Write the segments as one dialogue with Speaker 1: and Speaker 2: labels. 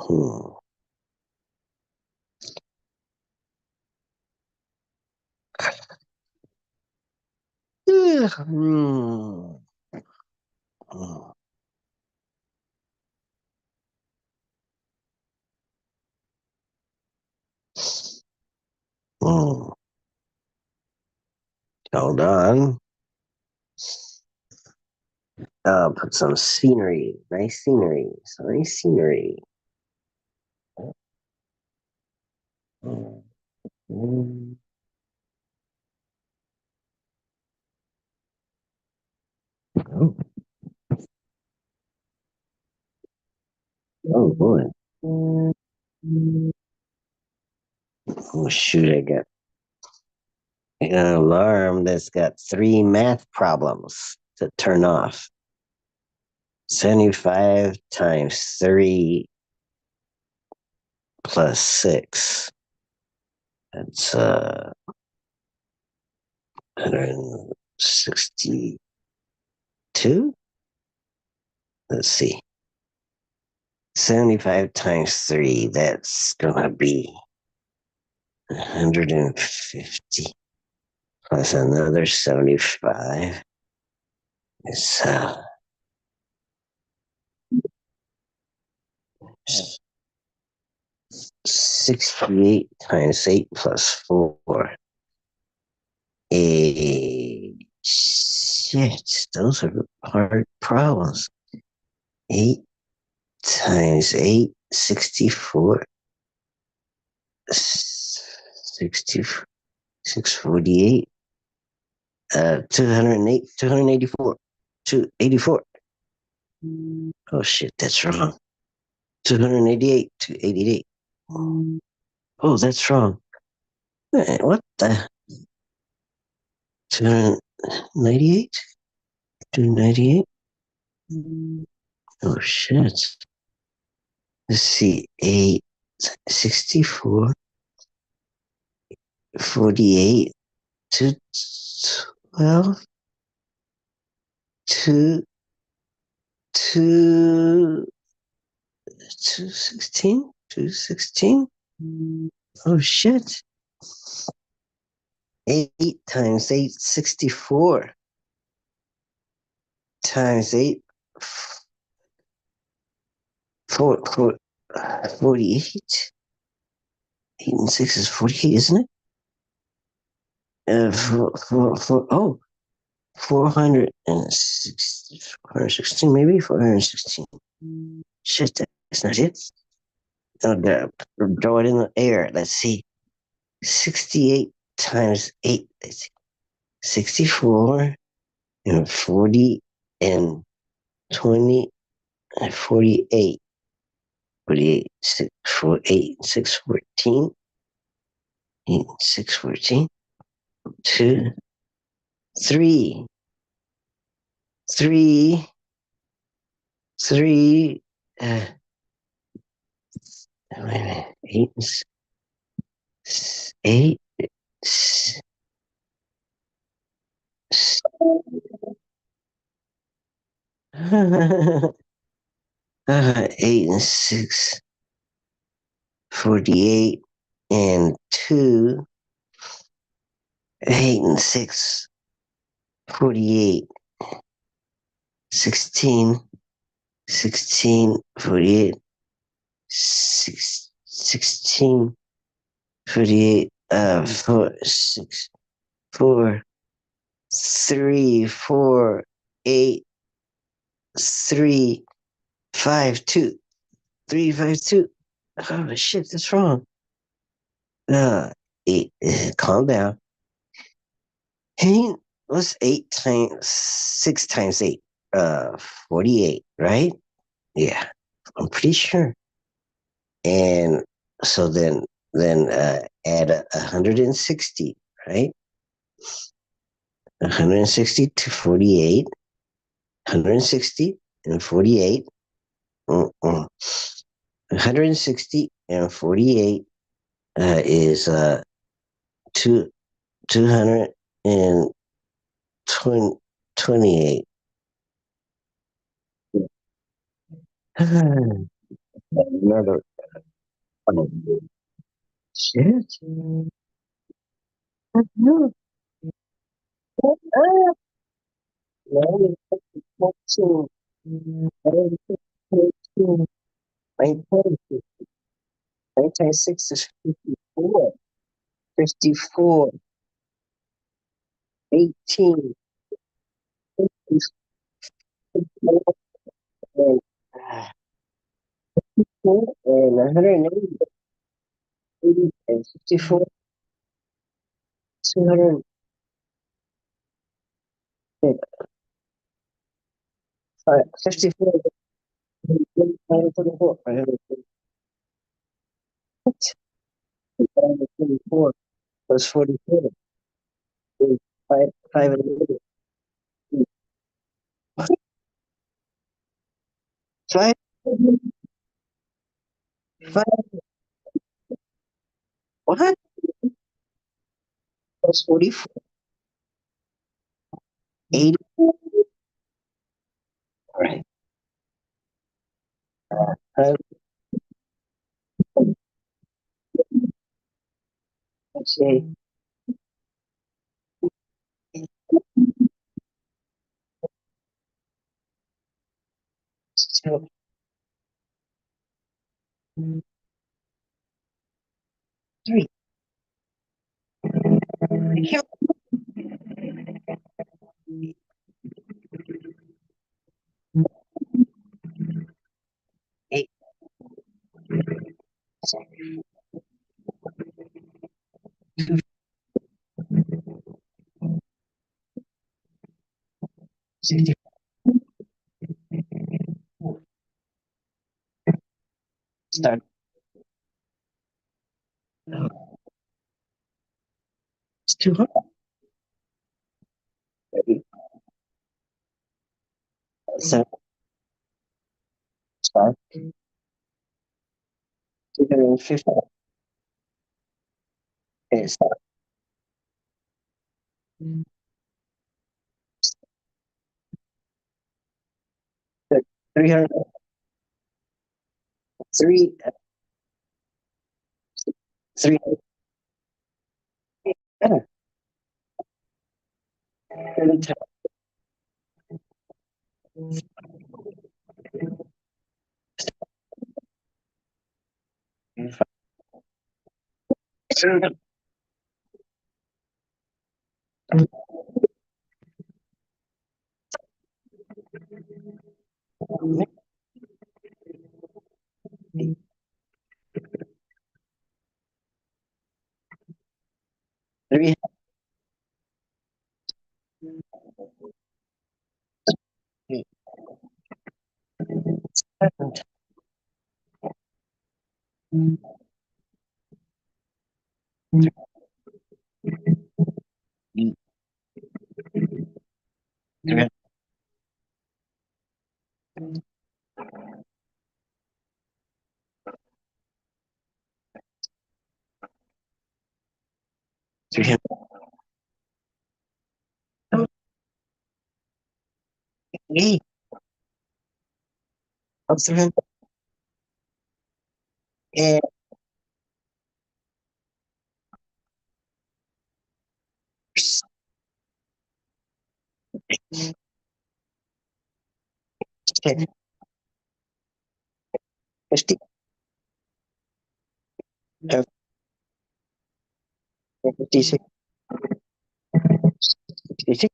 Speaker 1: Hmm. Hmm. Hmm. Hold on. Put some scenery. Nice scenery. Nice scenery. Hmm. Oh, oh boy. Oh shoot, I got an alarm that's got three math problems to turn off. 75 times 3 plus 6. That's 162. Let's see. 75 times 3, that's gonna be 150 plus another 75. It's 68 times 8 plus 4. Shit, those are hard problems. 8 times 8, 64. 60, 648. 208, 284. 284. Oh shit, that's wrong. 288, 288. Oh, that's wrong. What the? 298? 298? Oh shit. Let's see. 8, 64, 48, 212, 2, 2, 216, 216. Oh shit. 8 times 8, 64 times 8, 48. 8 and 6 is 48, isn't it? Oh, 460, 416, maybe 416. Shit, that's not it. Throw it in the air. Let's see. 68 times 8. Let's see. 64 and 40 and 20 and 48. 48, 6, 4, 8, 6, 14. 8, 6, 14. 2, 3, 3, 3. Wait a minute. 8, 8, 8 and 6, 48, and 2, 8 and 6, 48, 16, 16, 48, 6, 16, 48, 4, 6, 4, 3, 4, 8, 3, 5, 2, 3, 5, 2. Oh shit, that's wrong. Uh, 8, calm down. Hey, what's 8 times 6 times 8? 48, right? Yeah, I'm pretty sure. And so then add 160, right? 160 to 48, 160 and 48. 160 and 48 is two 228. Another Shit. No. Ah, no, 14. 19, 19, is 54. 54, 18, 54, and, 180, and 54, 200, 54, 524, 524 plus 44 is 5 and 8. 5, 5, what? Plus 44, 80. All right. Uh, let's say, so, 3. Here, 8, 60, start. It's 200. 7, start. 250. Okay, start. 300, 3, 3, 3, 300. Hey, what's 300? And okay, 50, 56, 66,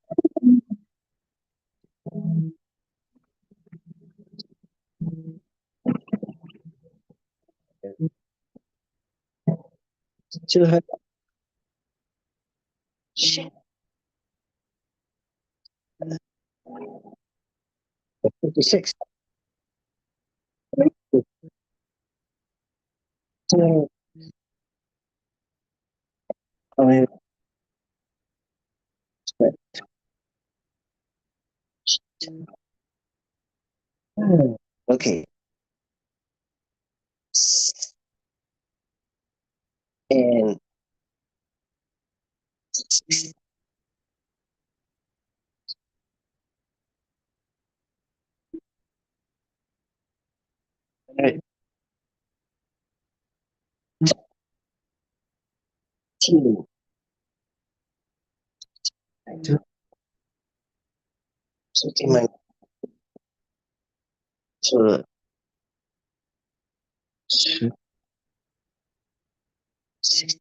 Speaker 1: 200. Shit. 56. 200. Okay. And Two. Two. Something like two. Two. 16.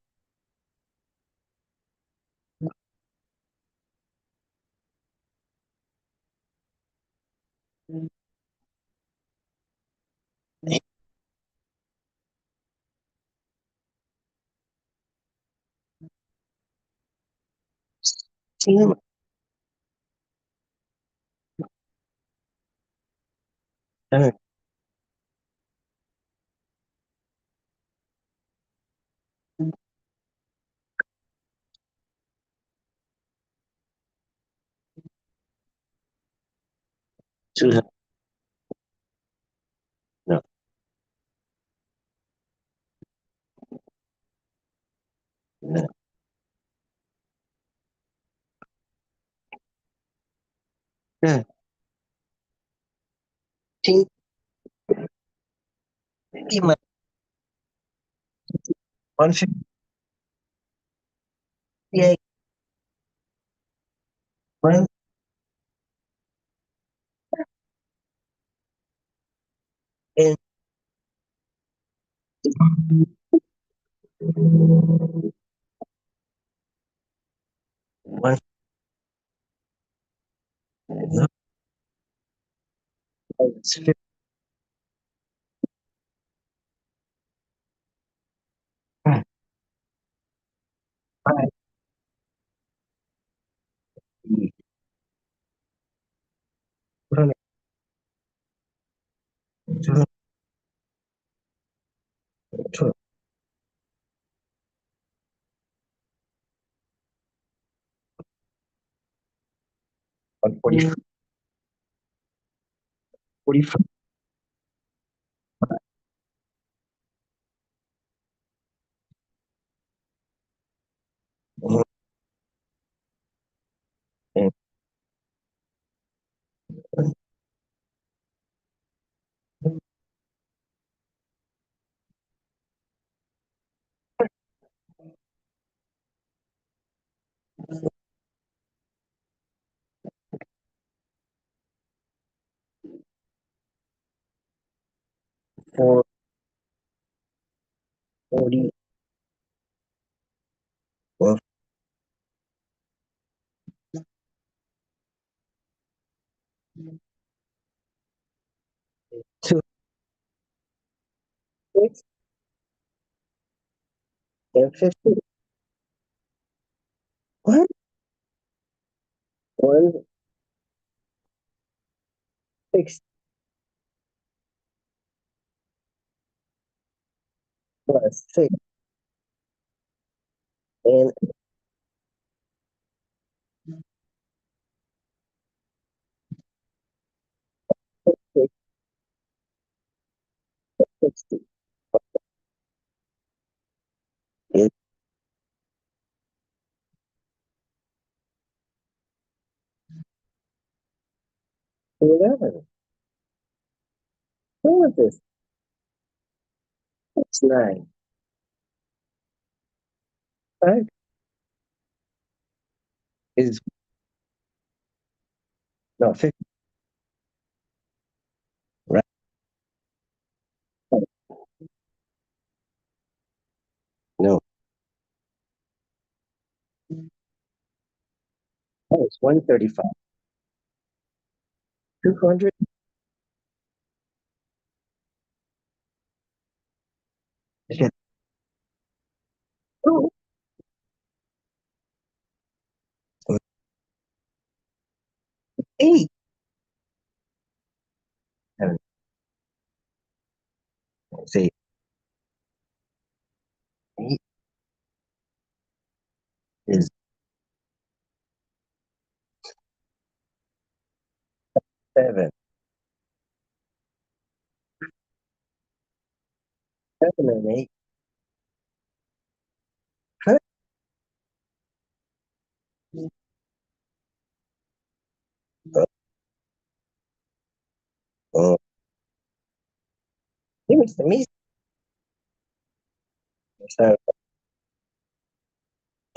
Speaker 1: Two. No. No. Yeah. 158. One. And one. No. It's 55. 140. 45. And 440. Well, 2. 6. And 50. What? 1. 6 plus 6. And 6. 60. Is 11. What was this? It's 9. 5 is no 50. Right. No. Oh, it's 135. 200. Oh, 8. Say 8 is 7. 7 and 8. Huh? Oh, give me some easy. So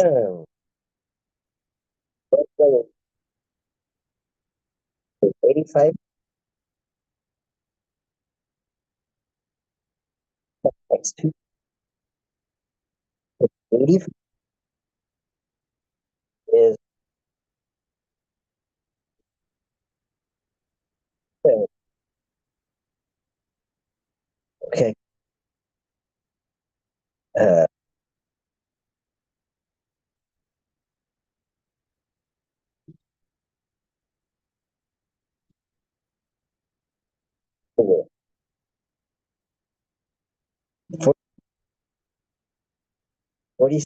Speaker 1: Oh, let's go with 85 times 2. 85 is okay. Uh, 40,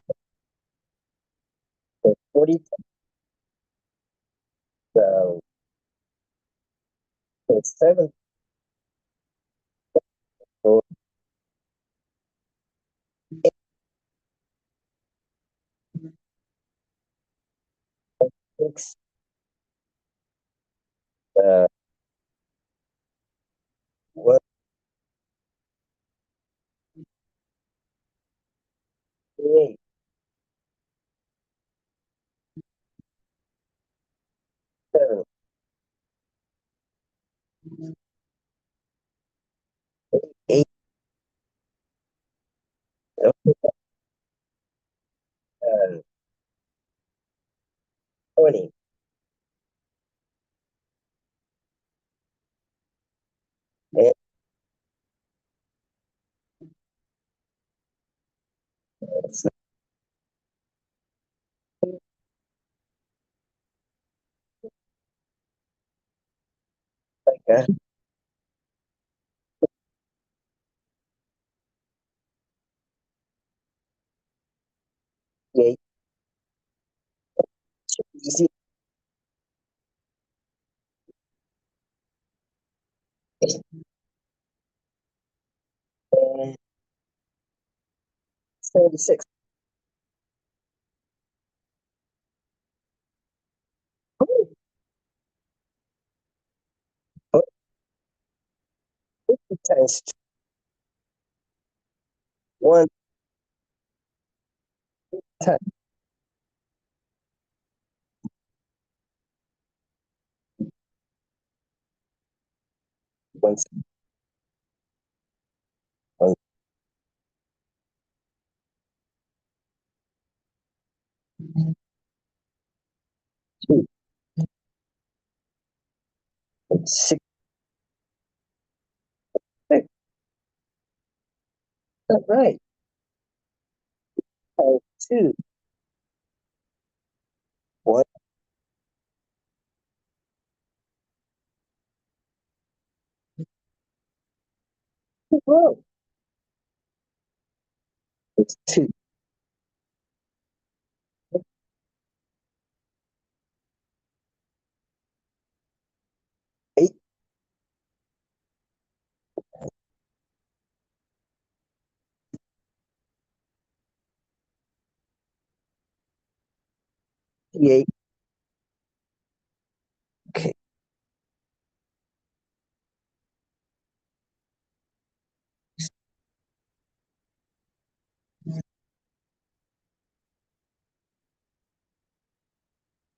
Speaker 1: 40, uh, 7, so 6, uh, what, 8, 7, 8, 20, and it's like 8, easy, and 76. Oh, 50 times 1 time, 1, 1, 2, 6, 6. All right. Times 2, 1, 12. It's 2, 8, 8. Okay.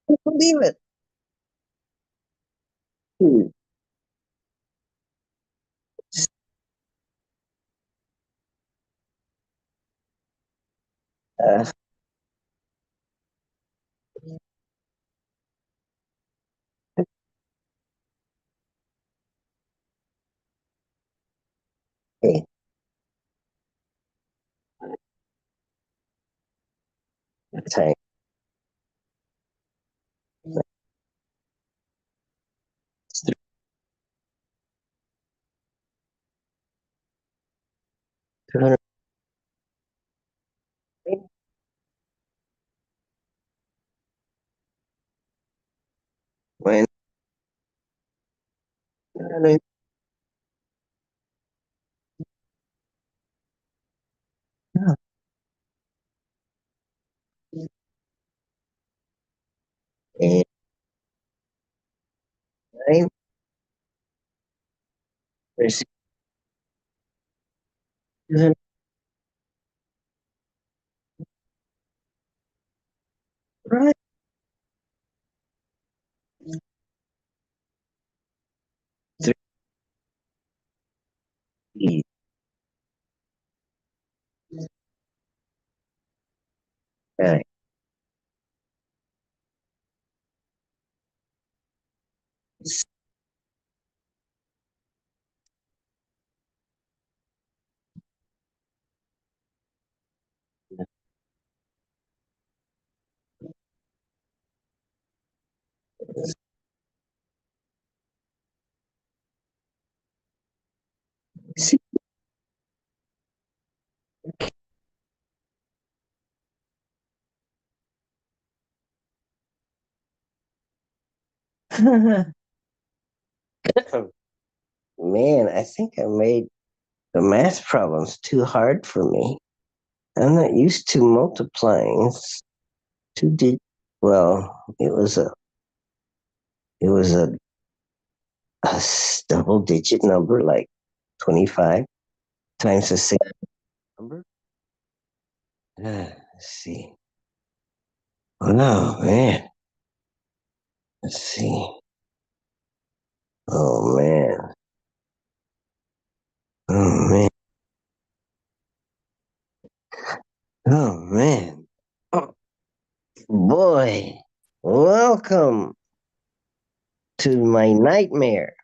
Speaker 1: I believe it. 2, uh, okay. Time 200. When, and 9, there's 200. Easy. Right. Man, I think I made the math problems too hard for me. I'm not used to multiplying two digit. Well, it was a double digit number like 25 times the same number. Let's see. Oh no, man. Let's see. Oh man. Oh man. Oh man. Oh boy. Welcome to my nightmare.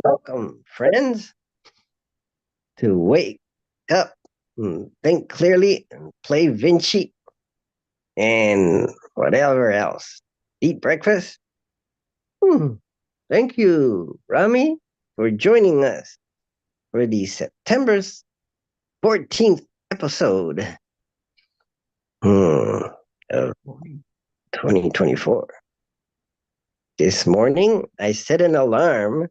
Speaker 1: Welcome, friends, to wake up, think clearly, and play Vinci and whatever else. Eat breakfast. Hmm. Thank you, Rami, for joining us for the September's 14th episode of 2024. This morning, I set an alarm.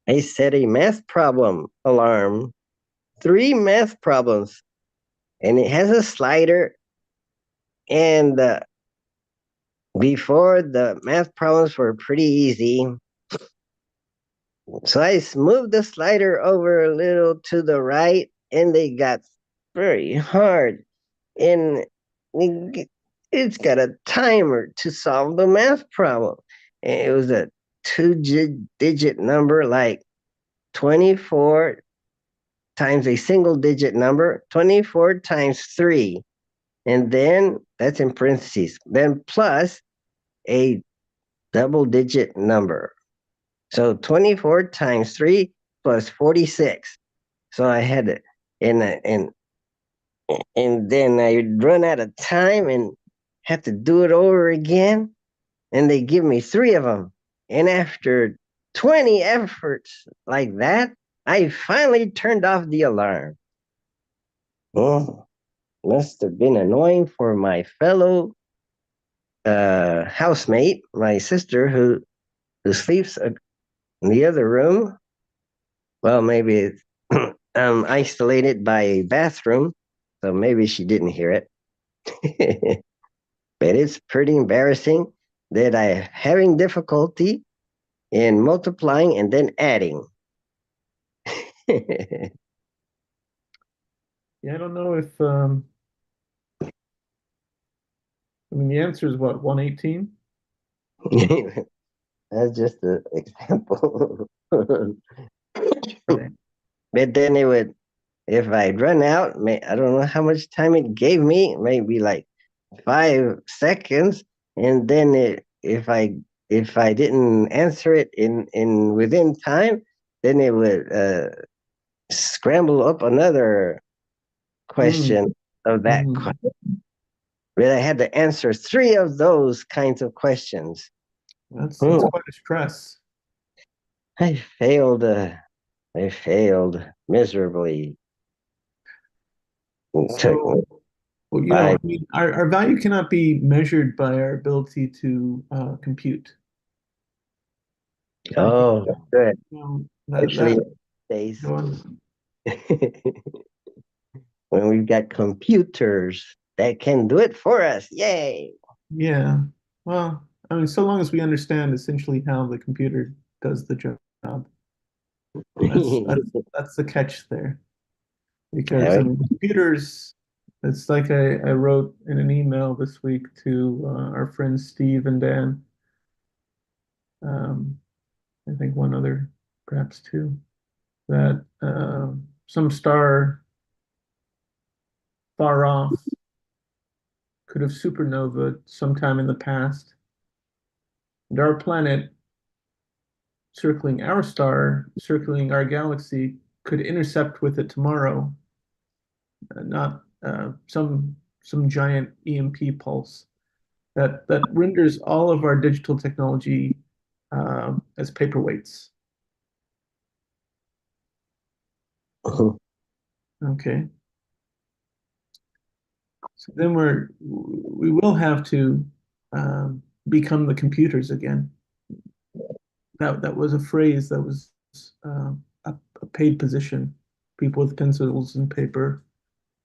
Speaker 1: I set a math problem alarm, three math problems, and it has a slider. And before, the math problems were pretty easy. So I moved the slider over a little to the right, and they got very hard. And it's got a timer to solve the math problem. And it was a two-digit number, like 24 times a single digit number, 24 times 3. And then that's in parentheses, then plus a double digit number. So 24 times 3 plus 46. So I had to, and then I'd run out of time and have to do it over again. And they give me three of them. And after 20 efforts like that, I finally turned off the alarm. Well, must have been annoying for my fellow housemate, my sister, who sleeps in the other room. Well, maybe it's isolated by a bathroom, so maybe she didn't hear it. But it's pretty embarrassing that I'm having difficulty in multiplying and then adding.
Speaker 2: Yeah, I don't know if I mean the answer is what, 118?
Speaker 1: That's just an example.
Speaker 2: Okay.
Speaker 1: But then it would, if I'd run out, I don't know how much time it gave me, maybe like 5 seconds, and then if I didn't answer it in within time, then it would scramble up another
Speaker 2: Mm,
Speaker 1: question of that.
Speaker 2: mm.
Speaker 1: But I had to answer three of those kinds of questions.
Speaker 2: That's
Speaker 1: Hmm.
Speaker 2: quite a stress.
Speaker 1: I failed. I failed miserably. It took me
Speaker 2: So, well,
Speaker 1: five.
Speaker 2: I mean, our value cannot be measured by our ability to compute. I think
Speaker 1: Oh, good.
Speaker 2: that
Speaker 1: Especially days
Speaker 2: go on.
Speaker 1: when we've got computers that can do it for us. Yay!
Speaker 2: Yeah. Well, I mean, so long as we understand essentially how the computer does the job, that's the catch there. Because I
Speaker 1: Yeah,
Speaker 2: mean, computers. It's like I wrote in an email this week to our friends Steve and Dan. I think one other. perhaps two, that some star far off could have supernovaed sometime in the past, and our planet circling our star, circling our galaxy, could intercept with it tomorrow, not some giant EMP pulse that renders all of our digital technology as paperweights. Okay, so then we will have to become the computers again. That was a phrase that was uh, a paid position. People with pencils and paper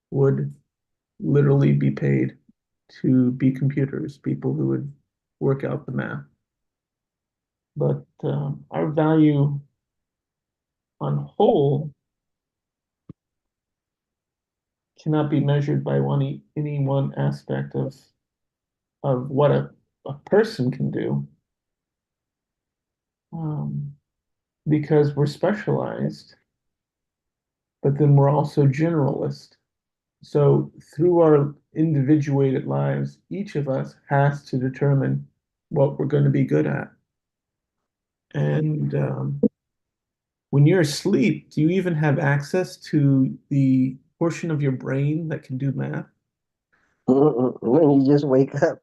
Speaker 2: would literally be paid to be computers, people who would work out the math. But our value on whole cannot be measured by any one aspect of what a person can do, um, because we're specialized, but then we're also generalist. So through our individuated lives, each of us has to determine what we're going to be good at. And when you're asleep, do you even have access to the portion of your brain that can do math?
Speaker 1: When you just wake up,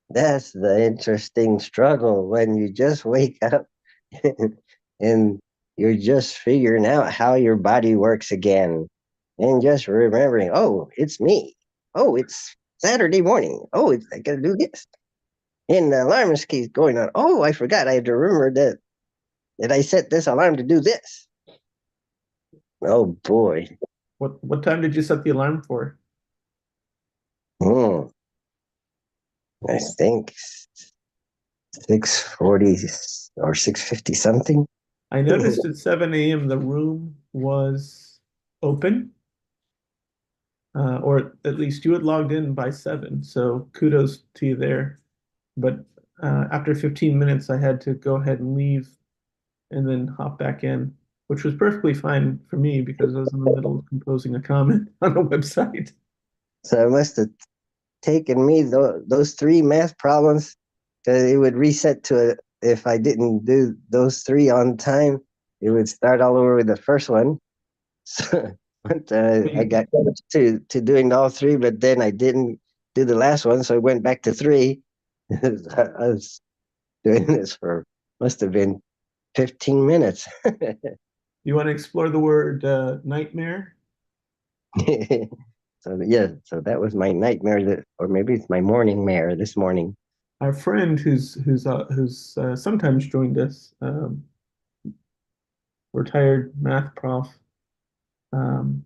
Speaker 1: that's the interesting struggle. When you just wake up and you're just figuring out how your body works again, and just remembering, oh, it's me. Oh, it's Saturday morning. Oh, I gotta do this. And the alarm just keeps going on. Oh, I forgot. I had to remember that I set this alarm to do this. Oh boy.
Speaker 2: What time did you set the alarm for?
Speaker 1: Hmm. I think 6:40 or 6:50 something.
Speaker 2: I noticed at 7 a.m. the room was open, or at least you had logged in by 7, so kudos to you there. But after 15 minutes, I had to go ahead and leave and then hop back in, which was perfectly fine for me because I was in the middle of composing a comment on a website.
Speaker 1: So it must have taken me those three math problems because it would reset to it if I didn't do those three on time. It would start all over with the first one. So but, I got to doing all three, but then I didn't do the last one, so I went back to three. I was doing this for must have been 15 minutes.
Speaker 2: You want to explore the word nightmare?
Speaker 1: So yeah, so that was my nightmare that, or maybe it's my morning mare this morning.
Speaker 2: Our friend who's sometimes joined us, retired math prof, um,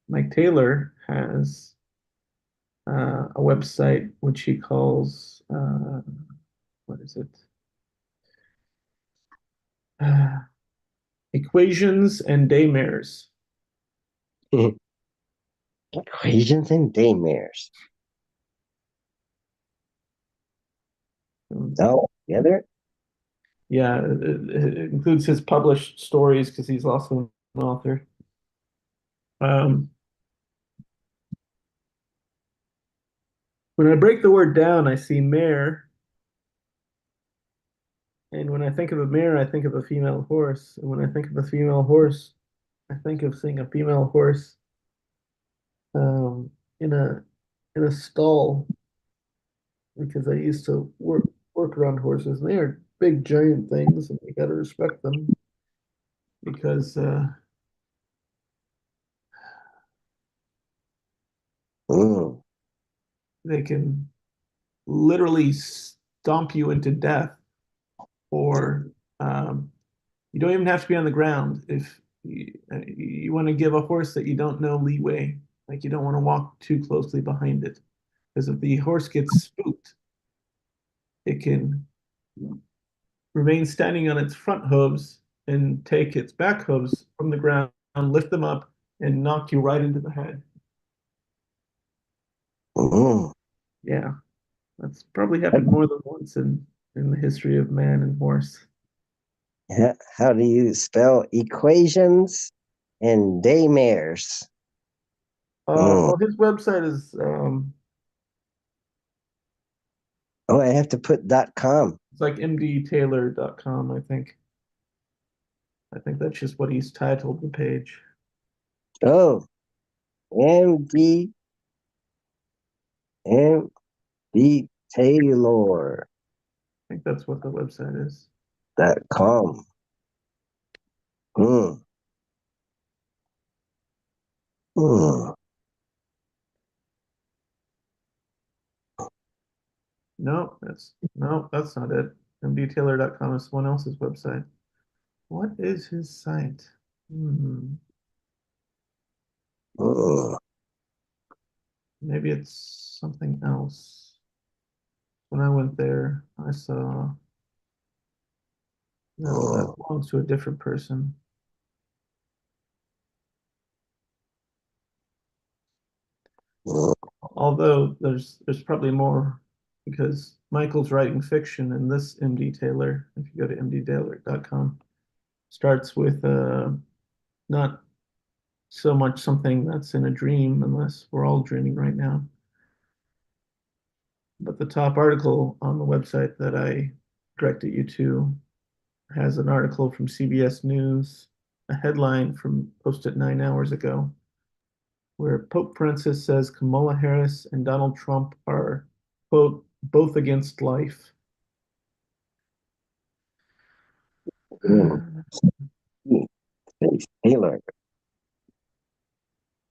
Speaker 2: Mike Taylor, has a website which he calls what is it? Uh, Equations and Daymares.
Speaker 1: Equations and daymares.
Speaker 2: Um,
Speaker 1: All together?
Speaker 2: yeah, it includes his published stories because he's also an author. Um, when I break the word down, I see mare, and when I think of a mare, I think of a female horse, and when I think of a female horse, I think of seeing a female horse um, in a stall because I used to work around horses, and they are big giant things, and you got to respect them because
Speaker 1: Mm.
Speaker 2: they can literally stomp you into death, or you don't even have to be on the ground if you want to give a horse that you don't know leeway, like you don't want to walk too closely behind it, because if the horse gets spooked, it can remain standing on its front hooves and take its back hooves from the ground, lift them up, and knock you right into the head.
Speaker 1: Mm.
Speaker 2: Yeah, that's probably happened more than once in the history of man and horse.
Speaker 1: How do you spell equations and daymares? Mm.
Speaker 2: Well, his website is
Speaker 1: Oh, I have to put .com.
Speaker 2: it's like mdtaylor.com, I think. I think that's just what he's titled the page.
Speaker 1: Oh, MD MD Taylor
Speaker 2: I think that's what the website is.
Speaker 1: .com. Hmm. Hmm.
Speaker 2: No, that's not it. mdtaylor.com is someone else's website. What is his site? Hmm.
Speaker 1: Hmm.
Speaker 2: Maybe it's something else. When I went there, I saw, no, that
Speaker 1: Hmm.
Speaker 2: belongs to a different person.
Speaker 1: Hmm.
Speaker 2: Although there's probably more because Michael's writing fiction and this MD Taylor, if you go to mdtaylor.com, starts with not so much something that's in a dream, unless we're all dreaming right now. But the top article on the website that I directed you to has an article from CBS News, a headline from posted 9 hours ago, where Pope Francis says Kamala Harris and Donald Trump are, quote, both against life.
Speaker 1: Hmm. Space Taylor.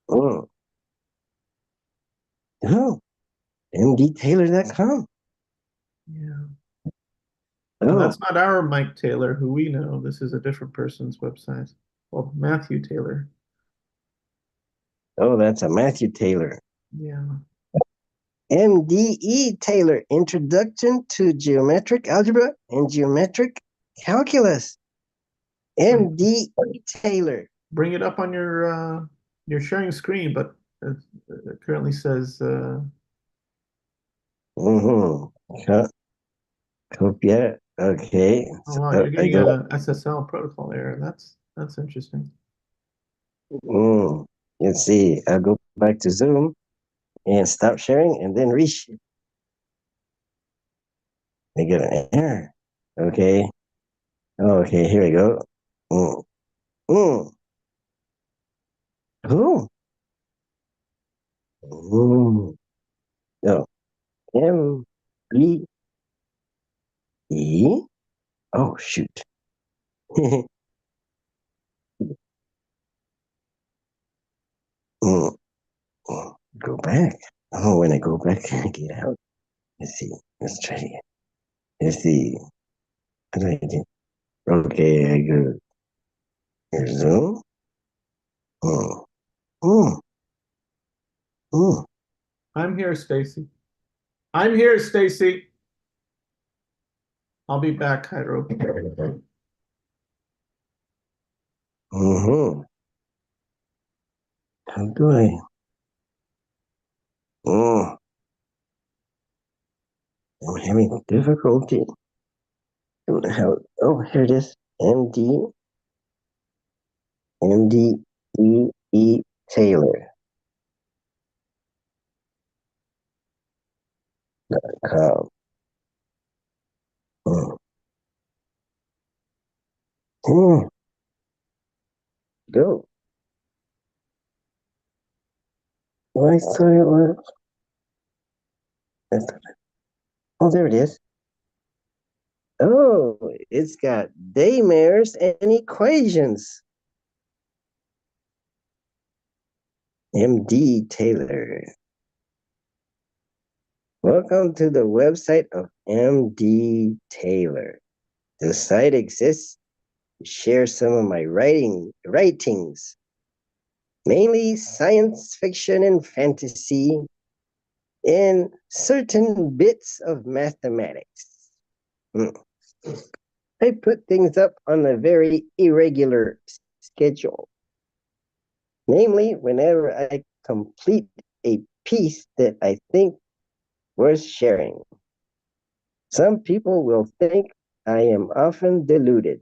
Speaker 1: Hmm. Oh, MDTaylor.com.
Speaker 2: Yeah. Now,
Speaker 1: Oh,
Speaker 2: that's not our Mike Taylor, who we know. This is a different person's website called Matthew Taylor.
Speaker 1: oh, that's a Matthew Taylor.
Speaker 2: Yeah.
Speaker 1: MDE Taylor, Introduction to Geometric Algebra and Geometric Calculus. MDE Taylor.
Speaker 2: Bring it up on your sharing screen, but it currently says
Speaker 1: Mm-hmm. Copia. Okay.
Speaker 2: oh
Speaker 1: So
Speaker 2: wow, you're
Speaker 1: I
Speaker 2: getting
Speaker 1: go.
Speaker 2: a SSL protocol error. That's interesting.
Speaker 1: Mm, let's see. I'll go back to Zoom and stop sharing and then reshare. I get an error. Okay. Okay, here we go. Mm, mm, oh, mm, no. M E E. Oh, shoot. Mm, go back. Oh, when I go back, I get out. Let's see. Let's try it again. Let's see. What do I do? Okay, I go Zoom. Mm, mm, mm,
Speaker 2: I'm here, Stacy. I'm here, Stacy. I'll be back, Hydro.
Speaker 1: mm-hmm. How do I? Mm, I'm having difficulty. Don't know how. Oh, here it is. MD Taylor. Com. Mm, mm, go. Why so it was? Oh, there it is. Oh, it's got daymares and equations. MD Taylor. Welcome to the website of MD Taylor. The site exists to share some of my writings, mainly science fiction and fantasy, and certain bits of mathematics. Hmm. I put things up on a very irregular schedule, namely whenever I complete a piece that I think worth sharing. Some people will think I am often deluded,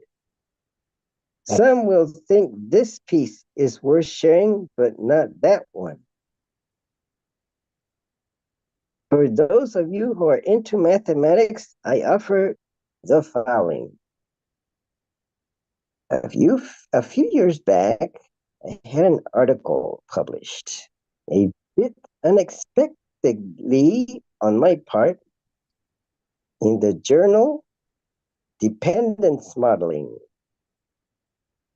Speaker 1: Some will think this piece is worth sharing, but not that one. For those of you who are into mathematics, I offer the following. A few years back, I had an article published, a bit unexpectedly on my part, in the journal Dependence Modeling.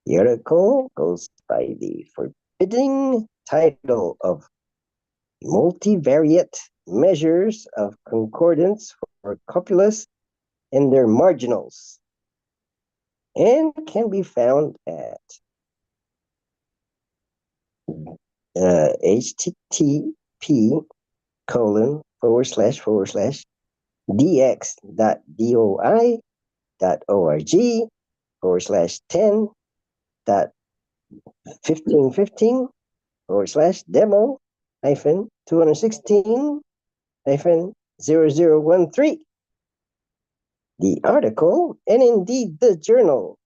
Speaker 1: The article goes by the forbidding title of Multivariate Measures of Concordance for Copulas and Their Marginals, and can be found at http dx.doi.org/10.1515/demo hyphen 216 hyphen 0013. The article, and indeed the journal,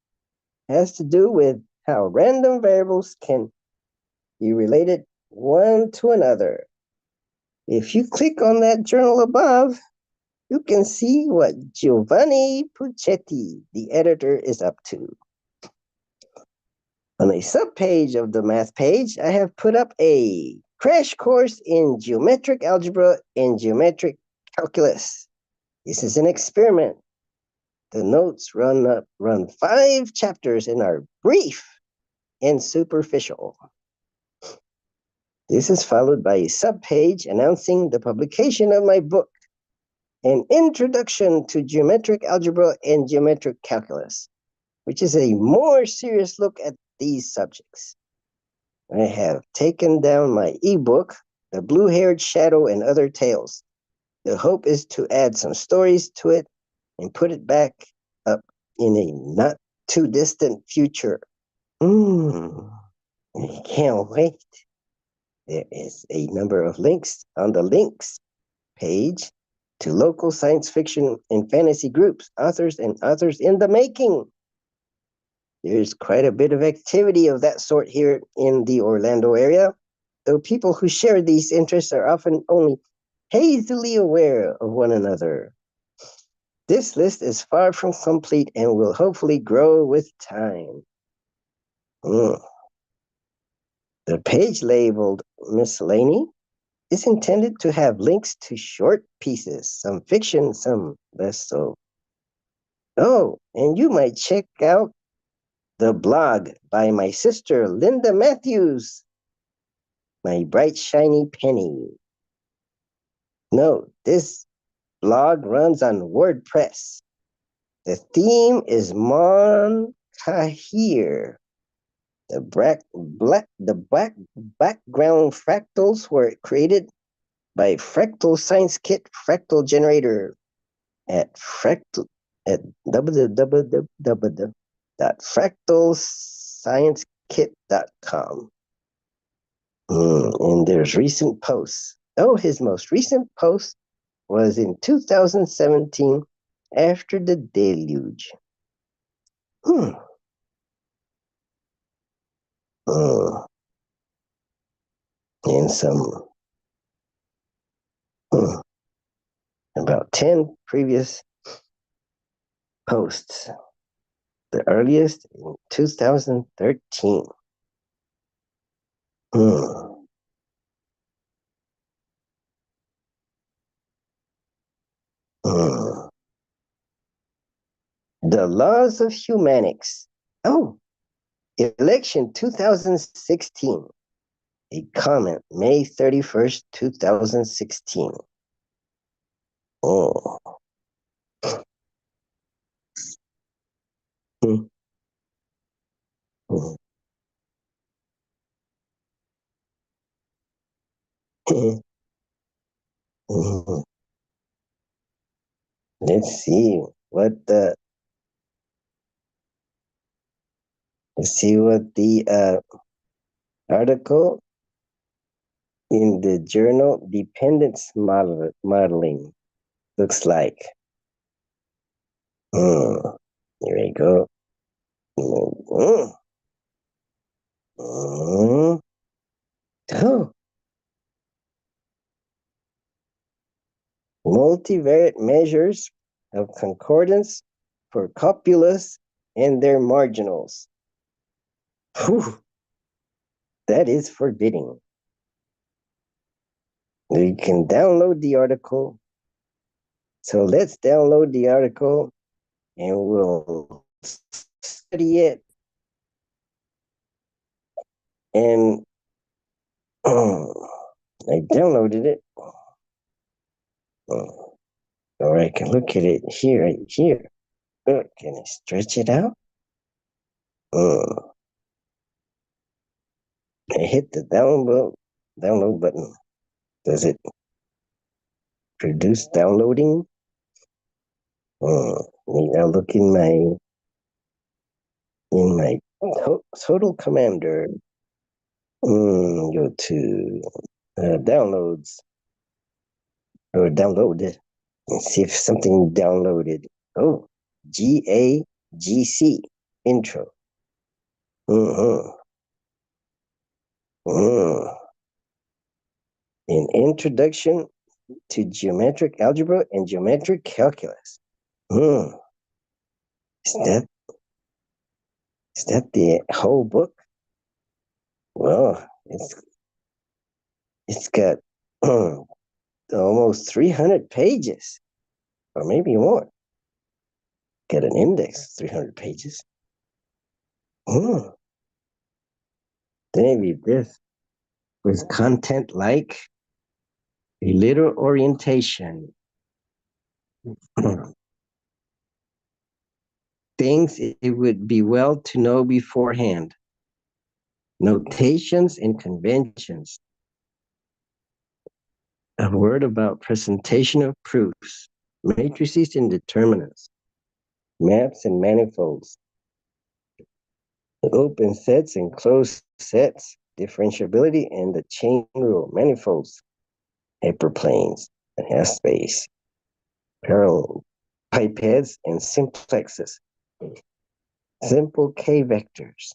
Speaker 1: has to do with how random variables can be related one to another. If you click on that journal above, you can see what Giovanni Puccetti, the editor, is up to. On a subpage of the math page, I have put up a crash course in geometric algebra and geometric calculus. This is an experiment. The notes run 5 chapters and are brief and superficial. This is followed by a subpage announcing the publication of my book, An Introduction to Geometric Algebra and Geometric Calculus, which is a more serious look at these subjects. I have taken down my ebook, The Blue-Haired Shadow and Other Tales. The hope is to add some stories to it and put it back up in a not too distant future. I can't wait. There is a number of links on the links page to local science fiction and fantasy groups, authors, and authors in the making. There's quite a bit of activity of that sort here in the Orlando area, though people who share these interests are often only hazily aware of one another. This list is far from complete and will hopefully grow with time. The page labeled Miscellany is intended to have links to short pieces, some fiction, some less so. Oh, and you might check out the blog by my sister, Linda Matthews, My Bright Shiny Penny. No, this blog runs on WordPress. The theme is Mon Kahir. The background fractals were created by Fractal Science Kit Fractal Generator at www.fractalsciencekit.com. And there's recent posts. Oh, his most recent post was in 2017 after the deluge. And some about 10 previous posts. The earliest in 2013. The Laws of Humanics. Oh, election 2016. A comment, May 31st, 2016. Oh. Let's see what the article in the journal Dependence Modeling looks like. Here we go. Mm, mm, oh, multivariate measures of concordance for copulus and their marginals. Whew, that is forbidding. You can download the article. So let's download the article and we'll study it. And I downloaded it. Or I can look at it here, right here. Can I stretch it out? I hit the download button. Does it produce downloading? I'll look in my total commander. Go to downloads or download it and see if something downloaded. Oh, GAGC intro. Mm-hmm. Mm. An introduction to geometric algebra and geometric calculus. Mm. Is that is that the whole book? Well, it's got almost 300 pages, or maybe more. Got an index, 300 pages. Mm. Maybe this with content like a little orientation. Things it would be well to know beforehand. Notations and conventions. A word about presentation of proofs. Matrices and determinants. Maps and manifolds. Open sets and closed sets. Differentiability and the chain rule. Manifolds. Hyperplanes and S-space. Parallel pipets and simplexes. Simple K vectors.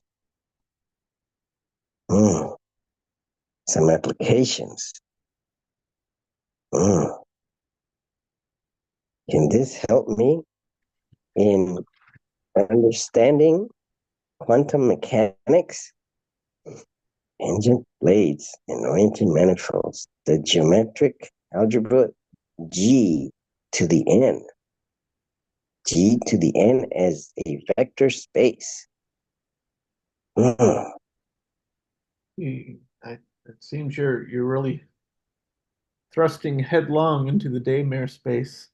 Speaker 1: Some applications. Can this help me in understanding quantum mechanics? Tangent blades and oriented manifolds. The geometric algebra G to the N. G to the N as a vector space. Oh
Speaker 2: It seems you're really thrusting headlong into the daymare space,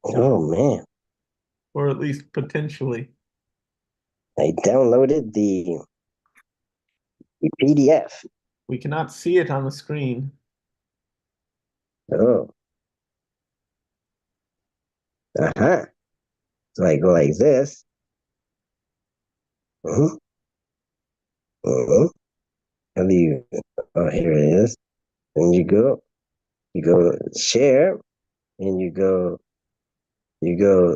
Speaker 1: man.
Speaker 2: or at least potentially.
Speaker 1: I downloaded the PDF.
Speaker 2: We cannot see it on the screen.
Speaker 1: Oh, uh-huh. So I go like this. Uh-huh. Uh-huh. How do you, oh, here it is. And you go share, and you go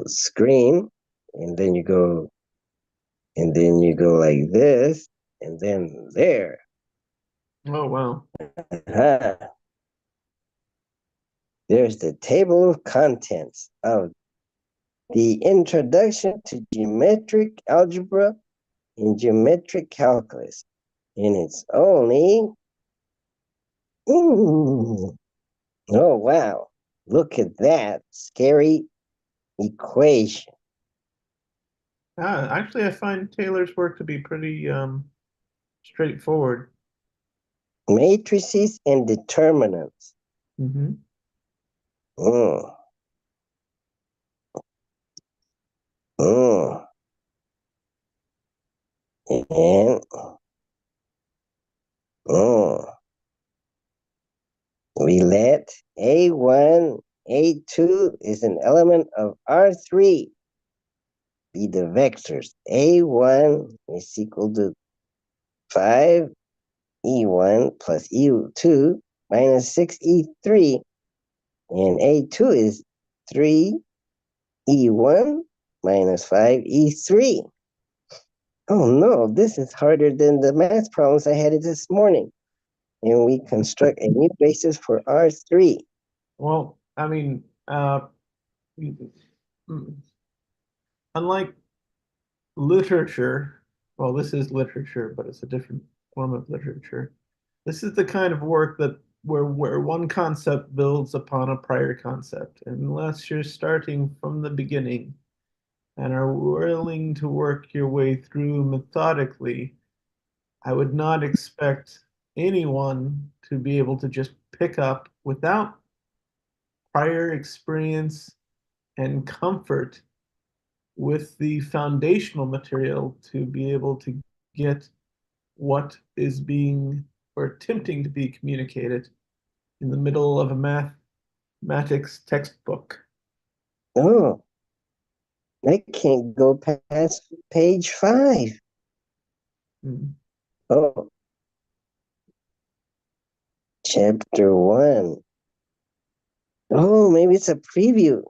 Speaker 1: screen, and then you go like this, and then there.
Speaker 2: Oh, wow.
Speaker 1: Uh-huh. There's the table of contents of the introduction to geometric algebra and geometric calculus. And it's only, ooh, oh, wow. Look at that scary equation.
Speaker 2: Actually, I find Taylor's work to be pretty straightforward.
Speaker 1: Matrices and determinants.
Speaker 2: Mm-hmm.
Speaker 1: Mm, mm. And mm. We let A1, A2 is an element of R3 be the vectors. A1 is equal to 5E1 plus E2 minus 6E3. And A2 is 3E1 minus 5E3. Oh no, this is harder than the math problems I had this morning. And we construct a new basis for R3.
Speaker 2: Well, I mean, mm, unlike literature, well, this is literature, but it's a different form of literature. This is the kind of work that where one concept builds upon a prior concept. Unless you're starting from the beginning and are willing to work your way through methodically, I would not expect anyone to be able to just pick up without prior experience and comfort with the foundational material to be able to get what is being or attempting to be communicated in the middle of a mathematics textbook.
Speaker 1: Oh, I can't go past page 5.
Speaker 2: Mm.
Speaker 1: Oh, chapter 1. Oh, maybe it's a preview.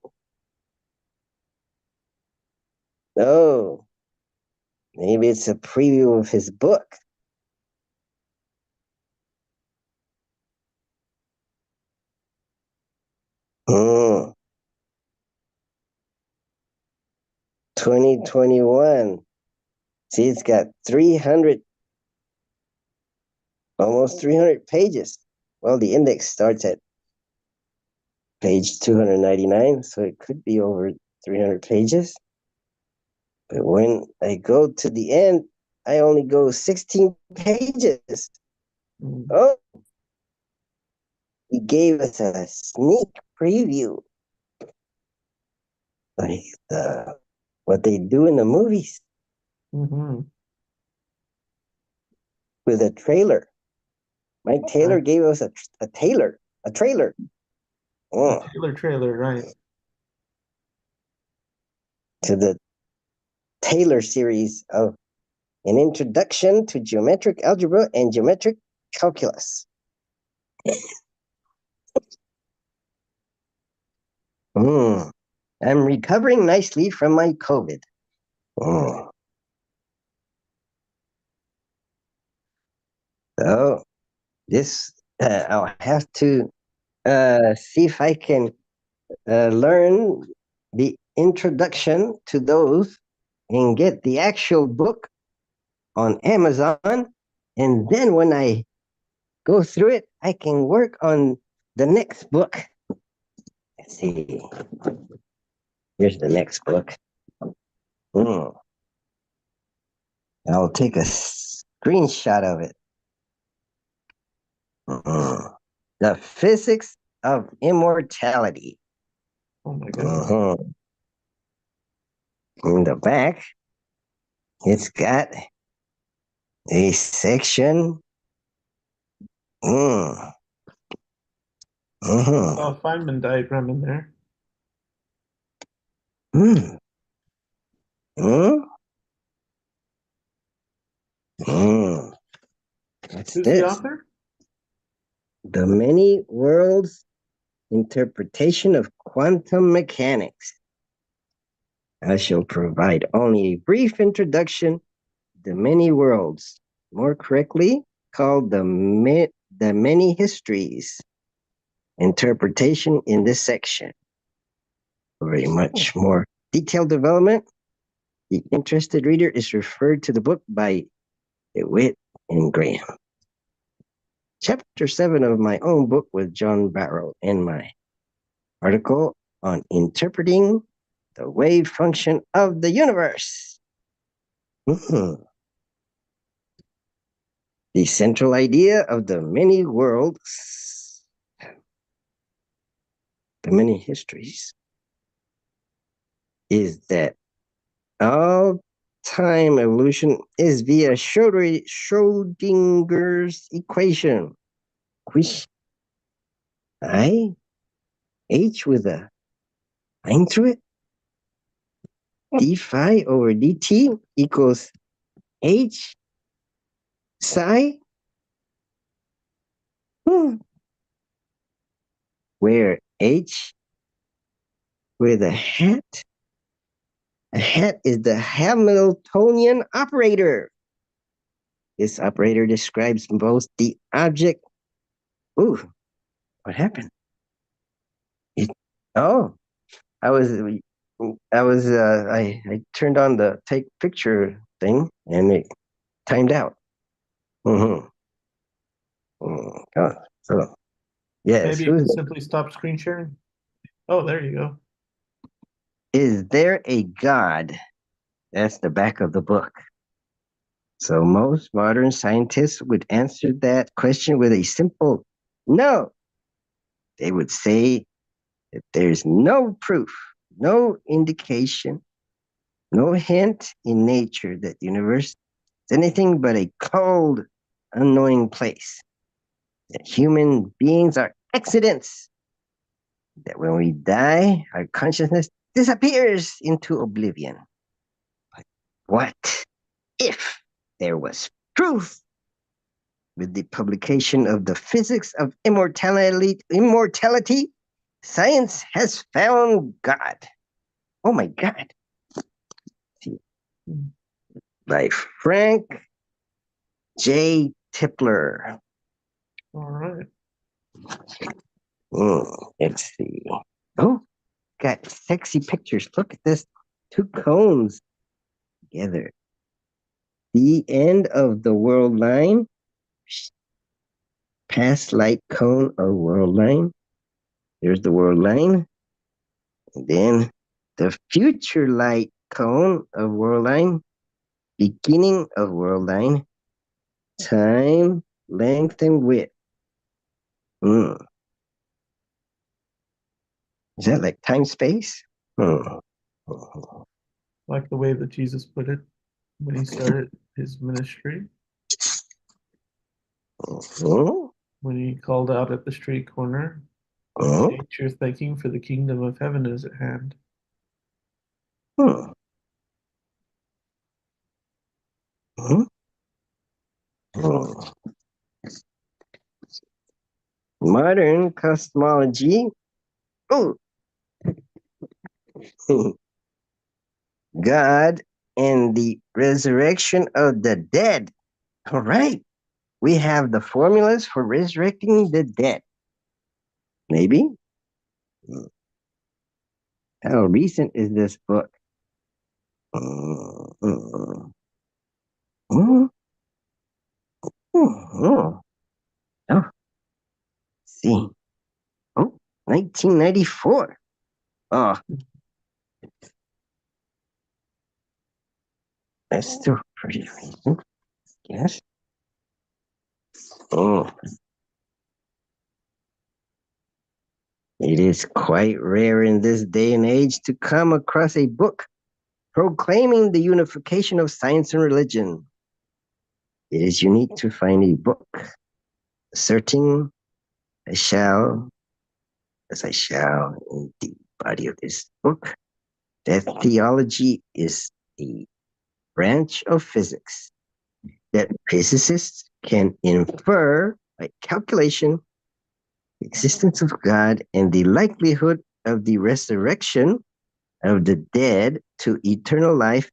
Speaker 1: Oh, maybe it's a preview of his book. Hmm. 2021. See, it's got 300, almost 300 pages. Well, the index starts at page 299, so it could be over 300 pages. But when I go to the end, I only go 16 pages.
Speaker 2: Mm.
Speaker 1: Oh, he gave us a sneak preview, like what they do in the movies
Speaker 2: Mhm.
Speaker 1: with a trailer. Mike
Speaker 2: Right.
Speaker 1: Taylor gave us a trailer
Speaker 2: A
Speaker 1: oh,
Speaker 2: Taylor trailer, right?
Speaker 1: to the Taylor series of An Introduction to Geometric Algebra and Geometric Calculus. Mm. I'm recovering nicely from my COVID. Mm. So this, I'll have to see if I can learn the introduction to those and get the actual book on Amazon. And then when I go through it, I can work on the next book. Let's see. Here's the next book. Mm. I'll take a screenshot of it. Mm. The Physics of Immortality.
Speaker 2: Oh my goodness.
Speaker 1: Mhm. In the back, it's got a section. Mm.
Speaker 2: Oh,
Speaker 1: Mhm.
Speaker 2: a Feynman diagram in there.
Speaker 1: Mm. Mm. Mm. What's
Speaker 2: Who's the
Speaker 1: this?
Speaker 2: author?
Speaker 1: The Many Worlds Interpretation of Quantum Mechanics. I shall provide only a brief introduction to the many worlds, more correctly called the many histories interpretation in this section. Very much more detailed development. The interested reader is referred to the book by DeWitt and Graham. Chapter 7 of my own book with John Barrow in my article on interpreting the wave function of the universe. Mhm. The central idea of the many worlds, the many histories, is that all time evolution is via Schrodinger's equation, which I, h with a line through it, d phi over dt equals h psi, where h with a hat A hat is the Hamiltonian operator. This operator describes both the object. Ooh, what happened? It, oh, I was, I turned on the take picture thing and it timed out. Mm-hmm. Oh, so yes,
Speaker 2: Maybe you can simply stop screen sharing. Oh, there you go.
Speaker 1: is there a God? That's the back of the book. So most modern scientists would answer that question with a simple no. They would say that there's no proof, no indication, no hint in nature that the universe is anything but a cold, unknowing place. That human beings are accidents. That when we die, our consciousness disappears into oblivion. But what if there was proof? With the publication of the physics of immortality, science has found God. Oh my God. By Frank J. Tipler.
Speaker 2: All right.
Speaker 1: Let's see. Oh, got sexy pictures. Look at this. Two cones together. The end of the world line. Past light cone of world line. There's the world line. And then the future light cone of world line. Beginning of world line. Time, length, and width. Mm. Is that like time space? Hmm.
Speaker 2: Like the way that Jesus put it when he started his ministry,
Speaker 1: Hmm.
Speaker 2: when he called out at the street corner,
Speaker 1: Hmm.
Speaker 2: state your thinking, for the kingdom of heaven is at hand.
Speaker 1: Hmm. Hmm. Hmm. Modern cosmology. Oh, God and the resurrection of the dead. All right. We have the formulas for resurrecting the dead. Maybe. How recent is this book? Mm, mm, Oh, see. Oh, 1994. Oh, that's still pretty recent. Yes. Oh, it is quite rare in this day and age to come across a book proclaiming the unification of science and religion. It is unique to find a book asserting I shall, as I shall in the body of this book, that theology is a branch of physics that physicists can infer by calculation the existence of God and the likelihood of the resurrection of the dead to eternal life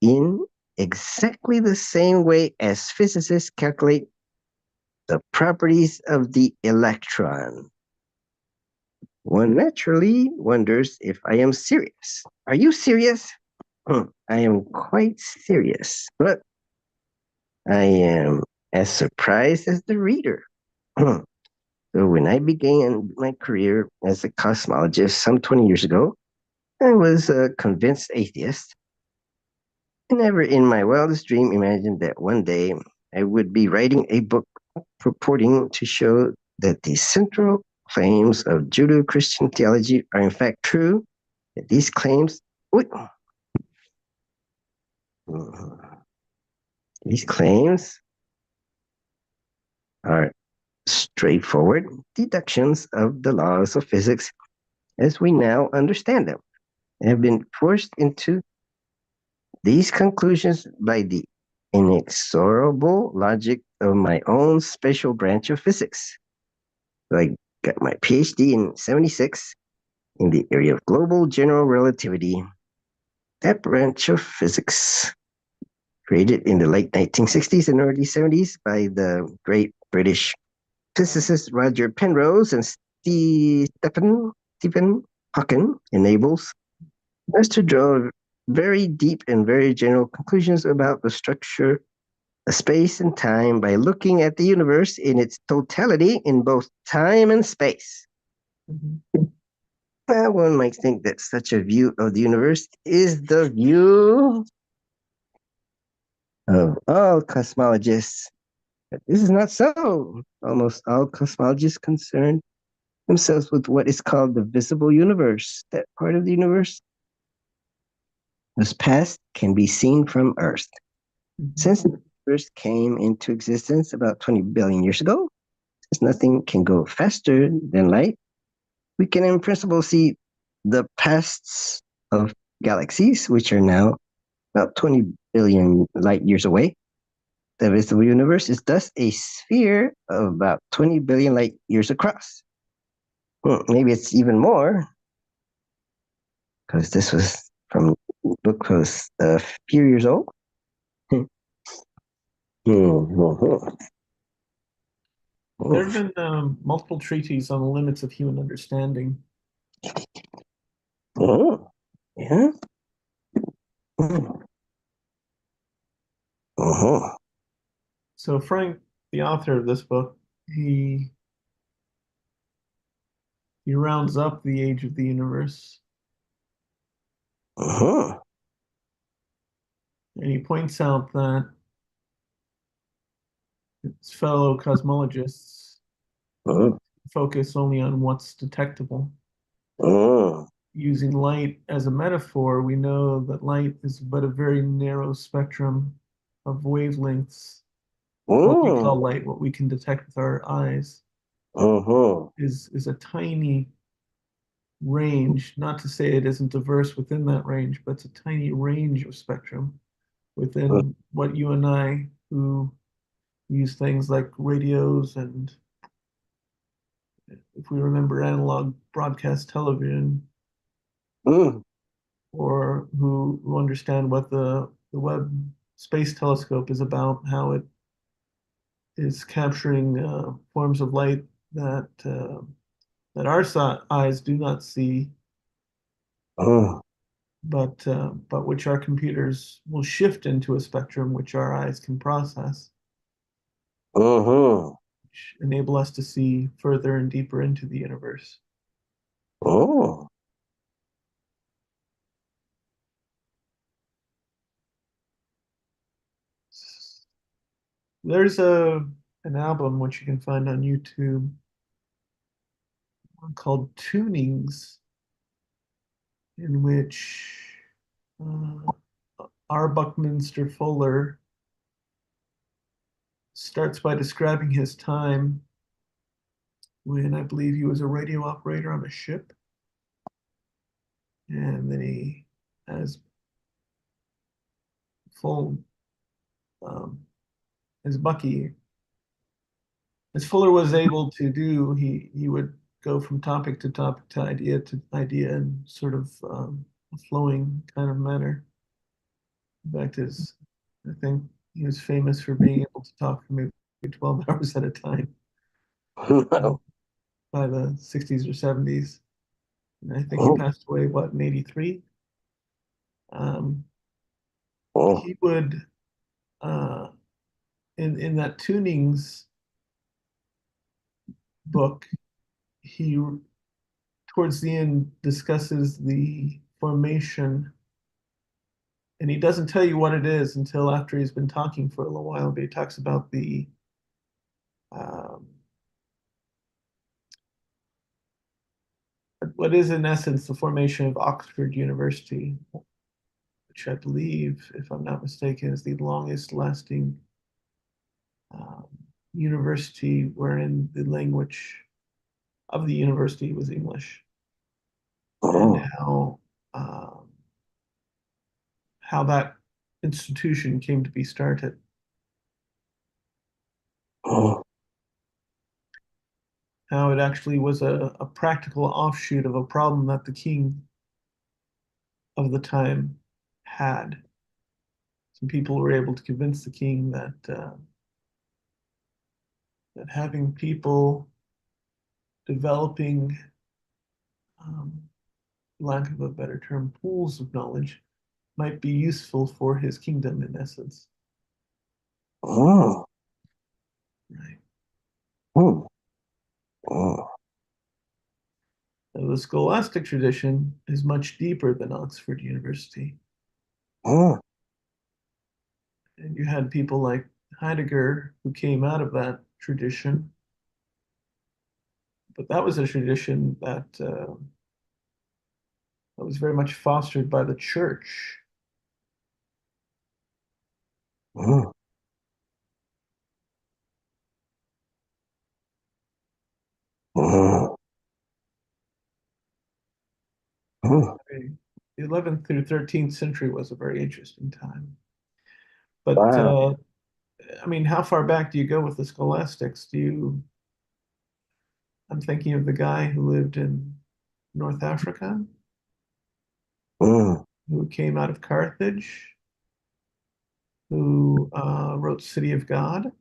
Speaker 1: in exactly the same way as physicists calculate the properties of the electron. One naturally wonders if I am serious. Are you serious? I am quite serious, but I am as surprised as the reader. So when I began my career as a cosmologist some 20 years ago, I was a convinced atheist. I never in my wildest dream imagined that one day I would be writing a book purporting to show that the central claims of Judeo Christian theology are in fact true, that these claims, these claims are straightforward deductions of the laws of physics as we now understand them, and have been forced into these conclusions by the inexorable logic of my own special branch of physics. So I got my PhD in 76 in the area of global general relativity. Differential physics, created in the late 1960s and early 70s by the great British physicists Roger Penrose and Stephen Hawking, enables us to draw very deep and very general conclusions about the structure of space and time by looking at the universe in its totality in both time and space.
Speaker 2: Mhm.
Speaker 1: One might think that such a view of the universe is the view of all cosmologists. But this is not so. Almost all cosmologists concern themselves with what is called the visible universe. That part of the universe whose past can be seen from Earth.
Speaker 2: Mhm.
Speaker 1: Since the universe came into existence about 20 billion years ago, since nothing can go faster than light, we can in principle see the pasts of galaxies, which are now about 20 billion light years away. The visible universe is thus a sphere of about 20 billion light years across. Maybe it's even more, because this was from the book was a few years old.
Speaker 2: There have been multiple treaties on the limits of human understanding.
Speaker 1: Yeah. Uh-huh.
Speaker 2: So Frank, the author of this book, he rounds up the age of the universe,
Speaker 1: Uh-huh.
Speaker 2: and he points out that his fellow cosmologists
Speaker 1: Uh-huh.
Speaker 2: focus only on what's detectable.
Speaker 1: Uh-huh.
Speaker 2: Using light as a metaphor, we know that light is but a very narrow spectrum of wavelengths. What we call
Speaker 1: Uh-huh.
Speaker 2: light, what we can detect with our eyes,
Speaker 1: Uh-huh.
Speaker 2: is a tiny range. Not to say it isn't diverse within that range, but it's a tiny range of spectrum within what you and I, who use things like radios and, if we remember, analog broadcast television,
Speaker 1: Uh-huh.
Speaker 2: or who understand what the Webb Space Telescope is about, how it is capturing forms of light that our eyes do not see,
Speaker 1: Uh-huh.
Speaker 2: but which our computers will shift into a spectrum which our eyes can process,
Speaker 1: Uh-huh.
Speaker 2: which enable us to see further and deeper into the universe.
Speaker 1: Oh.
Speaker 2: There's an album which you can find on YouTube called Tunings, in which uh, R. Buckminster Fuller starts by describing his time when I believe he was a radio operator on a ship, and then he has full um, as Bucky, as Fuller was able to do, he would go from topic to idea in sort of a flowing kind of manner. In fact, I think he was famous for being able to talk for maybe 12 hours at a time uh, by the 60s or 70s. And I think he
Speaker 1: Oh.
Speaker 2: passed away, what, in 83? Um,
Speaker 1: Oh.
Speaker 2: he would, uh, in that tunings book, he towards the end discusses the formation, and he doesn't tell you what it is until after he's been talking for a little while, but he talks about the um, what is in essence the formation of Oxford University, which I believe, if I'm not mistaken, is the longest lasting um, university wherein the language of the university was English, and
Speaker 1: Oh.
Speaker 2: um, how that institution came to be started.
Speaker 1: Oh.
Speaker 2: How it actually was a practical offshoot of a problem that the king of the time had. Some people were able to convince the king that having people developing, um, lack of a better term, pools of knowledge might be useful for his kingdom in essence.
Speaker 1: Oh.
Speaker 2: Right.
Speaker 1: Oh. Oh.
Speaker 2: Now, the scholastic tradition is much deeper than Oxford University.
Speaker 1: Oh.
Speaker 2: And you had people like Heidegger who came out of that tradition, but that was a tradition that was very much fostered by the church.
Speaker 1: Oh. Oh. Oh.
Speaker 2: The 11th through 13th century was a very interesting time. But
Speaker 1: Wow.
Speaker 2: I mean, how far back do you go with the scholastics? I'm thinking of the guy who lived in North Africa,
Speaker 1: Oh.
Speaker 2: who came out of Carthage, who wrote City of God.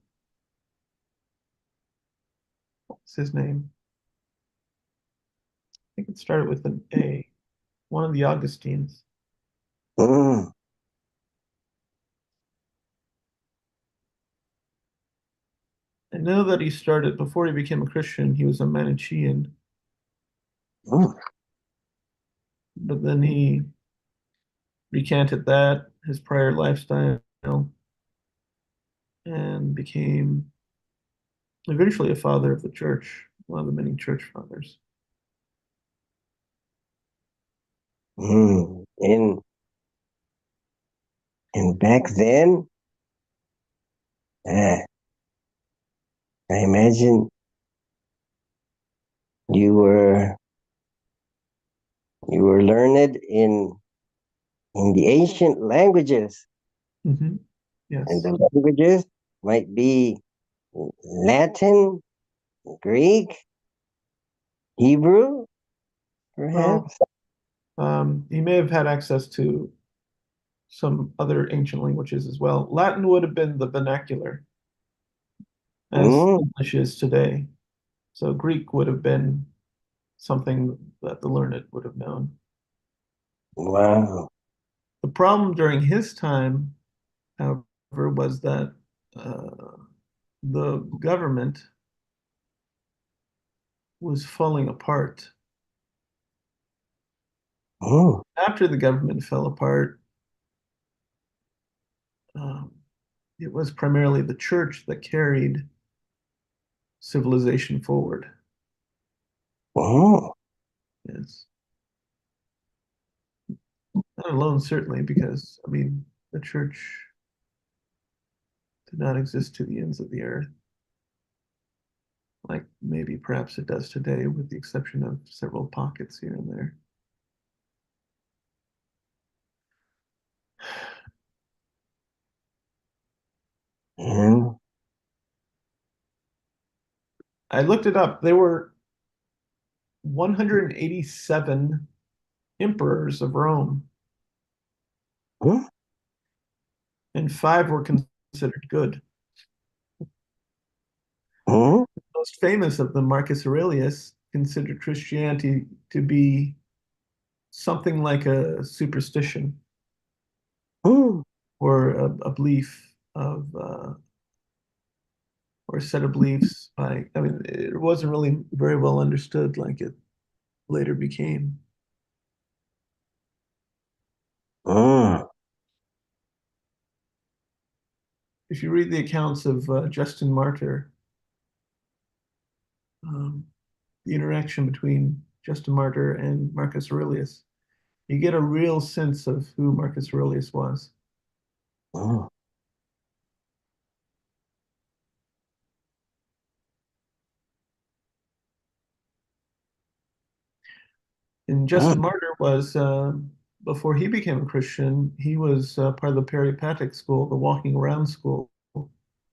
Speaker 2: What's his name? I think it started with an A, one of the Augustines.
Speaker 1: Oh.
Speaker 2: I know that he started, before he became a Christian, he was a Manichaean,
Speaker 1: Oh.
Speaker 2: but then he recanted that, his prior lifestyle, and became eventually a father of the church, one of the many church fathers.
Speaker 1: Oh. And back then, uh, I imagine you were you were learned in the ancient languages,
Speaker 2: Hmm.
Speaker 1: and
Speaker 2: Yes.
Speaker 1: the languages might be Latin, Greek, Hebrew,
Speaker 2: Well,
Speaker 1: perhaps.
Speaker 2: he may have had access to some other ancient languages as well. Latin would have been the vernacular, as
Speaker 1: Mm,
Speaker 2: English is today. So Greek would have been something that the learned would have known.
Speaker 1: wow.
Speaker 2: The problem during his time, however, was that the government was falling apart.
Speaker 1: Oh,
Speaker 2: After the government fell apart, um, it was primarily the church that carried civilization forward.
Speaker 1: oh,
Speaker 2: Yes. Not alone, certainly, because, I mean, the church did not exist to the ends of the earth, like maybe perhaps it does today, with the exception of several pockets here and there.
Speaker 1: and,
Speaker 2: I looked it up. There were 187 emperors of Rome,
Speaker 1: oh,
Speaker 2: and five were considered good.
Speaker 1: oh,
Speaker 2: The most famous of them, Marcus Aurelius, considered Christianity to be something like a superstition
Speaker 1: oh,
Speaker 2: or a belief of or a set of beliefs by, I mean, it wasn't really very well understood like it later became.
Speaker 1: oh,
Speaker 2: If you read the accounts of Justin Martyr, um, the interaction between Justin Martyr and Marcus Aurelius, you get a real sense of who Marcus Aurelius was.
Speaker 1: oh,
Speaker 2: And
Speaker 1: oh,
Speaker 2: Justin Martyr was, before he became a Christian, he was part of the Peripatetic school, the walking around school,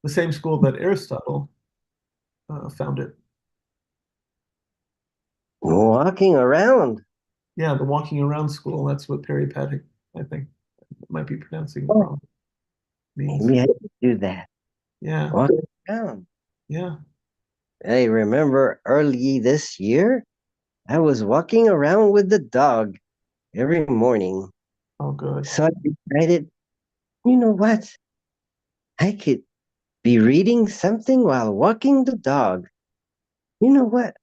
Speaker 2: the same school that Aristotle founded.
Speaker 1: walking around.
Speaker 2: Yeah, the walking around school, that's what Peripatetic, I think. might be pronouncing it
Speaker 1: Oh,
Speaker 2: wrong. Means.
Speaker 1: maybe I could do that.
Speaker 2: Yeah,
Speaker 1: Walk around.
Speaker 2: yeah.
Speaker 1: I remember early this year, I was walking around with the dog every morning.
Speaker 2: Oh, good.
Speaker 1: So I decided, you know what? I could be reading something while walking the dog. You know what?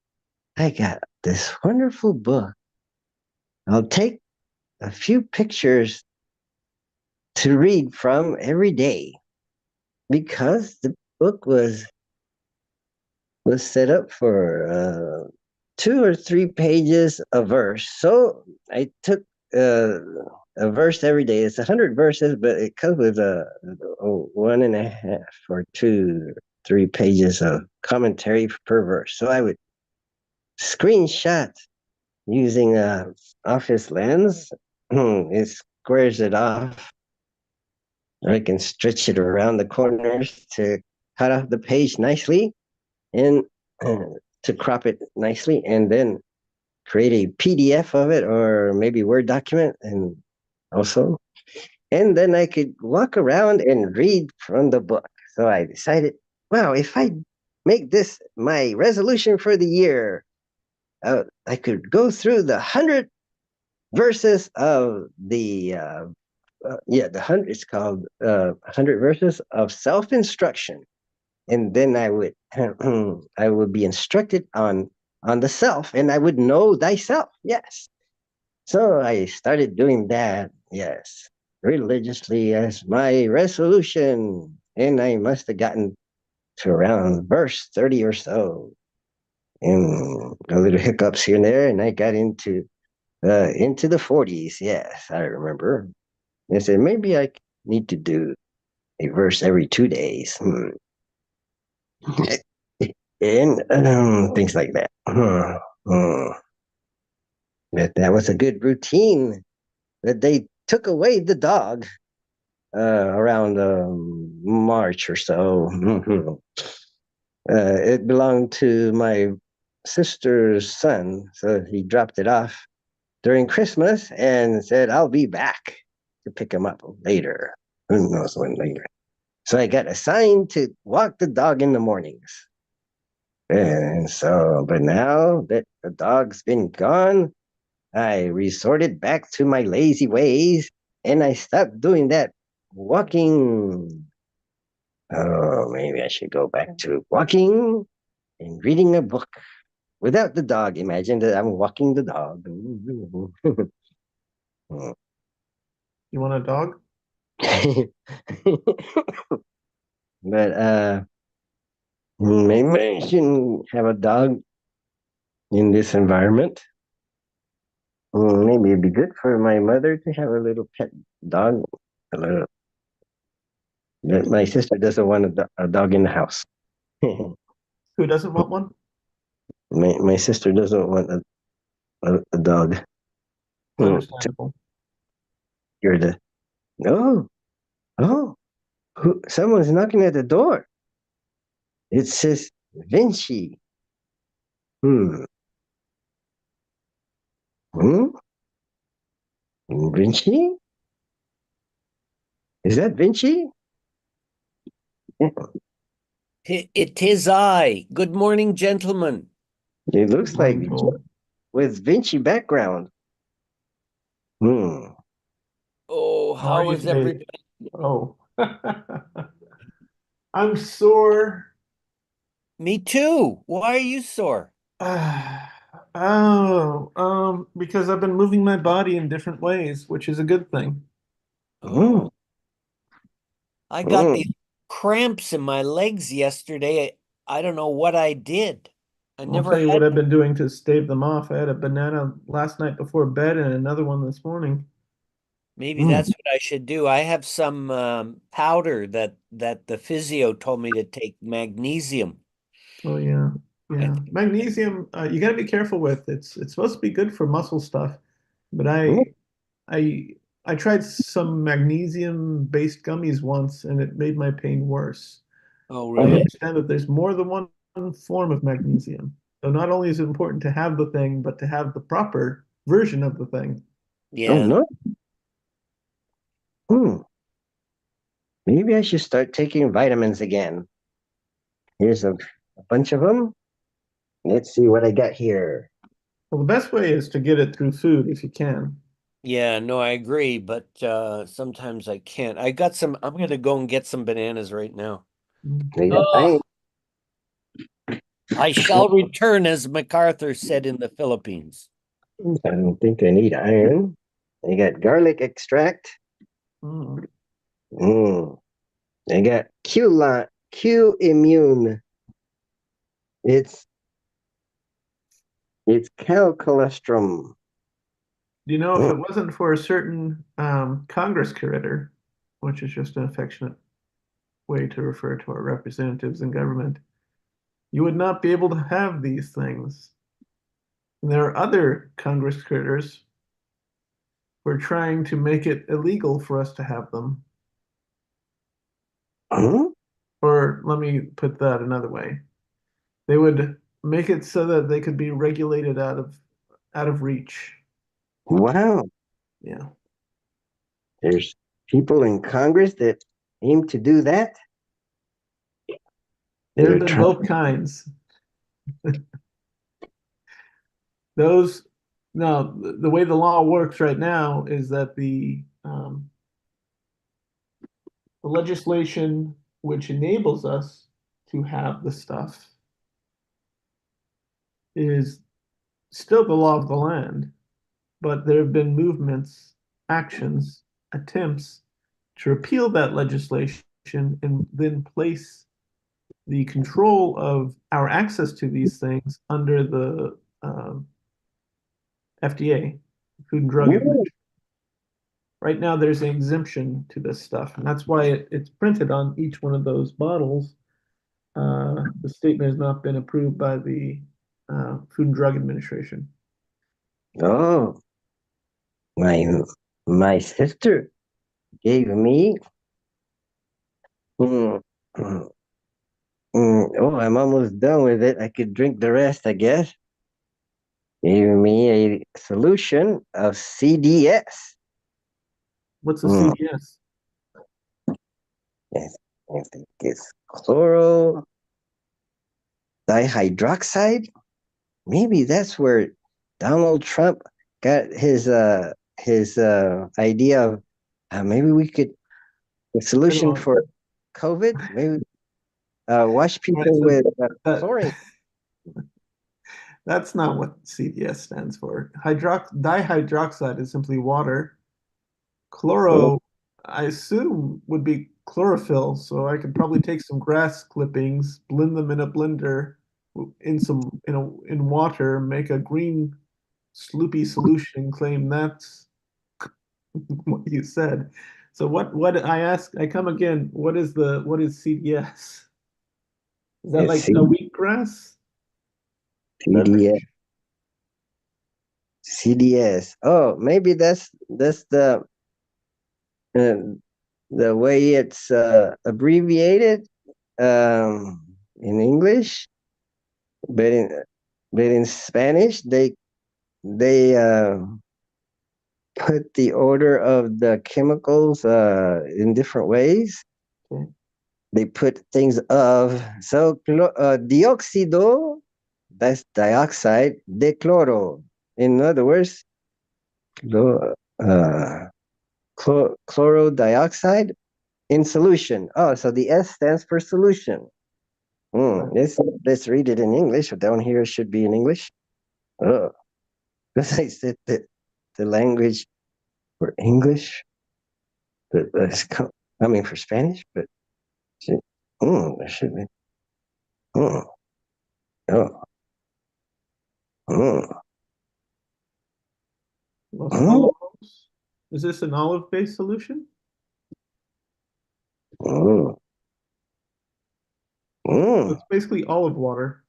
Speaker 1: I got this wonderful book. I'll take a few pictures to read from every day because the book was set up for 2 or 3 pages a verse. So I took uh, a verse every day. It's 100 verses, but it comes with a 1.5 or 2, 3 pages of commentary per verse. So I would screenshot using a office lens. It squares it off. I can stretch it around the corners to cut off the page nicely and uh, to crop it nicely, and then create a PDF of it or maybe Word document, and also, and then I could walk around and read from the book. So I decided, wow, if I make this my resolution for the year, I could go through the 100 verses of the 100. It's called 100 verses of self instruction, and then I would I would be instructed on the self, and I would know thyself. Yes. So I started doing that. Yes, religiously as my resolution, and I must have gotten to around verse 30 or so, and a little hiccups here and there, and I got into the 40s. Yes, I remember. I said maybe I need to do a verse every 2 days. And things like that. That was a good routine. That they took away the dog around March or so. It belonged to my sister's son, so he dropped it off during Christmas and said, "I'll be back to pick him up later." Who knows when later? So I got assigned to walk the dog in the mornings. And so, but now that the dog's been gone, I resorted back to my lazy ways and I stopped doing that walking. Oh, maybe I should go back to walking and reading a book without the dog. Imagine that I'm walking the dog.
Speaker 2: You want a dog?
Speaker 1: But maybe I shouldn't have a dog in this environment. Maybe it'd be good for my mother to have a little pet dog. A little, but my sister doesn't want a dog in the house.
Speaker 2: Who doesn't want one?
Speaker 1: My sister doesn't want a dog. To
Speaker 2: Understandable.
Speaker 1: hear the oh oh someone's knocking at the door. It says Vinci. Hmm. Hmm. Vinci? Is that Vinci?
Speaker 3: It is I. Good morning, gentlemen.
Speaker 1: It
Speaker 2: Good
Speaker 1: looks like
Speaker 2: morning, Joel.
Speaker 1: with Vinci background. Hmm.
Speaker 3: Oh,
Speaker 2: How are
Speaker 3: how
Speaker 2: you
Speaker 3: is
Speaker 2: today?
Speaker 3: everybody?
Speaker 2: Oh, I'm sore.
Speaker 3: Me too. Why are you sore?
Speaker 2: Because I've been moving my body in different ways, which is a good thing.
Speaker 1: Hmm.
Speaker 3: Oh, I got
Speaker 1: Hmm.
Speaker 3: these cramps in my legs yesterday. I don't know what I did. I
Speaker 2: I'll
Speaker 3: never
Speaker 2: tell you
Speaker 3: had
Speaker 2: what I've
Speaker 3: them.
Speaker 2: been doing to stave them off. I had a banana last night before bed and another one this morning.
Speaker 3: Maybe
Speaker 1: Hmm.
Speaker 3: that's what I should do. I have some powder that the physio told me to take, magnesium.
Speaker 2: Oh yeah,
Speaker 3: I
Speaker 2: yeah.
Speaker 3: think.
Speaker 2: Magnesium, you got to be careful with. It's supposed to be good for muscle stuff, but
Speaker 1: Hmm.
Speaker 2: I I tried some magnesium-based gummies once, and it made my pain worse.
Speaker 3: Oh,
Speaker 2: I
Speaker 1: Oh,
Speaker 3: really?
Speaker 2: understand that there's more than one form of magnesium. So not only is it important to have the thing, but to have the proper version of the thing.
Speaker 1: oh
Speaker 3: Yeah.
Speaker 1: no. Hmm, maybe I should start taking vitamins again. Here's a bunch of them. Let's see what I got here.
Speaker 2: Well, the best way is to get it through food if you can.
Speaker 3: Yeah, no, I agree, but sometimes I can't. I'm gonna go and get some bananas right now.
Speaker 2: Mm.
Speaker 1: I got
Speaker 3: Oh,
Speaker 1: iron.
Speaker 3: I shall return, as MacArthur said in the Philippines.
Speaker 1: I don't think I need iron. I got garlic extract.
Speaker 2: Mm.
Speaker 1: Mm. I got Q immune. It's it's cholesterol.
Speaker 2: You know, if
Speaker 1: Mm.
Speaker 2: it wasn't for a certain Congress critter, which is just an affectionate way to refer to our representatives in government, you would not be able to have these things. And there are other Congress critters who are trying to make it illegal for us to have them.
Speaker 1: Huh?
Speaker 2: Or let me put that another way. They would make it so that they could be regulated out of reach.
Speaker 1: Wow.
Speaker 2: Yeah.
Speaker 1: There's people in Congress that aim to do that.
Speaker 2: There have
Speaker 1: They're
Speaker 2: been
Speaker 1: trying.
Speaker 2: both kinds. Those, no, the way the law works right now is that the legislation which enables us to have the stuff is still the law of the land, but there have been movements, actions, attempts to repeal that legislation and then place the control of our access to these things under the FDA, Food and Drug
Speaker 1: Ooh.
Speaker 2: Administration. Right now, there's an exemption to this stuff, and that's why it's printed on each one of those bottles. The statement has not been approved by the Food and Drug Administration.
Speaker 1: Oh, my my sister gave me. Mm, mm, oh, I'm almost done with it. I could drink the rest, I guess. Gave me a solution of CDS.
Speaker 2: What's the
Speaker 1: Mm,
Speaker 2: CDS?
Speaker 1: yes, I think it's chloro dihydroxide. Maybe that's where Donald Trump got his idea of maybe we could a solution
Speaker 2: All
Speaker 1: for COVID. Maybe wash
Speaker 2: right,
Speaker 1: people
Speaker 2: so
Speaker 1: with
Speaker 2: that
Speaker 1: chlorine.
Speaker 2: that's not what CDS stands for. Dihydroxide is simply water.
Speaker 1: Oh,
Speaker 2: Chloro, I assume, would be chlorophyll, so I could probably take some grass clippings, blend them in a blender in water, make a green sloopy solution, claim that's what you said. So what I ask, I come again, what is CDS? Is that
Speaker 1: it's
Speaker 2: like a wheatgrass?
Speaker 1: CDS.
Speaker 2: Beverage?
Speaker 1: CDS. Oh, maybe that's uh, the way it's abbreviated in English, but in Spanish they put the order of the chemicals in different ways.
Speaker 2: Okay.
Speaker 1: They put things of dioxido, that's dioxide, de cloro. In other words, chloro, uh, chloro dioxide in solution. Oh, so the S stands for solution.
Speaker 2: Right.
Speaker 1: Let's read it in English. Down here it should be in English. Oh, because I said that the language for English, but I mean for Spanish, but there should be. Mm, oh, mm,
Speaker 2: Los
Speaker 1: mm,
Speaker 2: Olivos. Is this an olive-based solution?
Speaker 1: mm,
Speaker 2: So
Speaker 1: mm,
Speaker 2: it's basically olive water.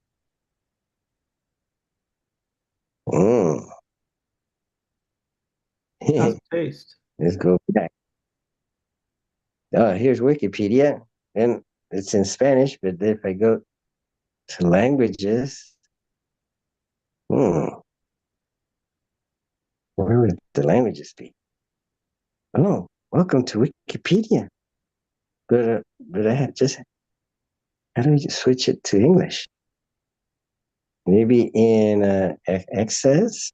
Speaker 1: mm.
Speaker 2: How's it taste?
Speaker 1: Let's go back. Here's Wikipedia, and it's in Spanish. But if I go to languages, hmm, where would the languages be? Oh. welcome to Wikipedia. But I had just, how do we just switch it to English? Maybe in access?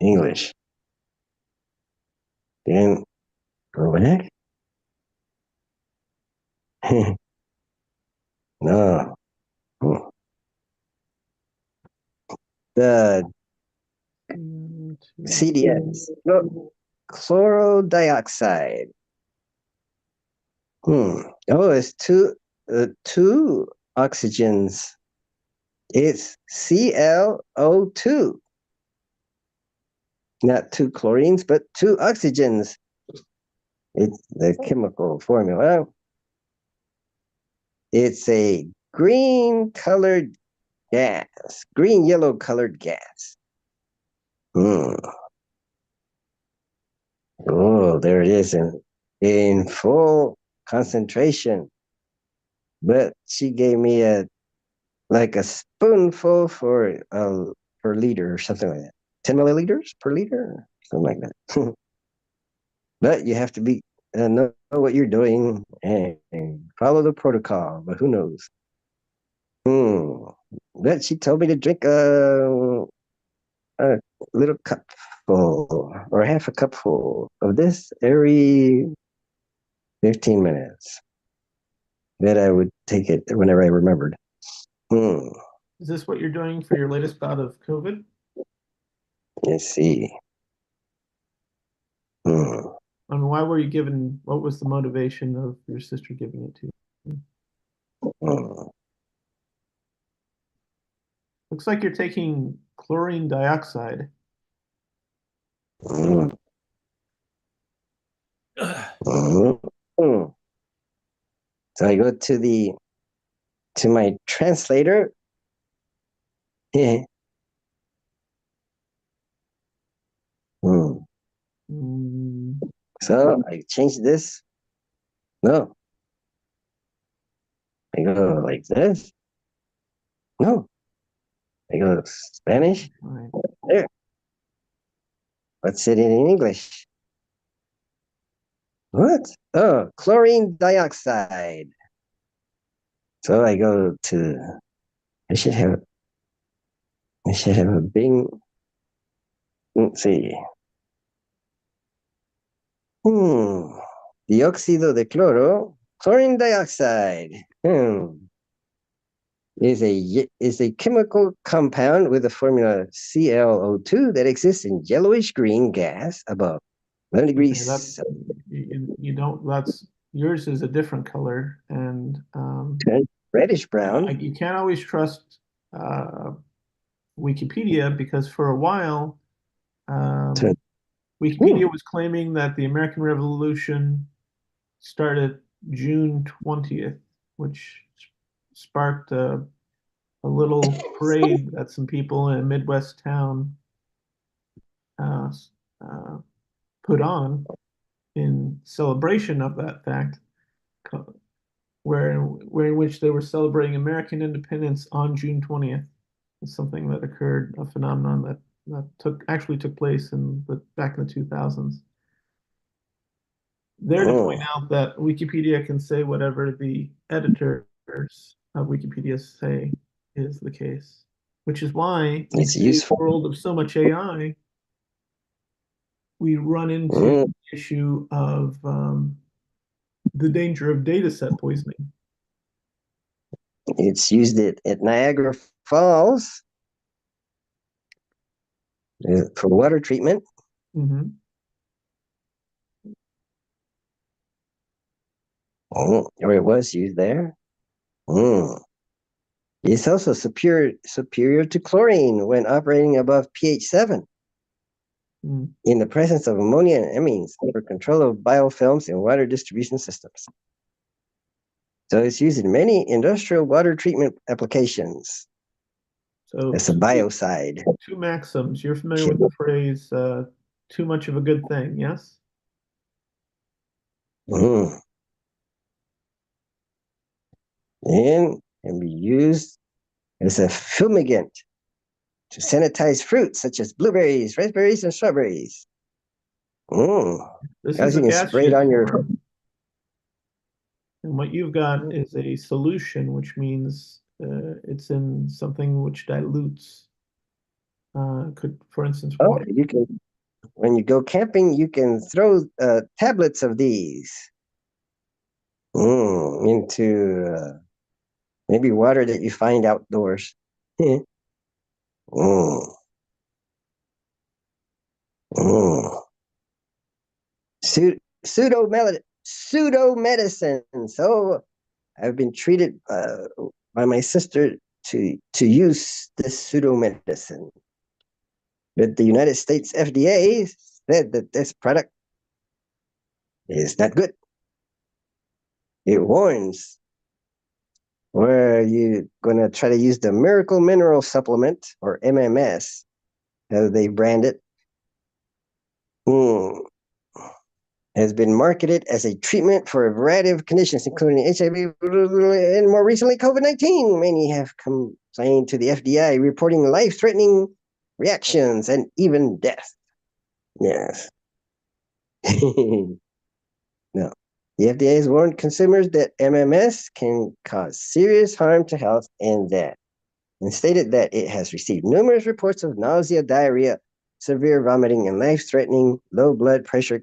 Speaker 1: English. Then go back? No. The CDS. No, chloro dioxide. Oh, it's two oxygens. It's ClO2. Not two chlorines, but two oxygens. It's the chemical formula. It's a green colored gas, green yellow colored gas. Oh, there it is in full concentration. But she gave me like a spoonful per liter or something like that. 10 milliliters per liter, something like that. But you have to know what you're doing and follow the protocol. But who knows? But she told me to drink a little cupful or half a cupful of this every 15 minutes. That I would take it whenever I remembered.
Speaker 2: Is this what you're doing for your latest bout of COVID?
Speaker 1: Let's see.
Speaker 2: I mean, why were you given, what was the motivation of your sister giving it to you? Looks like you're taking chlorine dioxide.
Speaker 1: So I go to my translator. So I change this. No. I go like this. No. I go Spanish.
Speaker 2: Right.
Speaker 1: There. What's it in English? What? Oh, chlorine dioxide. So I go to, I should have a Bing. Let's see. Dióxido de cloro, chlorine dioxide. Is a chemical compound with the formula ClO2 that exists in yellowish green gas above 11 degrees.
Speaker 2: Okay, that's you don't. That's yours is a different color, and
Speaker 1: reddish brown.
Speaker 2: you can't always trust Wikipedia because for a while, Wikipedia was claiming that the American Revolution started June 20th, which sparked a little parade that some people in a Midwest town put on in celebration of that fact, where in which they were celebrating American independence on June 20th. It's something that occurred, a phenomenon that actually took place back in the 2000s. There to point out that Wikipedia can say whatever the editors of Wikipedia say is the case, which is why in today's world of so much AI, we run into the issue of the danger of data set poisoning.
Speaker 1: It's used at Niagara Falls for water treatment. Or it was used there. It's also superior to chlorine when operating above pH 7 in the presence of ammonia and amines for control of biofilms in water distribution systems. So it's used in many industrial water treatment applications. So it's a biocide.
Speaker 2: Two maxims. You're familiar with the phrase too much of a good thing, yes?
Speaker 1: And can be used as a fumigant to sanitize fruits such as blueberries, raspberries, and strawberries.
Speaker 2: This
Speaker 1: Guys,
Speaker 2: is
Speaker 1: you
Speaker 2: a
Speaker 1: can spray it
Speaker 2: gaseous
Speaker 1: on your.
Speaker 2: form. And what you've got is a solution, which means it's in something which dilutes. Could, for instance,
Speaker 1: Oh,
Speaker 2: water.
Speaker 1: you can. When you go camping, you can throw tablets of these into maybe water that you find outdoors. mm, mm. Pseudo medicine. So I've been treated by my sister to use this pseudo medicine. But the United States FDA said that this product is not good. It warns where you're going to try to use the miracle mineral supplement, or MMS, as they brand it. Has been marketed as a treatment for a variety of conditions, including HIV and more recently COVID-19. Many have complained to the FDA, reporting life-threatening reactions and even death. Yes. No. The FDA has warned consumers that MMS can cause serious harm to health and stated that it has received numerous reports of nausea, diarrhea, severe vomiting, and life-threatening low blood pressure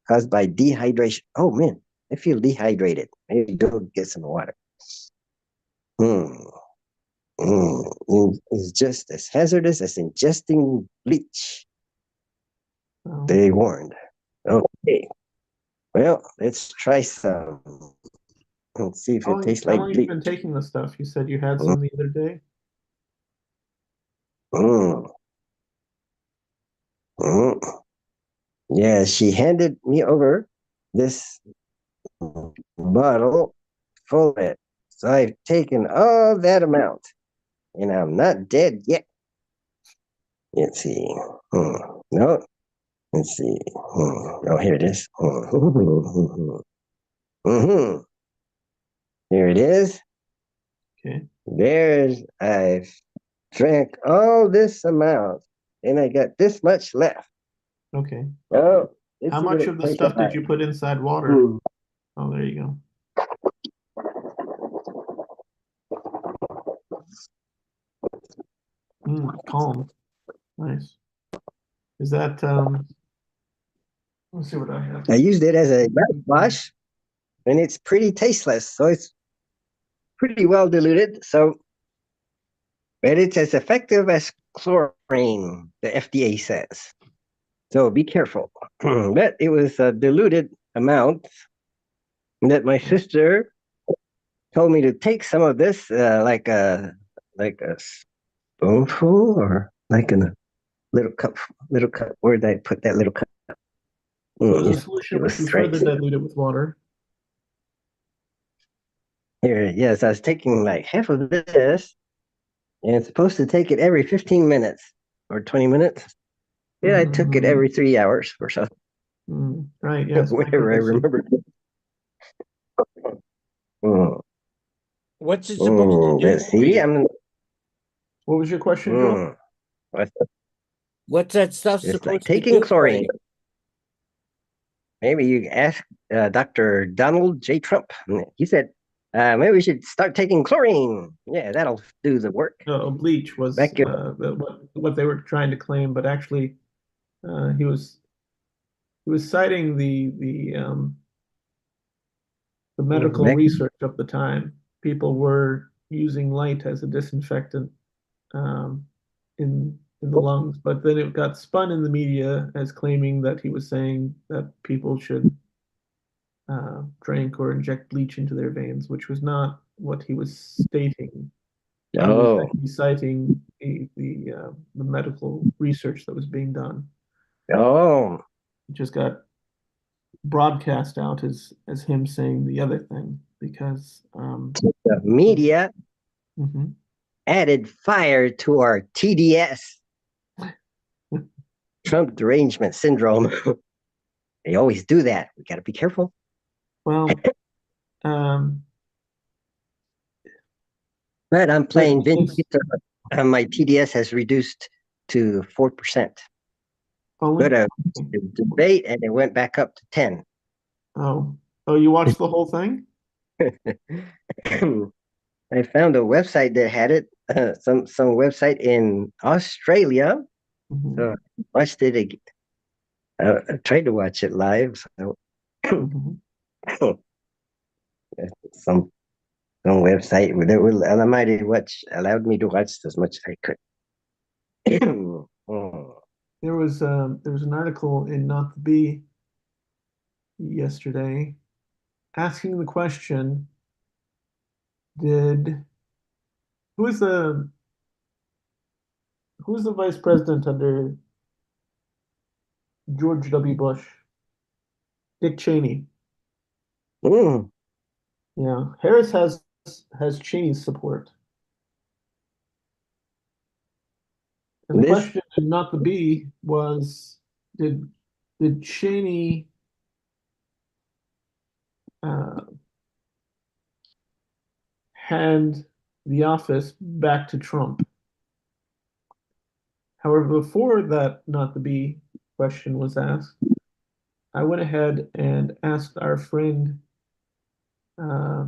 Speaker 1: caused by dehydration. Oh man, I feel dehydrated. Maybe go get some water. It's just as hazardous as ingesting bleach.
Speaker 2: Oh.
Speaker 1: They warned. Okay. Well, let's try some. Let's see if it tastes
Speaker 2: How
Speaker 1: like
Speaker 2: long have you
Speaker 1: bleach.
Speaker 2: been taking the stuff? You said you had some the other day.
Speaker 1: Mm, mm. Yeah, she handed me over this bottle full of it. So I've taken all that amount, and I'm not dead yet. Let's see. No, let's see. Oh, here it is. Here it is.
Speaker 2: Okay.
Speaker 1: I've drank all this amount, and I got this much left.
Speaker 2: Okay.
Speaker 1: Oh,
Speaker 2: How much of the stuff did you put inside water? Oh, there you go. Calm. Nice. Is that let's see what I have.
Speaker 1: I used it as a mouthwash, and it's pretty tasteless, so it's pretty well diluted. But it's as effective as chlorine, the FDA says. So be careful. But it was a diluted amount that my sister told me to take some of this, like a spoonful, or like in a little cup. Little cup. Where did I put that little cup?
Speaker 2: So there's a
Speaker 1: It
Speaker 2: solution which
Speaker 1: was
Speaker 2: you
Speaker 1: right
Speaker 2: further dilute it with water.
Speaker 1: here. Yes, I was taking like half of this, and it's supposed to take it every 15 minutes or 20 minutes. Yeah, I took it every 3 hours or so.
Speaker 2: Right, yes.
Speaker 1: Whenever I remember.
Speaker 3: What's it supposed to do
Speaker 1: Let's see.
Speaker 2: What was your question, Joel?
Speaker 3: What's that stuff
Speaker 1: It's like
Speaker 3: supposed to
Speaker 1: taking
Speaker 3: do for
Speaker 1: chlorine.
Speaker 3: you?
Speaker 1: Maybe you ask Dr. Donald J. Trump. He said, maybe we should start taking chlorine. Yeah, that'll do the work.
Speaker 2: Bleach was what they were trying to claim, but actually, he was citing the medical research of the time. People were using light as a disinfectant in the lungs, but then it got spun in the media as claiming that he was saying that people should drink or inject bleach into their veins, which was not what he was stating. He was actually citing the medical research that was being done.
Speaker 1: Oh,
Speaker 2: It just got broadcast out as him saying the other thing because
Speaker 1: the media added fire to our TDS, Trump derangement syndrome. They always do that. We got to be careful.
Speaker 2: Well,
Speaker 1: but I'm playing vintage guitar. My TDS has reduced to 4%.
Speaker 2: Only?
Speaker 1: But the debate, and it went back up to 10.
Speaker 2: Oh, oh, you watched the whole thing?
Speaker 1: I found a website that had it, some website in Australia.
Speaker 2: Mhm,
Speaker 1: So I watched it again. I tried to watch it live. So
Speaker 2: mhm.
Speaker 1: some some website that will allowed me to watch as much as I could. Oh.
Speaker 2: There was an article in Not the Bee yesterday asking the question, did who is the who was the vice president under George W. Bush? Dick Cheney.
Speaker 1: Mm.
Speaker 2: Yeah, Harris has Cheney's support. And the
Speaker 1: This
Speaker 2: question in Not the Bee was, did did Cheney uh, hand the office back to Trump? However, before that Not the Bee question was asked, I went ahead and asked our friend uh,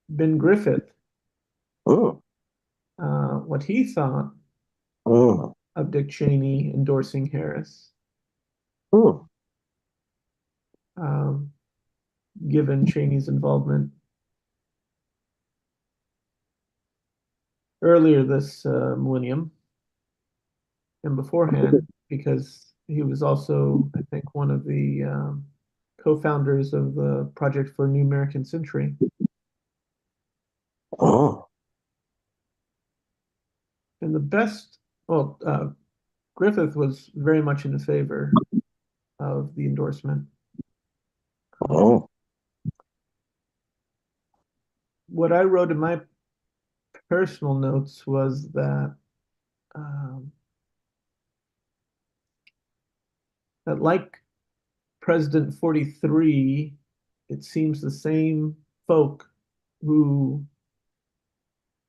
Speaker 2: Ben Griffith
Speaker 1: mm,
Speaker 2: what he thought
Speaker 1: mm,
Speaker 2: of Dick Cheney endorsing Harris,
Speaker 1: mm,
Speaker 2: um, given Cheney's involvement earlier this millennium and beforehand, because he was also, I think, one of the co-founders of the Project for a New American Century.
Speaker 1: mm,
Speaker 2: And the best, well, Griffith was very much in favor of the endorsement. Um,
Speaker 1: mm,
Speaker 2: what I wrote in my personal notes was um, that like President 43, it seems the same folk who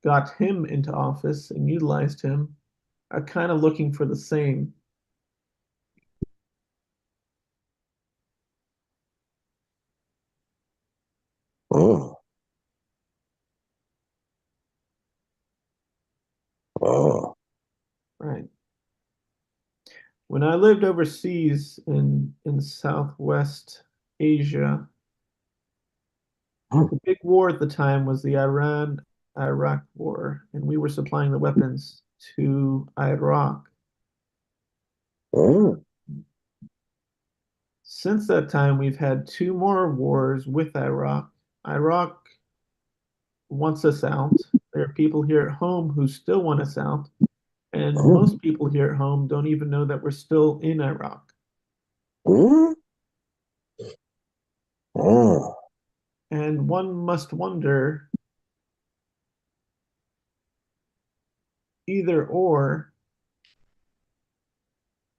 Speaker 2: got him into office and utilized him are kind of looking for the same.
Speaker 1: mm, mm,
Speaker 2: Right. When I lived overseas in Southwest Asia,
Speaker 1: mm,
Speaker 2: the big war at the time was the Iran-Iraq war, and we were supplying the weapons to Iraq.
Speaker 1: mm,
Speaker 2: Since that time, we've had two more wars with Iraq. Iraq wants us out. There are people here at home who still want us out. And
Speaker 1: mm,
Speaker 2: most people here at home don't even know that we're still in Iraq.
Speaker 1: mm, mm,
Speaker 2: And one must wonder, either or,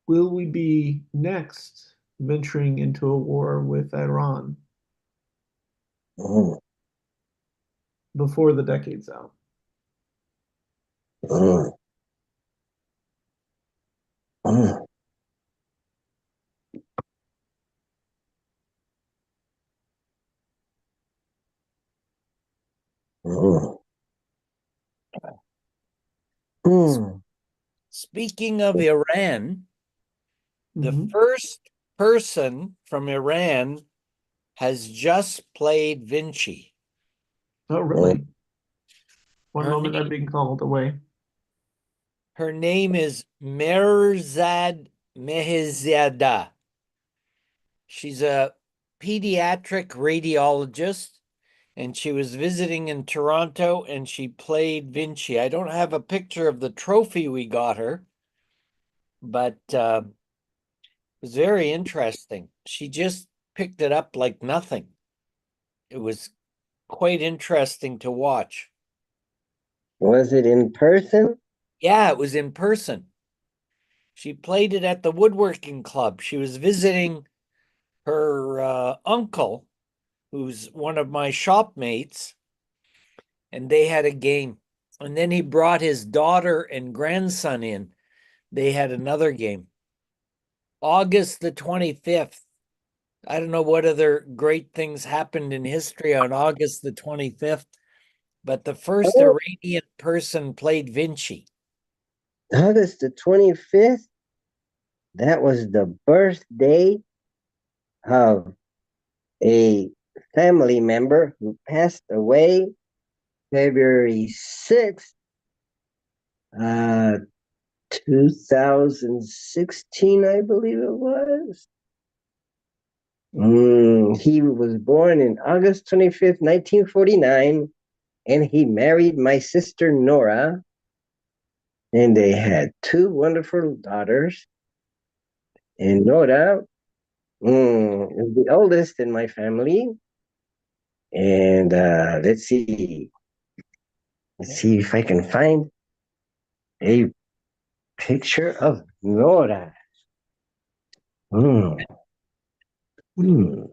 Speaker 2: will we be next venturing into a war with Iran
Speaker 1: mm,
Speaker 2: before the decade's out?
Speaker 1: mm, mm, mm,
Speaker 3: S-
Speaker 1: mm.
Speaker 3: Speaking of Iran, the
Speaker 2: Mhm.
Speaker 3: first person from Iran has just played Vinci.
Speaker 2: Oh,
Speaker 1: Mm.
Speaker 2: really? One
Speaker 3: Her
Speaker 2: moment
Speaker 3: name,
Speaker 2: I'm being called away.
Speaker 3: her name is Merzad Mehizada. She's a pediatric radiologist and she was visiting in Toronto and she played Vinci. I don't have a picture of the trophy we got her, but it was very interesting. She just picked it up like nothing. It was quite interesting to watch.
Speaker 1: Was it in person?
Speaker 3: Yeah, it was in person. She played it at the woodworking club. She was visiting her uncle, who's one of my shopmates, and they had a game. And then he brought his daughter and grandson in. They had another game. August the 25th. I don't know what other great things happened in history on August the 25th, but the first
Speaker 1: Oh,
Speaker 3: Iranian person played Vinci.
Speaker 1: August the 25th, that was the birthday of a family member who passed away February 6th, uh, 2016, I believe it was. He was born in August 25th, 1949, and he married my sister Nora, and they had two wonderful daughters. And Nora is the oldest in my family. And let's see if I can find a picture of Nora. Mm, mm.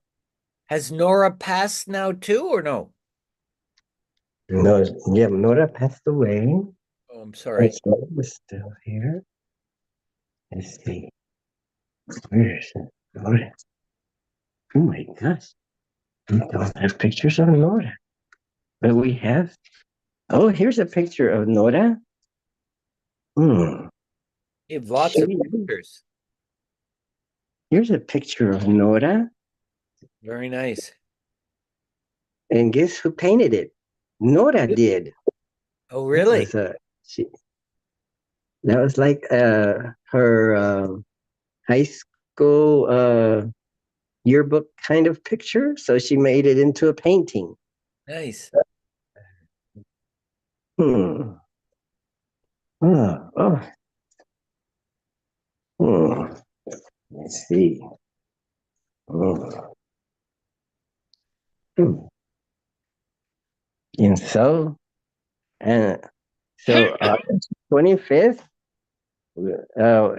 Speaker 3: Has Nora passed now too, or no?
Speaker 1: No, yeah, Nora passed away.
Speaker 3: Oh, I'm
Speaker 1: My
Speaker 3: sorry.
Speaker 1: son was still here. Let's see. Where's Nora? Oh my gosh. We don't have pictures of Nora. But we have. Oh, here's a picture of Nora. Hmm.
Speaker 3: You have lots of pictures.
Speaker 1: Here's a picture of Nora.
Speaker 3: Very nice.
Speaker 1: And guess who painted it? Nora did.
Speaker 3: Oh,
Speaker 1: That
Speaker 3: really?
Speaker 1: was she, that was like her high school yearbook kind of picture. So she made it into a painting.
Speaker 3: Nice.
Speaker 1: Hmm. Oh, oh. Hmm. Let's see. Hmm. Hmm. And and so August 25th, uh,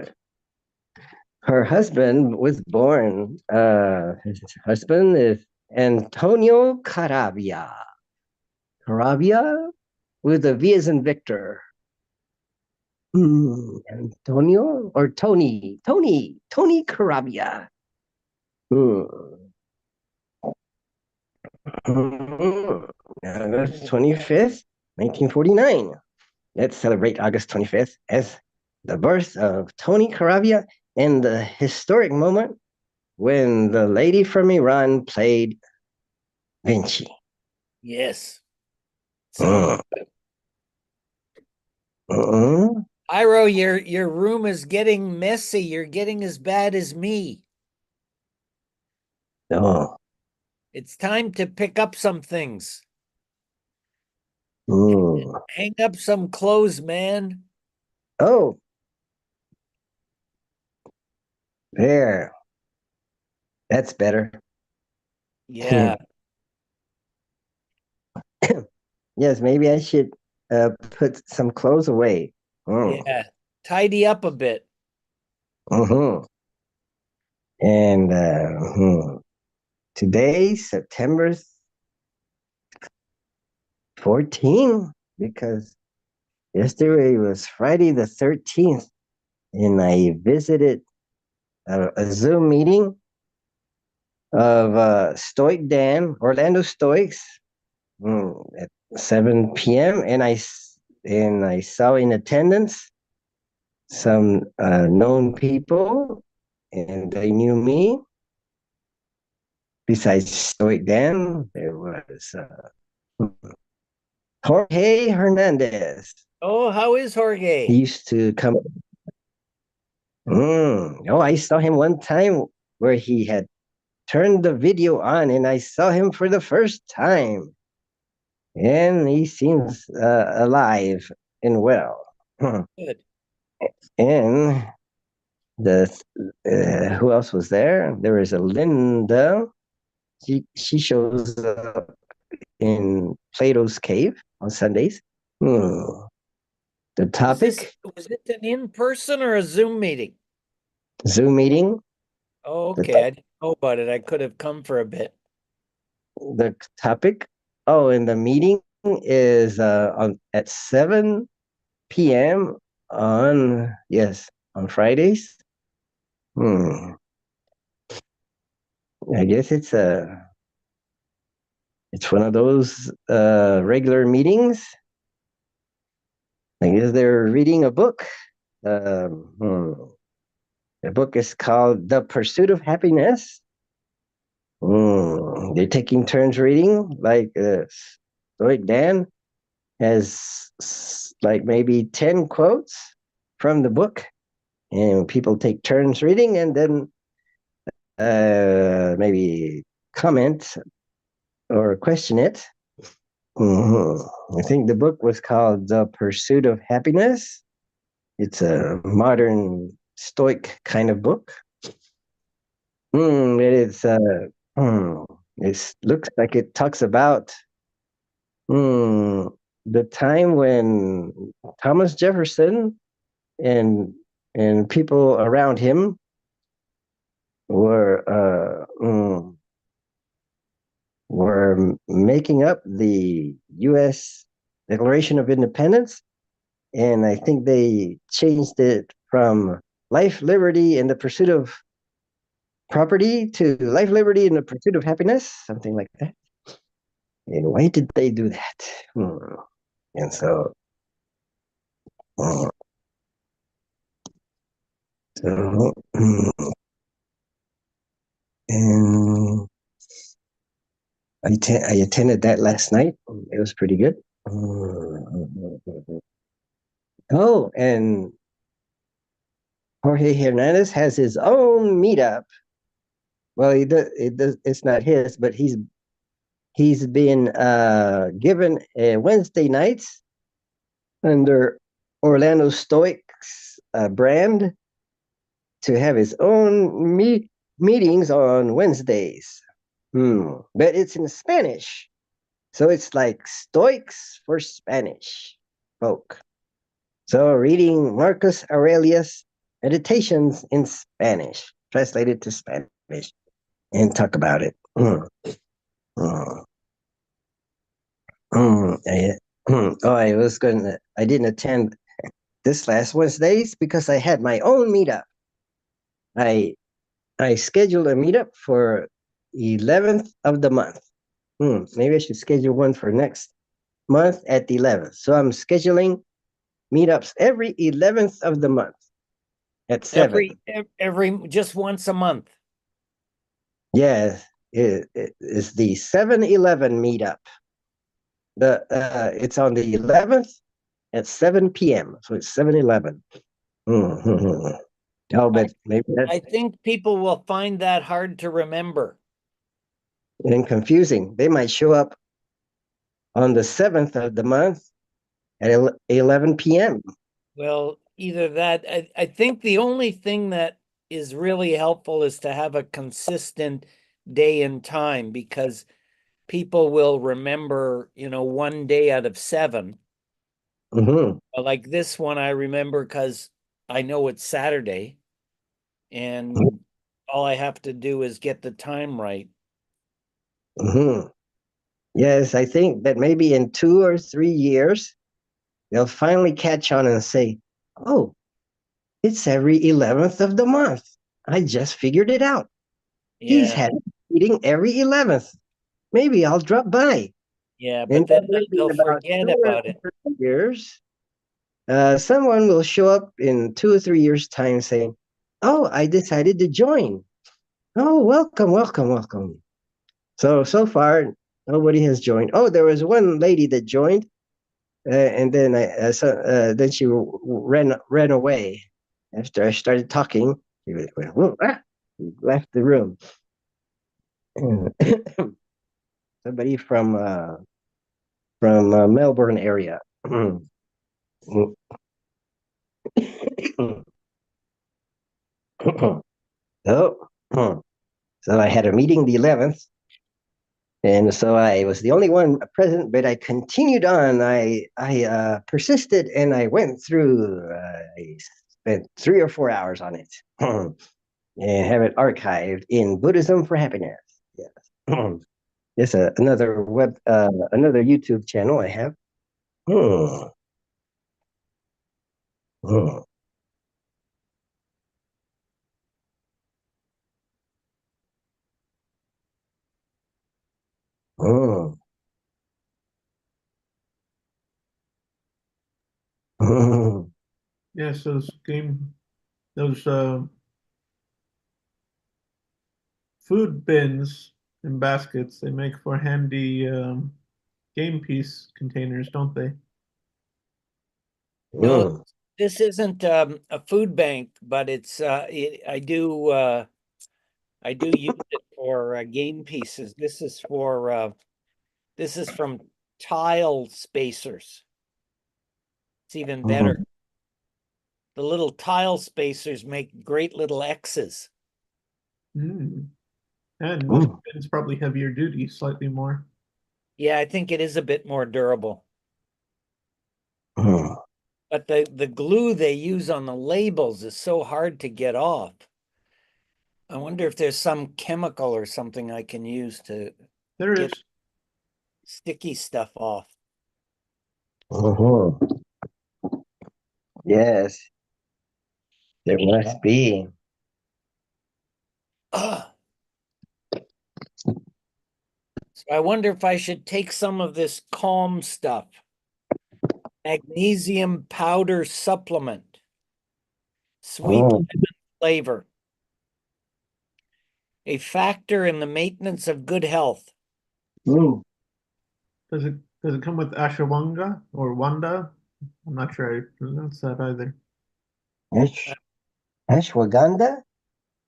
Speaker 1: her husband was born. His husband is Antonio Carabia. Carabia with a V as in Victor. Antonio or Tony? Tony Carabia. Hmm. August 25th, 1949. Let's celebrate August 25th as the birth of Tony Carabia and the historic moment when the lady from Iran played Vinci.
Speaker 3: Yes. Sounds.
Speaker 1: Mm. Mm-mm.
Speaker 3: Iro, your room is getting messy. You're getting as bad as me.
Speaker 1: Oh.
Speaker 3: It's time to pick up some things.
Speaker 1: Mm.
Speaker 3: Hang up some clothes, man.
Speaker 1: Oh, there. That's better.
Speaker 3: Yeah.
Speaker 1: Yes, maybe I should put some clothes away. Mm.
Speaker 3: Yeah. Tidy up a bit.
Speaker 1: Mm-hmm. And today, September 14, because yesterday was Friday the 13th, and I visited a Zoom meeting of Stoic Dan, Orlando Stoics, at 7 p.m. And I saw in attendance some known people, and they knew me. Besides Stoic Dan, there was Jorge Hernandez.
Speaker 3: Oh, how is
Speaker 1: He
Speaker 3: Jorge?
Speaker 1: used to come. Oh, I saw him one time where he had turned the video on, and I saw him for the first time. And he seems alive and well.
Speaker 3: Good.
Speaker 1: And the who else was there? There was a Linda. She shows up in Plato's cave on Sundays. Hmm. The topic
Speaker 3: Was it an in-person or a Zoom meeting?
Speaker 1: Zoom meeting.
Speaker 3: Oh,
Speaker 1: The
Speaker 3: okay. I didn't know about it. I could have come for a bit.
Speaker 1: the topic. Oh, and the meeting is on at 7 p.m. on, yes, on Fridays. Hmm. I guess it's one of those regular meetings. I guess they're reading a book. Um, hmm. The book is called The Pursuit of Happiness. They're taking turns reading, like Stoic Dan has like maybe 10 quotes from the book, and people take turns reading and then maybe comment or question it. I think the book was called The Pursuit of Happiness. It's a modern Stoic kind of book. Hmm, it looks like it talks about hmm, the time when Thomas Jefferson and people around him were making up the U.S. Declaration of Independence, and I think they changed it from life, liberty, and the pursuit of property to life, liberty, and the pursuit of happiness, something like that. And why did they do that? And so, uh, so and I attended that last night. It was pretty good. Oh, and Jorge Hernandez has his own meetup. Well, it's not his, but he's been given Wednesday nights under Orlando Stoics brand to have his own meetings on Wednesdays. But it's in Spanish. So it's like Stoics for Spanish folk. So reading Marcus Aurelius Meditations in Spanish, translated to Spanish, and talk about it. Mm, Oh, I didn't attend this last Wednesdays because I had my own meetup. I I scheduled a meetup for 11th of the month. Maybe I should schedule one for next month at the 11th. So I'm scheduling meetups every 11th of the month at 7.
Speaker 3: Every just once a month.
Speaker 1: Yes, it's the 7-11 meetup. It's on the 11th at 7 p.m. So it's 7-11. Mm-hmm. Oh, but maybe that's
Speaker 3: I think people will find that hard to remember.
Speaker 1: confusing. They might show up on the 7th of the month at 11 p.m.
Speaker 3: Well, either that, I think the only thing that is really helpful is to have a consistent day and time because people will remember, one day out of 7.
Speaker 1: Mm-hmm.
Speaker 3: Like this one, I remember because I know it's Saturday and all I have to do is get the time right.
Speaker 1: Mm-hmm. Yes, I think that maybe in 2 or 3 years, they'll finally catch on and say, oh, it's every 11th of the month. I just figured it out. He's
Speaker 3: Yeah.
Speaker 1: had a meeting every 11th. Maybe I'll drop by.
Speaker 3: Yeah,
Speaker 1: And
Speaker 3: but
Speaker 1: then
Speaker 3: then
Speaker 1: maybe
Speaker 3: they'll
Speaker 1: in about
Speaker 3: forget
Speaker 1: two or
Speaker 3: about it.
Speaker 1: 3 years, someone will show up in 2 or 3 years' time saying, oh, I decided to join. Oh, welcome, welcome, welcome. So far, nobody has joined. Oh, there was one lady that joined, and then then she ran away after I started talking. She went, "Whoa, ah," she left the room. Somebody from Melbourne area. So, so I had a meeting the 11th, and so I was the only one present, but I continued on. I persisted, and I went through. I spent 3 or 4 hours on it, and have it archived in Buddhism for Happiness. Yes, it's another YouTube channel I have. Hmm. Hmm. Mm.
Speaker 2: Yes, those food bins and baskets, they make for handy game piece containers, don't they?
Speaker 3: No,
Speaker 1: Mm.
Speaker 3: this isn't a food bank, but I do use it for game pieces. This is from tile spacers. It's even better.
Speaker 1: Mm.
Speaker 3: The little tile spacers make great little X's.
Speaker 2: Mm. And those
Speaker 1: Mm.
Speaker 2: bins probably heavier duty, slightly more.
Speaker 3: Yeah, I think it is a bit more durable.
Speaker 1: Mm.
Speaker 3: But the glue they use on the labels is so hard to get off. I wonder if there's some chemical or something I can use to
Speaker 2: There
Speaker 3: get
Speaker 2: is.
Speaker 3: sticky stuff off.
Speaker 1: Mhm. Yes, there must be.
Speaker 3: Ugh. So I wonder if I should take some of this calm stuff, magnesium powder supplement, sweet
Speaker 1: Mm.
Speaker 3: lemon flavor, a factor in the maintenance of good health.
Speaker 1: Mm.
Speaker 2: Does it come with ashwagandha or wanda? I'm not sure I pronounce that either.
Speaker 1: Ash- Ashwagandha?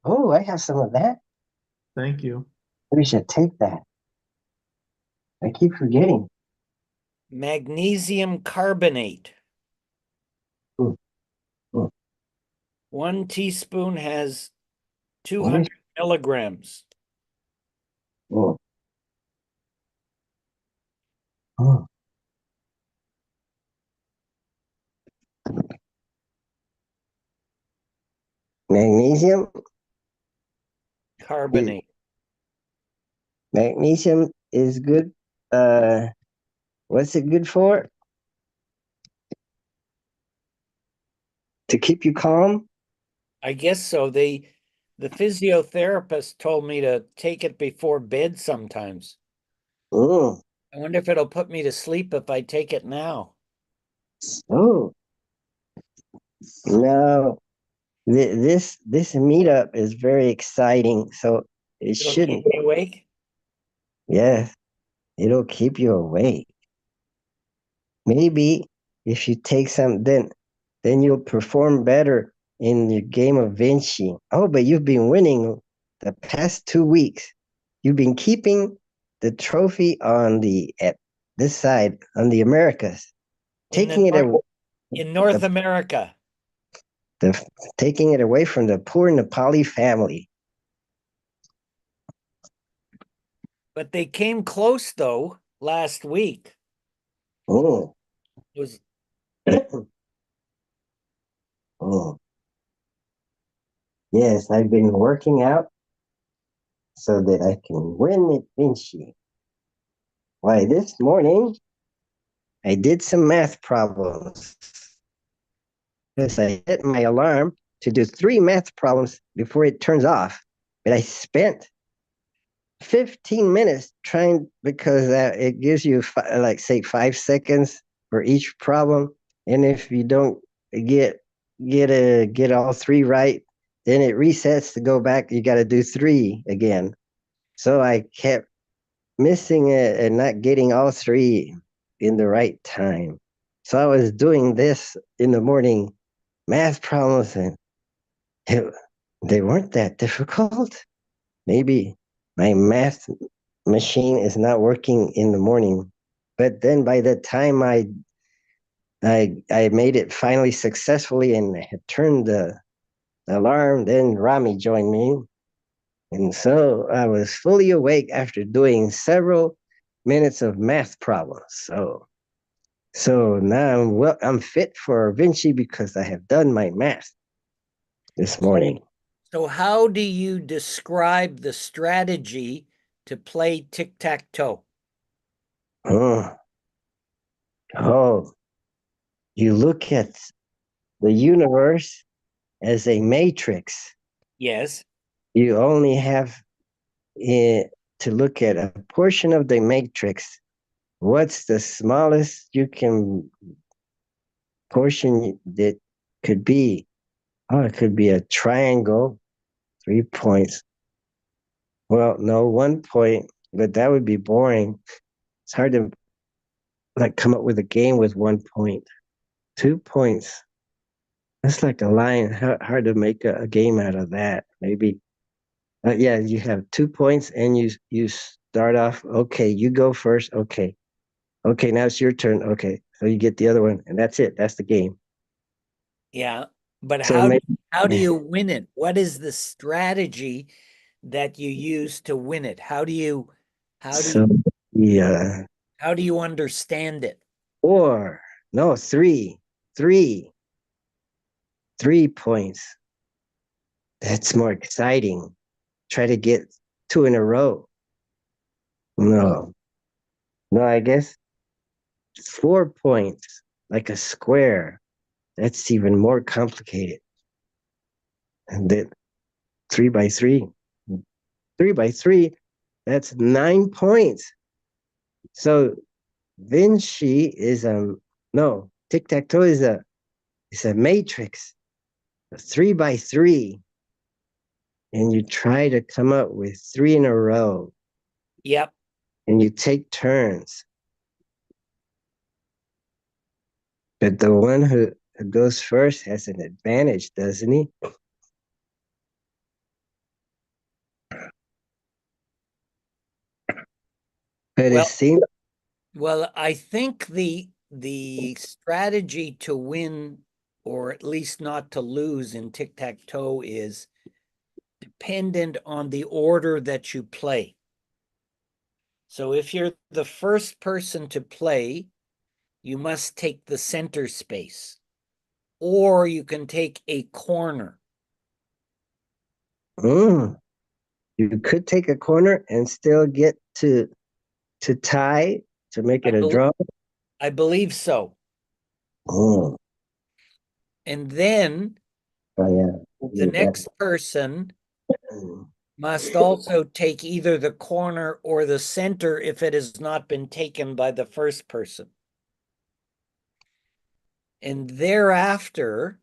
Speaker 1: Oh, I have some of that.
Speaker 2: Thank you.
Speaker 1: We should take that. I keep forgetting.
Speaker 3: Magnesium carbonate.
Speaker 1: Mm. Mm.
Speaker 3: 1 teaspoon has
Speaker 1: What is
Speaker 3: 200 milligrams.
Speaker 1: mm. Mm. Magnesium? Is,
Speaker 3: Carbonate.
Speaker 1: magnesium is good. Uh, what's it good for? To keep you calm?
Speaker 3: I guess so. The physiotherapist told me to take it before bed sometimes.
Speaker 1: Mm.
Speaker 3: I wonder if it'll put me to sleep if I take it now.
Speaker 1: Oh, no. This meetup is very exciting, so it
Speaker 3: It'll keep
Speaker 1: shouldn't.
Speaker 3: me awake.
Speaker 1: Yes, it'll keep you awake. Maybe if you take some, then you'll perform better in your game of Vinci. Oh, but you've been winning the past 2 weeks. You've been keeping the trophy on the at this side on the Americas,
Speaker 3: In the
Speaker 1: taking it away,
Speaker 3: in North
Speaker 1: the,
Speaker 3: America.
Speaker 1: the taking it away from the poor Nepali family.
Speaker 3: But they came close though last week.
Speaker 1: Oh,
Speaker 3: It was
Speaker 1: oh, yes, I've been working out so that I can win at Vinci. Why, this morning I did some math problems because I set my alarm to do 3 math problems before it turns off. But I spent 15 minutes trying because it gives you like say 5 seconds for each problem, and if you don't get get all three right, then it resets to go back. You got to do three again. So I kept missing it and not getting all three in the right time. So I was doing this in the morning math problems, and it, they weren't that difficult. Maybe my math machine is not working in the morning. But then by the time I made it finally successfully and had turned the alarm, then Rami joined me. And so I was fully awake after doing several minutes of math problems. So now I'm fit for Vinci because I have done my math this
Speaker 3: so
Speaker 1: morning.
Speaker 3: so how do you describe the strategy to play tic-tac-toe?
Speaker 1: Oh, oh, you look at the universe as a matrix.
Speaker 3: Yes.
Speaker 1: You only have to look at a portion of the matrix, what's the smallest you can portion that could be? Oh, it could be a triangle, 3 points. Well, no, 1 point, but that would be boring. It's hard to like come up with a game with 1 point. 2 points. That's like a line. Hard to make a game out of that. Maybe. Yeah, you have 2 points and you start off. Okay, you go first. Okay. Okay, now it's your turn. Okay. So you get the other one, and that's it. That's the game.
Speaker 3: Yeah, but
Speaker 1: So
Speaker 3: how do you win it? What is the strategy that you use to win it? How do
Speaker 1: so
Speaker 3: you
Speaker 1: yeah.
Speaker 3: how do you understand it?
Speaker 1: Four. No, three, 3 points. That's more exciting. Try to get two in a row. No. No, I guess 4 points, like a square. That's even more complicated. And then 3 by 3, 3 by 3, that's 9 points. So Vinci is no, tic tac toe is a matrix, a 3 by 3, and you try to come up with three in a row,
Speaker 3: Yep.
Speaker 1: and you take turns. But the one who goes first has an advantage, doesn't he? But it
Speaker 3: Well,
Speaker 1: seems
Speaker 3: I think the strategy to win or at least not to lose in tic-tac-toe is dependent on the order that you play. So if you're the first person to play, you must take the center space, or you can take a corner.
Speaker 1: mm, you could take a corner and still get to tie to make
Speaker 3: I
Speaker 1: it a
Speaker 3: believe
Speaker 1: draw.
Speaker 3: I believe so.
Speaker 1: Mm,
Speaker 3: And then
Speaker 1: oh yeah,
Speaker 3: the
Speaker 1: you got
Speaker 3: next person
Speaker 1: mm,
Speaker 3: must also take either the corner or the center if it has not been taken by the first person. And thereafter,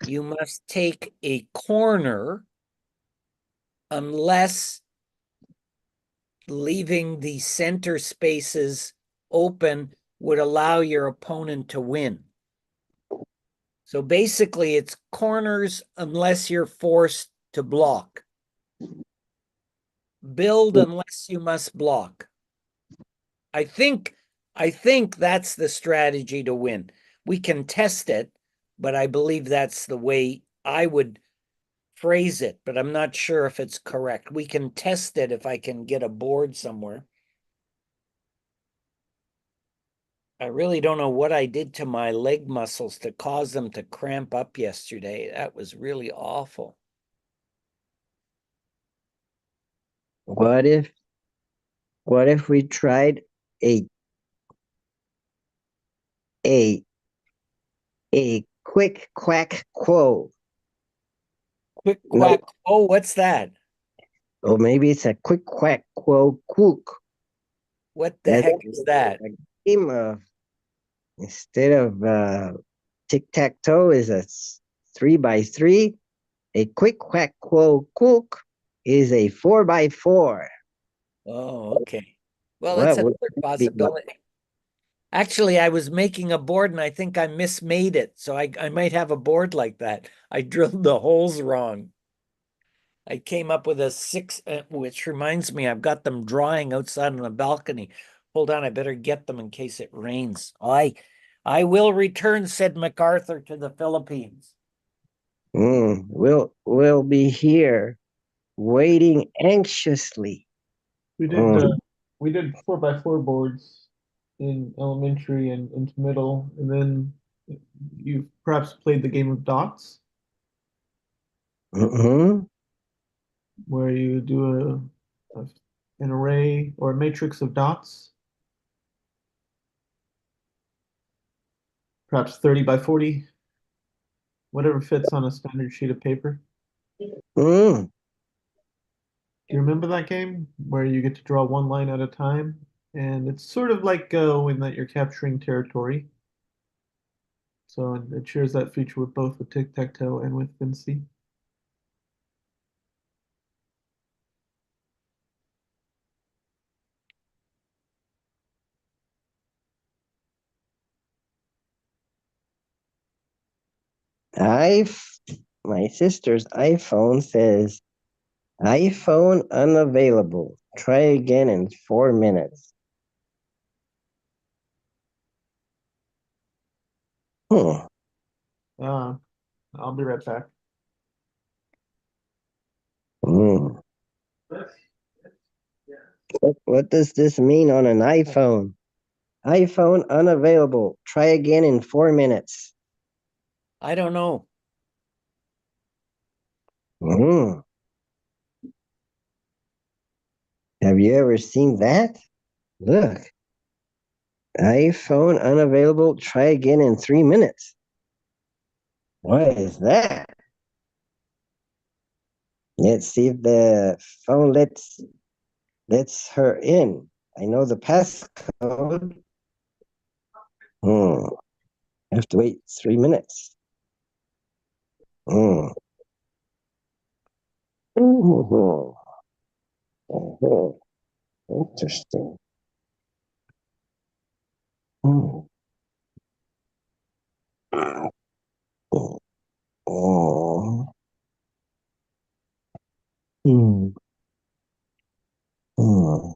Speaker 3: you must take a corner unless leaving the center spaces open would allow your opponent to win. So basically, it's corners unless you're forced to block. Build unless you must block. I think that's the strategy to win. We can test it, but I believe that's the way I would phrase it, but I'm not sure if it's correct. We can test it if I can get a board somewhere. I really don't know what I did to my leg muscles to cause them to cramp up yesterday. That was really awful.
Speaker 1: what if we tried a a a quick quack quo?
Speaker 3: Quick
Speaker 1: No,
Speaker 3: quack. Oh, what's that?
Speaker 1: or maybe it's a quick quack quo quook.
Speaker 3: What the
Speaker 1: That's
Speaker 3: heck is that?
Speaker 1: a game of instead of tic tac toe is a 3 by 3. A quick quack quo quook is a 4 by 4.
Speaker 3: Oh, okay. Well, that's
Speaker 1: What would
Speaker 3: another
Speaker 1: it be like?
Speaker 3: possibility. Actually, I was making a board and I think I mismade it. So I might have a board like that. I drilled the holes wrong. I came up with a six, which reminds me, I've got them drying outside on the balcony. Hold on, I better get them in case it rains. I will return, said MacArthur to the Philippines.
Speaker 1: We'll be here waiting anxiously.
Speaker 2: We did
Speaker 1: Mm,
Speaker 2: uh, we did 4x4 boards in elementary and into middle, and then you perhaps played the game of dots,
Speaker 1: mhm.
Speaker 2: where you do an array or a matrix of dots, perhaps 30 by 40, whatever fits on a standard sheet of paper.
Speaker 1: Mm.
Speaker 2: Do you remember that game where you get to draw one line at a time? And it's sort of like Go in that you're capturing territory. So it shares that feature with both with tic-tac-toe and with Vinci.
Speaker 1: I, my sister's iPhone says iPhone unavailable. Try again in 4 minutes. Hmm.
Speaker 2: Uh, I'll be right back.
Speaker 1: Hmm. What does this mean on an iPhone? iPhone unavailable. Try again in 4 minutes.
Speaker 3: I don't know.
Speaker 1: Hmm. Have you ever seen that? Look, iPhone unavailable. Try again in 3 minutes. What is that? Let's see if the phone lets her in. I know the passcode. Hmm. I have to wait 3 minutes. Hmm. Oh, oh, interesting. Hmm. Oh, oh. Hmm. Hmm.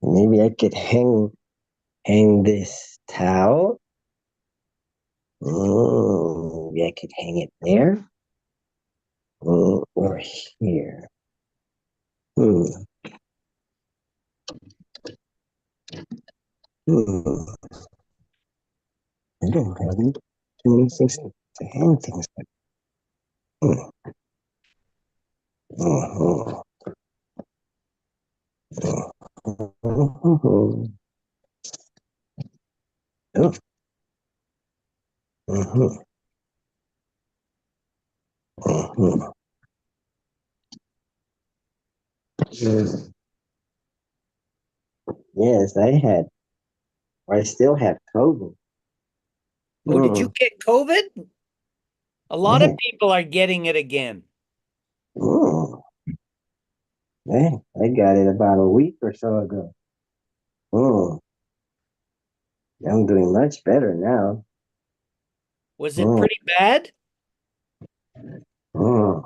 Speaker 1: Maybe I could hang this towel. Maybe I could hang it there. Or here. Hmm. Hmm. I don't have too many things to hang things like. Hmm. Hmm. Hmm. Hmm. Oh. Hmm. Hmm. Yes, yes, I still have COVID.
Speaker 3: Oh, did you
Speaker 1: Hmm.
Speaker 3: get COVID? A lot of
Speaker 1: Yeah.
Speaker 3: people are getting it again.
Speaker 1: Hmm. Yeah, I got it about a week or so ago. Hmm. I'm doing much better now.
Speaker 3: Was it
Speaker 1: Hmm.
Speaker 3: pretty bad?
Speaker 1: Hmm.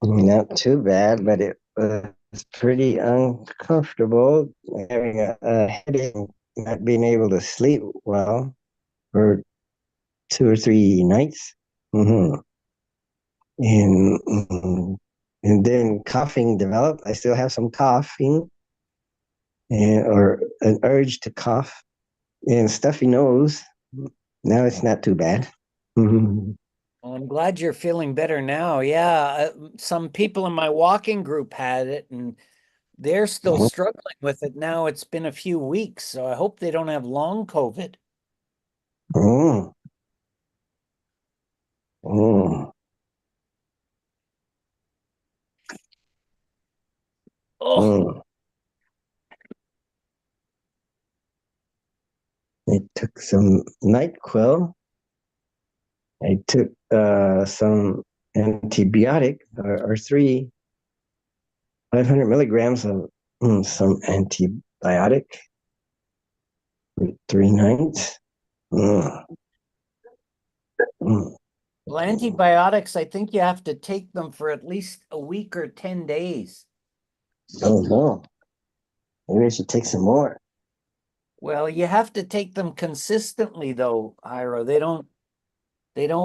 Speaker 1: Not too bad, but it was pretty uncomfortable having a headache, and not being able to sleep well for 2 or 3 nights. Hmm. And then coughing developed. I still have some coughing or an urge to cough and stuffy nose. Now it's not too bad. Hmm.
Speaker 3: Well, I'm glad you're feeling better now. Yeah, some people in my walking group had it and they're still struggling with it now. It's been a few weeks, so I hope they don't have long COVID.
Speaker 1: Mm, mm,
Speaker 3: Oh,
Speaker 1: mm. I took some NyQuil. I took some antibiotic or 500 milligrams of some antibiotic for 3 nights. Mm, mm.
Speaker 3: well, antibiotics, I think you have to take them for at least a week or 10 days.
Speaker 1: Oh no, maybe I should take some more.
Speaker 3: Well, you have to take them consistently though, Ira. They don't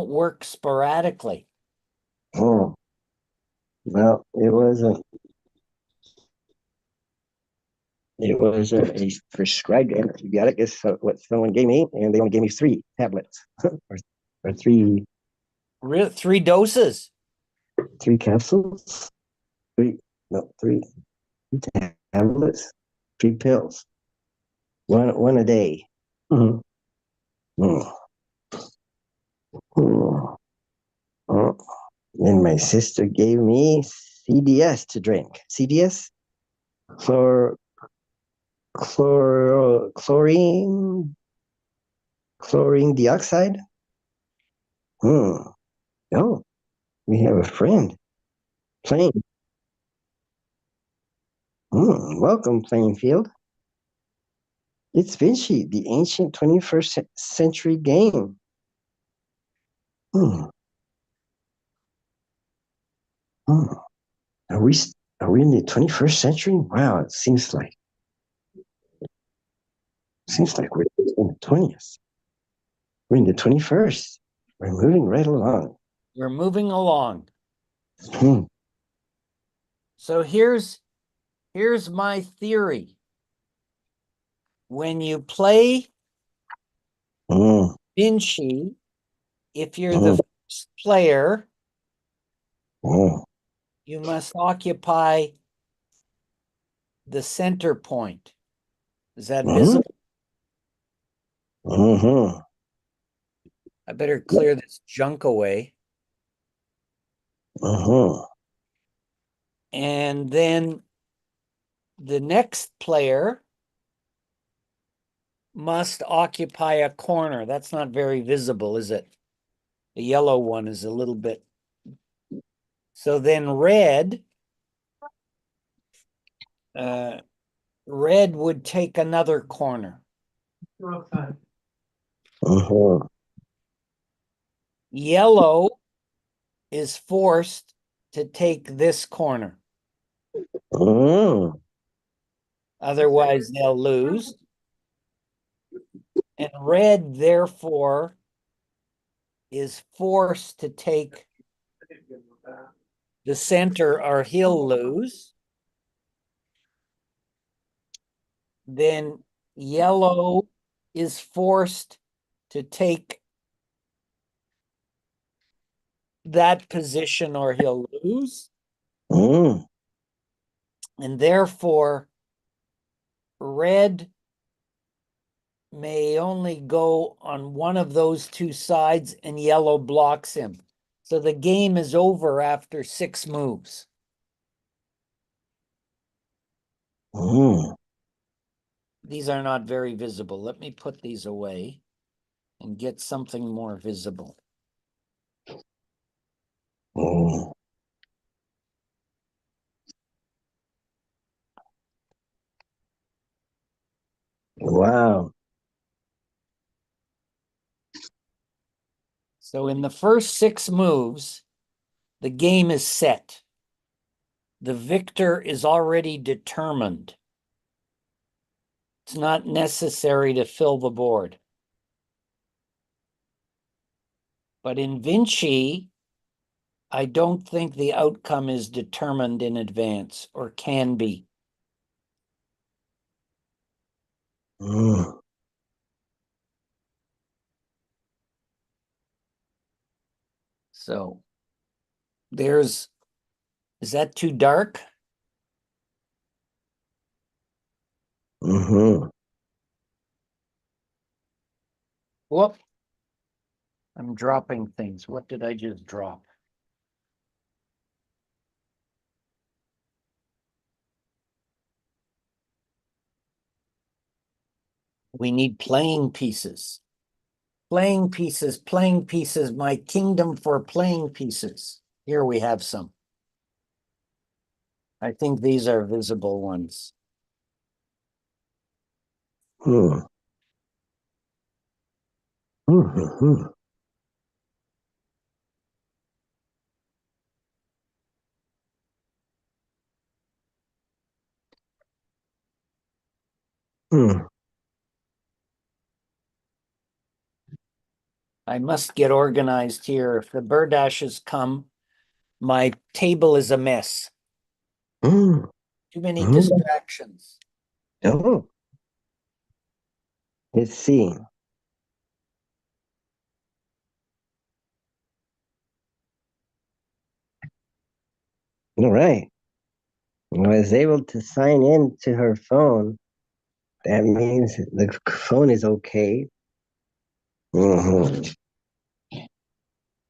Speaker 3: work sporadically.
Speaker 1: Mm. Well, it was a prescribed antibiotic. Is what someone gave me, and they only gave me 3 tablets or
Speaker 3: Real 3 doses.
Speaker 1: three capsules. Three, no, three tablets, 3 pills, one a day. Mm-hmm. Mm-hmm. Oh, and my sister gave me CDS to drink. CDS? Chlor, chlorine dioxide? Hmm. Oh, we have a friend. Playing. Welcome, playing field. It's Vinci, the ancient 21st century game. Hmm. Hmm. Are we are we in the 21st century? Wow, it seems like we're in the 20th. We're in the 21st. We're moving right along.
Speaker 3: We're moving along.
Speaker 1: Hmm.
Speaker 3: So here's my theory. When you play
Speaker 1: Hmm.
Speaker 3: Vinci, if you're
Speaker 1: Hmm.
Speaker 3: the first player,
Speaker 1: Hmm.
Speaker 3: you must occupy the center point. Is that
Speaker 1: Hmm.
Speaker 3: visible?
Speaker 1: Hmm.
Speaker 3: I better clear this junk away.
Speaker 1: Hmm.
Speaker 3: And then the next player must occupy a corner. That's not very visible, is it? The yellow one is a little bit. So then uh, red would take another corner.
Speaker 1: Hmm.
Speaker 3: Yellow is forced to take this corner.
Speaker 1: Hmm.
Speaker 3: Otherwise, they'll lose. And red, therefore, is forced to take the center or he'll lose. Then yellow is forced to take that position or he'll lose.
Speaker 1: Hmm.
Speaker 3: And therefore, red may only go on one of those two sides and yellow blocks him. So the game is over after 6 moves.
Speaker 1: Hmm.
Speaker 3: These are not very visible. Let me put these away and get something more visible.
Speaker 1: Hmm. Wow.
Speaker 3: So in the first 6 moves, the game is set. The victor is already determined. It's not necessary to fill the board. But in Vinci, I don't think the outcome is determined in advance or can be.
Speaker 1: Hmm.
Speaker 3: So is that too dark?
Speaker 1: Hmm.
Speaker 3: Whoop. I'm dropping things. What did I just drop? We need playing pieces. Playing pieces, playing pieces, my kingdom for playing pieces. Here we have some. I think these are visible ones.
Speaker 1: Hmm. Hmm. Hmm.
Speaker 3: I must get organized here. If the burdashes come, my table is a mess.
Speaker 1: Hmm.
Speaker 3: Too many
Speaker 1: Hmm.
Speaker 3: distractions.
Speaker 1: Oh, let's see. All right. I was able to sign in to her phone. That means the phone is okay. Hmm.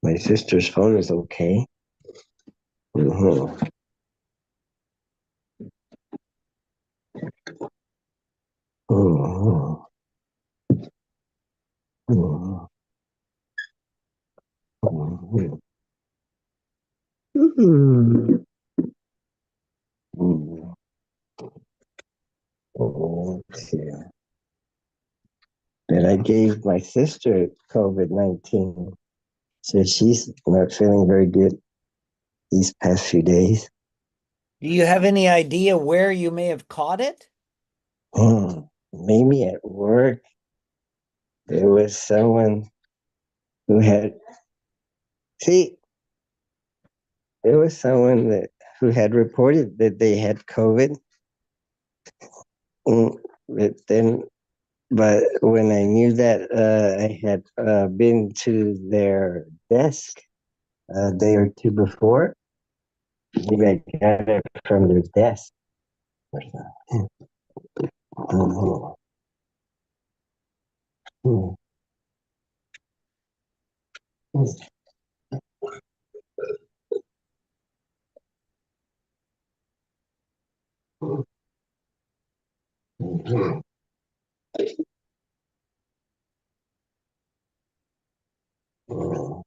Speaker 1: My sister's phone is okay. Mhm. Mhm. Mhm. Mhm. Mhm. Mhm. Okay. And I gave my sister COVID-19. So she's not feeling very good these past few days.
Speaker 3: Do you have any idea where you may have caught it?
Speaker 1: Maybe at work there was someone who had, see, there was someone who had reported that they had COVID. Mm, But then, but when I knew that I had been to their desk a day or two before, maybe I got it from their desk or something. Mhm. Mhm. Mhm. Mhm.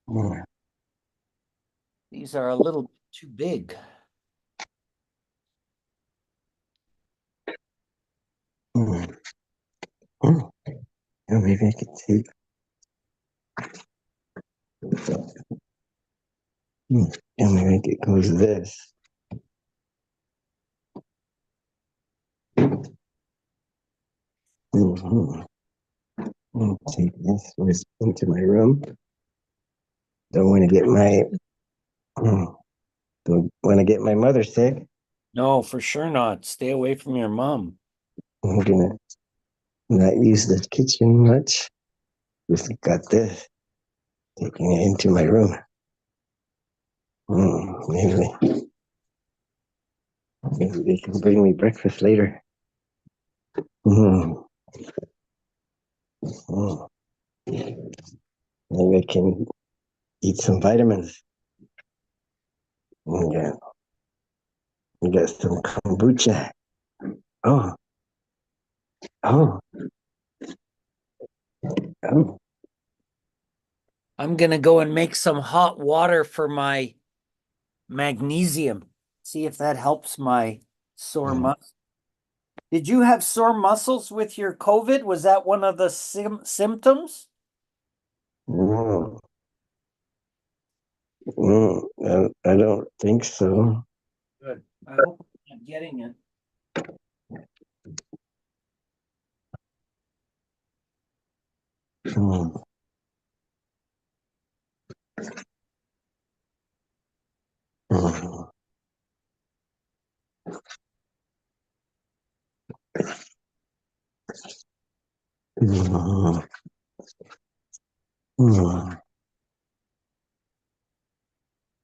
Speaker 1: Mhm.
Speaker 3: These are a little bit too big.
Speaker 1: Mhm. Mhm. Yeah, maybe I could take. And maybe it goes this. Mm-hmm. Take this into my room. Don't want to get my don't want to get my mother sick.
Speaker 3: No, for sure not. Stay away from your mom.
Speaker 1: I'm gonna not use the kitchen much. Just got this. Taking it into my room. Maybe they can bring me breakfast later. Mm, mm. Maybe I can eat some vitamins. Yeah, we got some kombucha. Oh, oh, oh.
Speaker 3: I'm gonna go and make some hot water for my magnesium. See if that helps my sore
Speaker 1: Mm,
Speaker 3: muscles. Did you have sore muscles with your COVID? Was that one of the symptoms?
Speaker 1: mm, I don't think so.
Speaker 3: Good. I hope I'm not getting it.
Speaker 1: Mm, mm, mm, mm,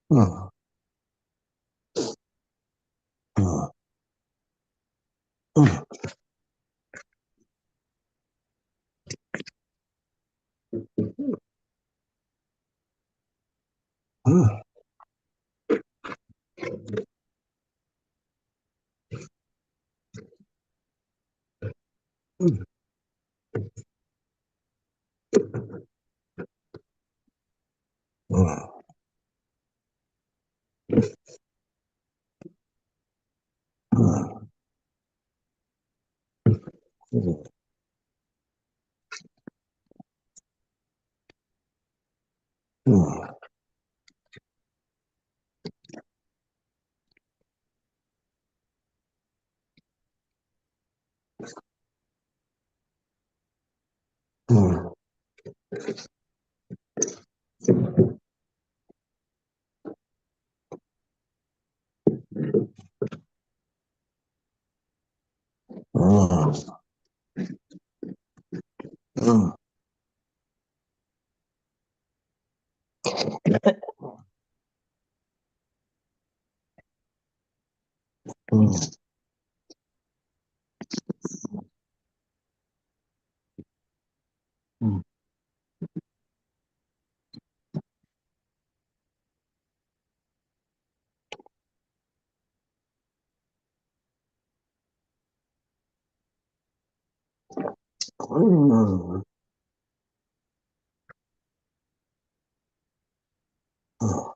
Speaker 1: mm, mm, mm, mm, mm, mm, mm, mm, mm, mm, mm, mm, mm, mm. Mm. Mm.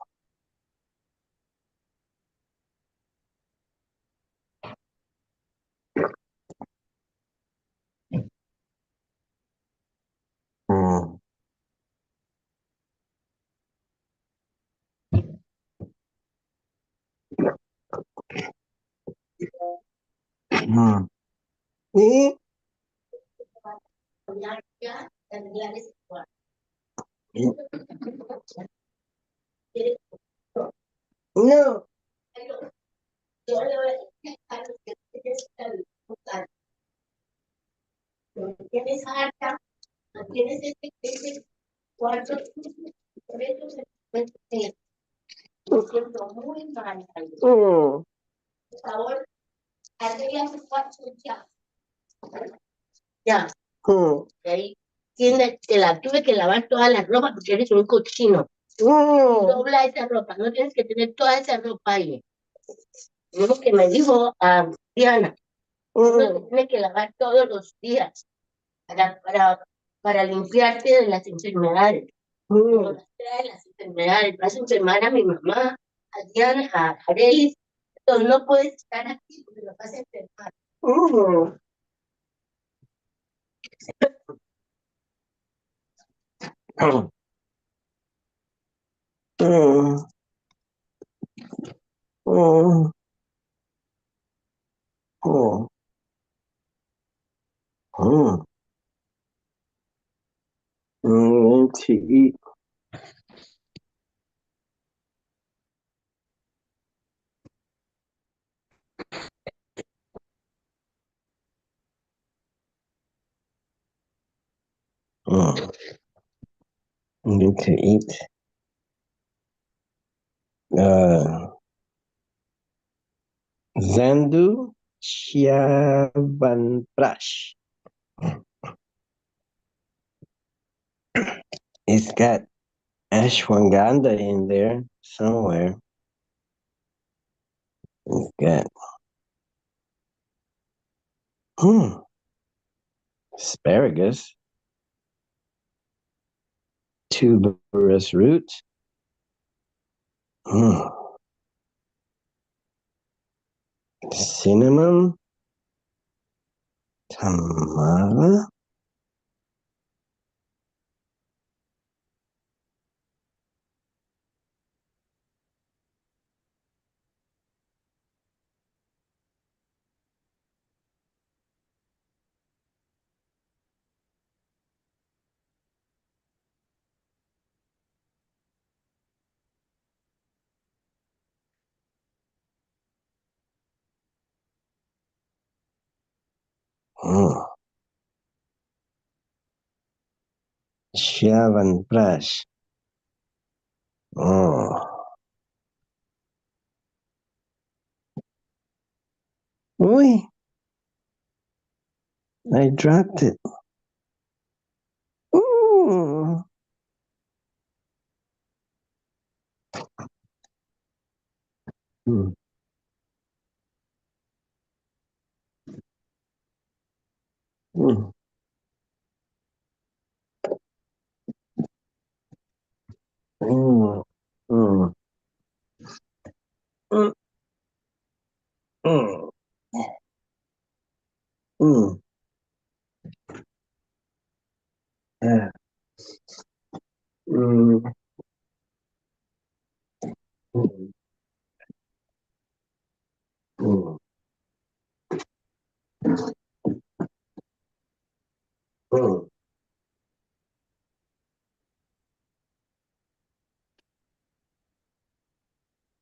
Speaker 1: Mm. Mm. No. Mm. Mm.
Speaker 4: Te la tuve que lavar toda la ropa porque eres un cochino.
Speaker 1: Mm.
Speaker 4: Dobla esa ropa, no tienes que tener toda esa ropa ahí. Es lo que me dijo Diana. Uno se
Speaker 1: Mm.
Speaker 4: tiene que lavar todos los días para, para, para limpiarte de las enfermedades. No
Speaker 1: Mm.
Speaker 4: las trae las enfermedades. Vas a enfermar a mi mamá, a Diana, a Arelis. Entonces no puedes estar aquí porque lo vas a enfermar.
Speaker 1: Mm. Mm. Mm. Mm. Mm. Mm. To eat. Mm. Need to eat. Uh, Zandu Chiavanprash. It's got ashwagandha in there somewhere. It's got asparagus, tuberous root, mm, cinnamon, tamara. Mm. Chyavanprash. Oh. Boy, I dropped it. Ooh. Mm. Mm. Mm. Mm. Mm. Mm. Mm. Yeah. Mm. Mm. Mm. Mm.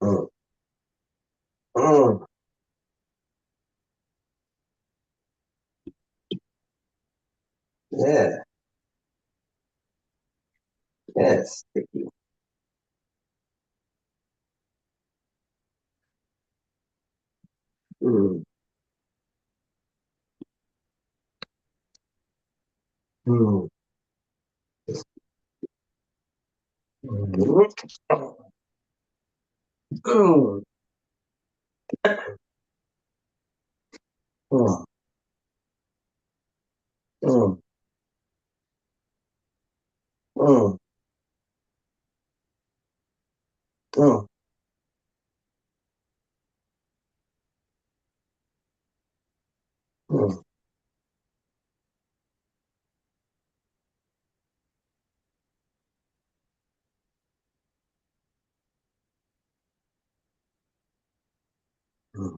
Speaker 1: Mm. Mm. Yeah. Yes. Sticky. Mm. Mm. Mm. Mm. Mm. Mm. Mm, mm, mm,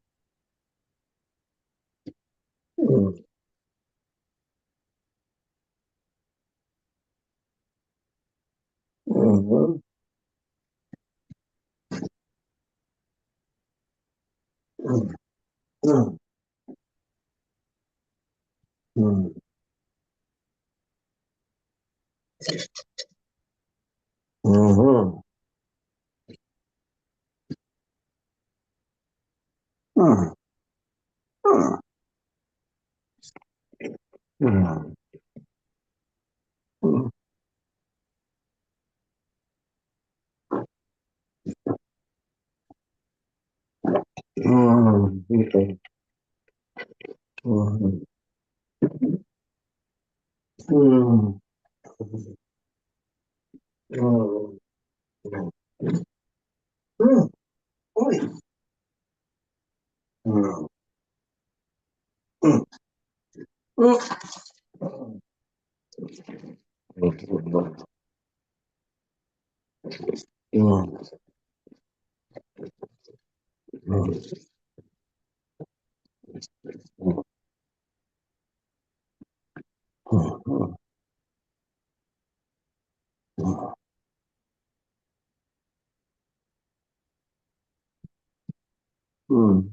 Speaker 1: mm, mhm, mm, mm, mm, mhm, mm, mm, mm, mm, mm, okay. Mhm, mm, mm, mm, mm, oy, mm, mm, mm, mm, mm, mm, mm, mm, mm,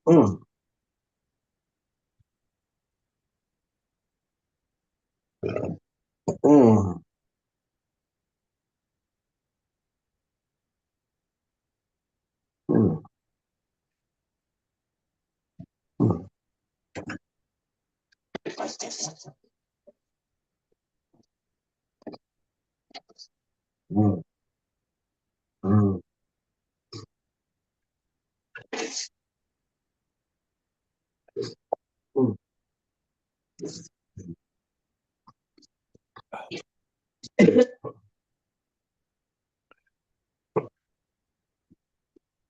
Speaker 1: mm, mm, mm, mm, mm, mm.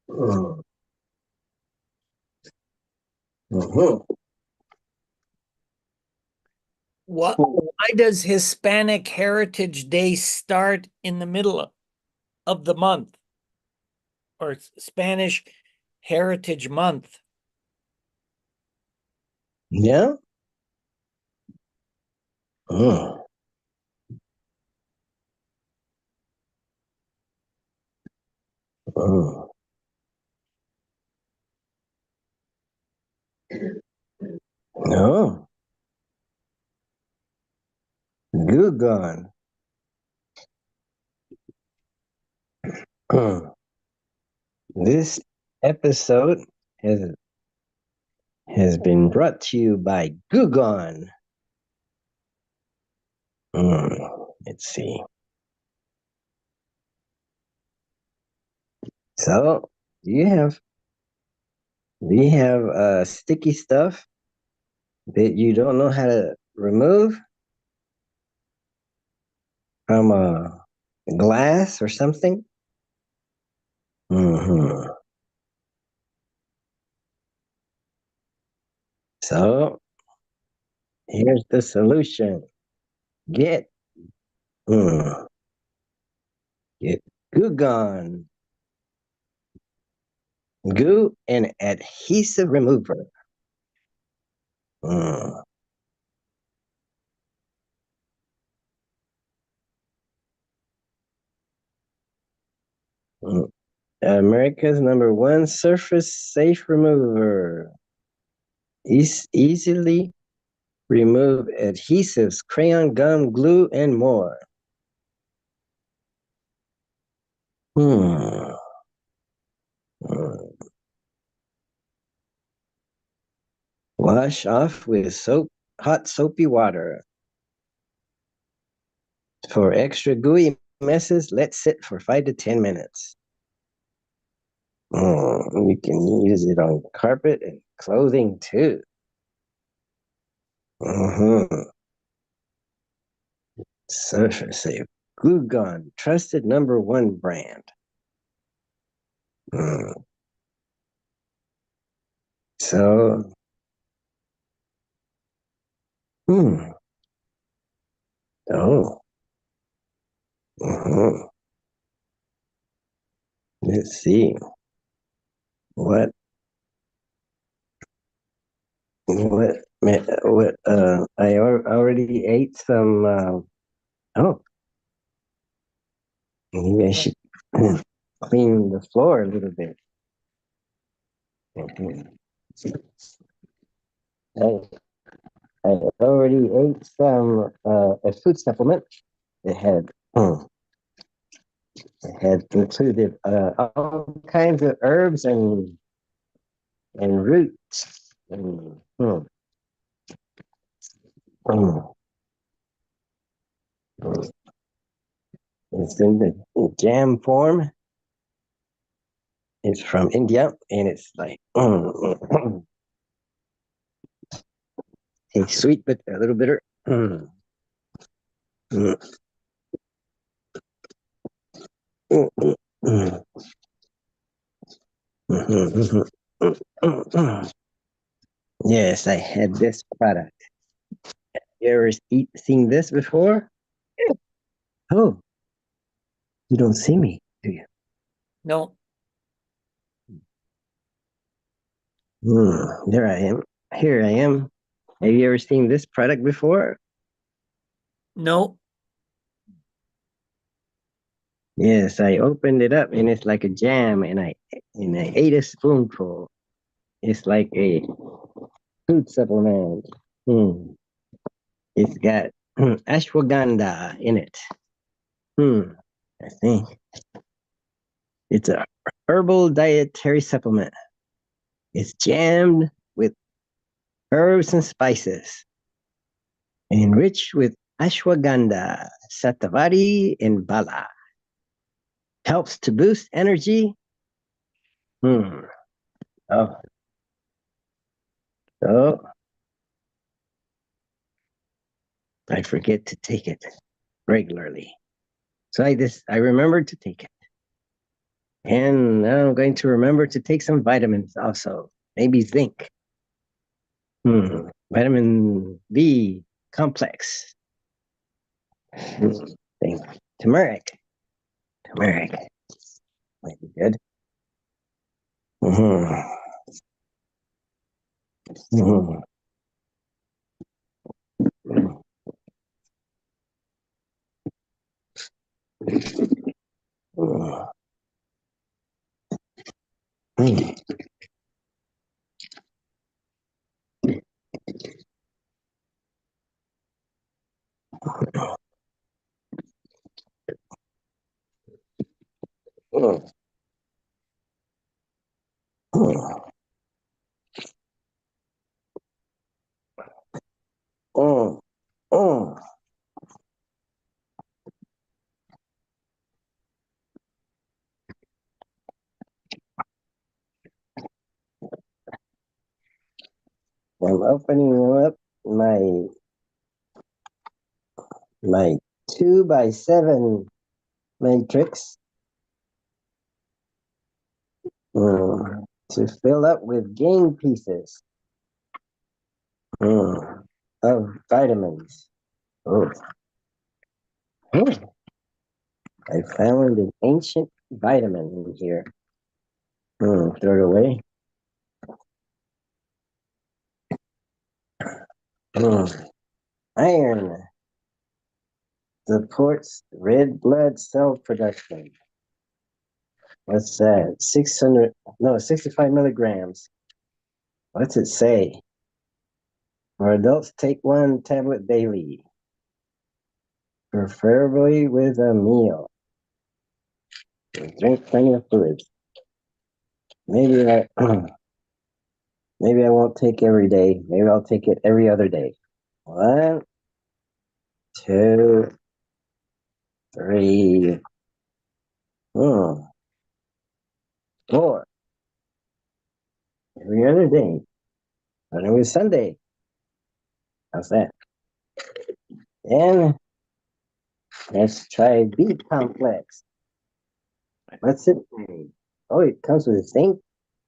Speaker 1: Mm, mhm.
Speaker 3: Why does Hispanic Heritage Day start in the middle of the month, or Spanish Heritage Month?
Speaker 1: Yeah. Mm, mm. No. Gugon. Mm. This episode has been brought to you by Gugon. Let's see. So you have we have sticky stuff that you don't know how to remove from a glass or something. Hmm. So here's the solution. Get mm, get Gugon goo and adhesive remover. Mm, mm. America's number one surface safe remover. Easily remove adhesives, crayon, gum, glue, and more. Hmm. Hmm. Wash off with hot soapy water for extra gooey messes, let sit for 5 to 10 minutes. You can use it on carpet and clothing too. Surfer Safe. Glue Gun, trusted #1 brand. So, oh, let's see what I already ate some. Oh, maybe I should clean the floor a little bit. I, I already ate some a food supplement. It had included all kinds of herbs and roots. It's in the jam form. It's from India, and it's like it's sweet but a little bitter. Yes, I had this product. You ever seen this before? Oh, you don't see me, do you?
Speaker 3: No,
Speaker 1: There I am. Here I am. Have you ever seen this product before?
Speaker 3: no.
Speaker 1: Yes, I opened it up and it's like a jam, and I ate a spoonful. It's like a food supplement. It's got ashwagandha in it. I think it's a herbal dietary supplement. It's jammed with herbs and spices, enriched with ashwagandha, satavari, and bala. Helps to boost energy. Oh, oh, I forget to take it regularly. So I remembered to take it. And now I'm going to remember to take some vitamins also. Maybe zinc. Vitamin B complex. Turmeric. Turmeric. Might be good. I'm opening up my 2x7 matrix to fill up with game pieces of vitamins. Oh. I found an ancient vitamin in here. Throw it away. Iron supports red blood cell production. What's that? 65 milligrams. What's it say? For adults, take 1 tablet daily, preferably with a meal. Drink plenty of fluids. Maybe I won't take every day. Maybe I'll take it every other day. 1, 2, 3, 4. Every other day. But it was Sunday. How's that? And let's try B complex. What's it? Oh, it comes with zinc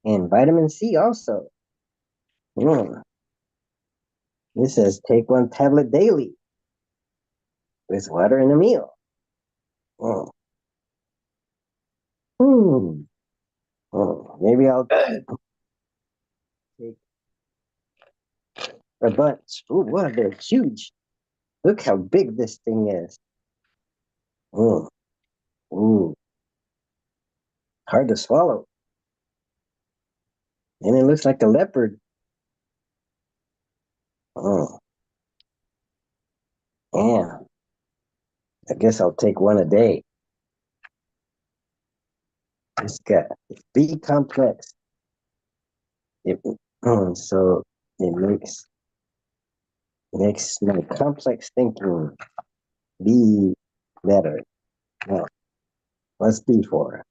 Speaker 1: and vitamin C also. Mm. This says take 1 tablet daily with water in a meal. Mm. Mm. Maybe I'll take a bunch. Ooh, wow, they're huge. Look how big this thing is. Mm. Ooh, hard to swallow. And it looks like a leopard. Oh, yeah. I guess I'll take 1 a day. It's got B complex. It, so it makes my complex thinking be better. Now, what's B for?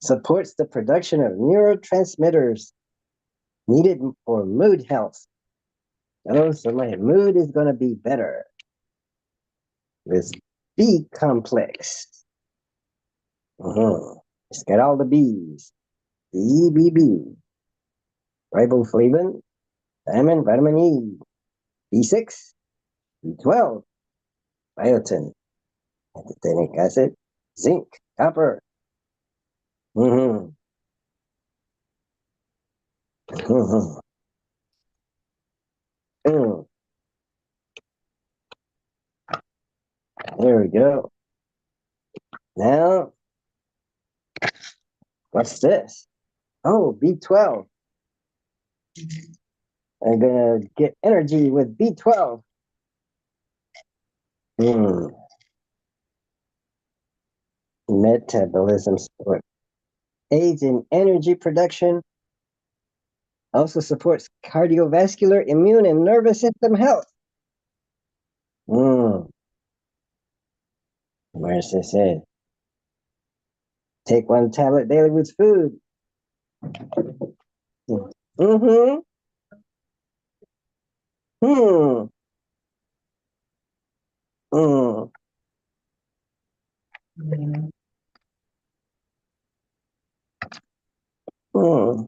Speaker 1: Supports the production of neurotransmitters needed for mood health. Oh, so my mood is going to be better with B complex. It's got all the B's. BBB, riboflavin, thiamine, vitamin E, B6, B12, biotin, pantothenic acid, zinc, copper. Mm-hmm. Mm-hmm. Mm. There we go. Now, what's this? Oh, B12. I'm gonna get energy with B12. Mm. Metabolism support. Aids in energy production. Also supports cardiovascular, immune, and nervous system health. Where's this at? Take 1 tablet daily with food. Mm-hmm. Hmm. Mm. Mm. Mm.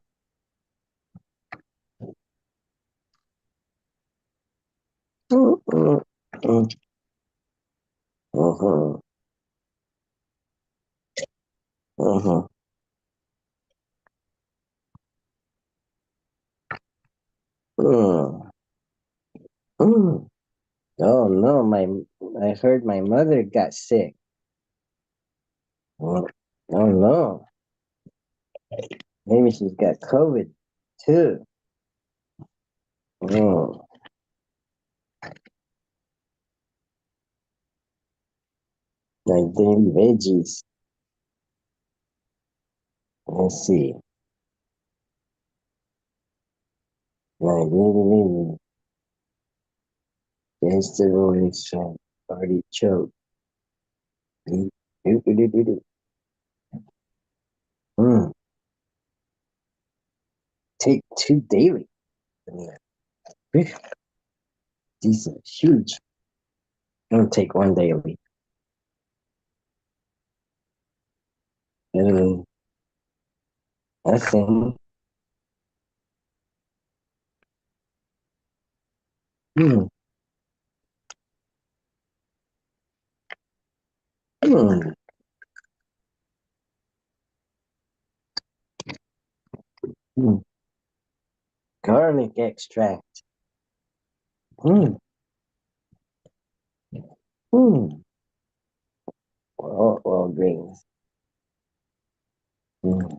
Speaker 1: Mm. Mm. Mm-hmm. Mm-hmm. Mm. Mm. Oh no, I heard my mother got sick. Oh no, maybe she's got COVID too. Mm. My daily veggies. Let's see. My daily vegetable extract, artichoke. Mm. Mm. Take 2 daily. These are huge. I'm gonna take 1 daily. And that's in. Mm. Mm. Mm. Garlic extract. Mm. Mm. All greens. Mm.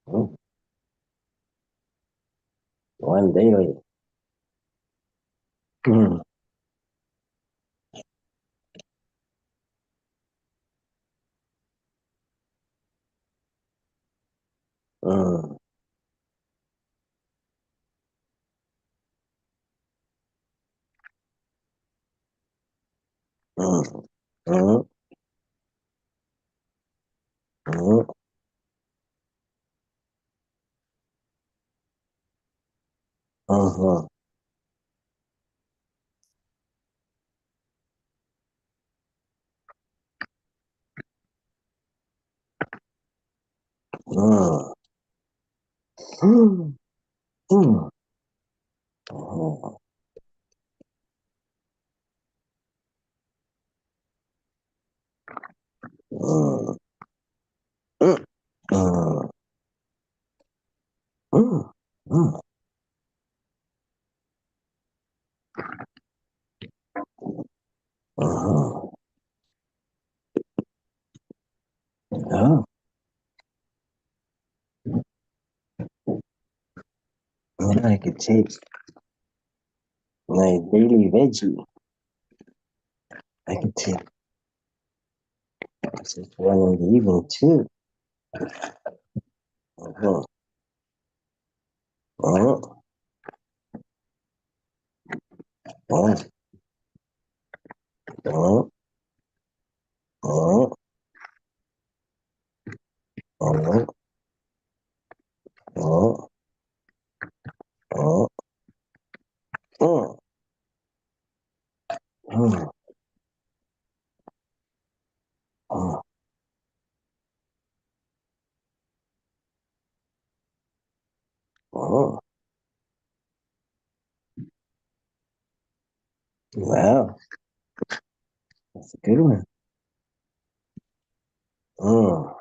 Speaker 1: Mm. 1 daily. Mm. Mm. Mm, mm, mm, mhm, mm, mm, mm, mhm, mm, mm, mm, mm, mm, mhm. Oh, and I could take my daily veggie. I could take just one in the evening too. Mhm, mhm, mhm, mhm, mhm, mhm, mhm, mhm, mhm, mhm, mhm, mhm. Wow, that's a good one. Mm.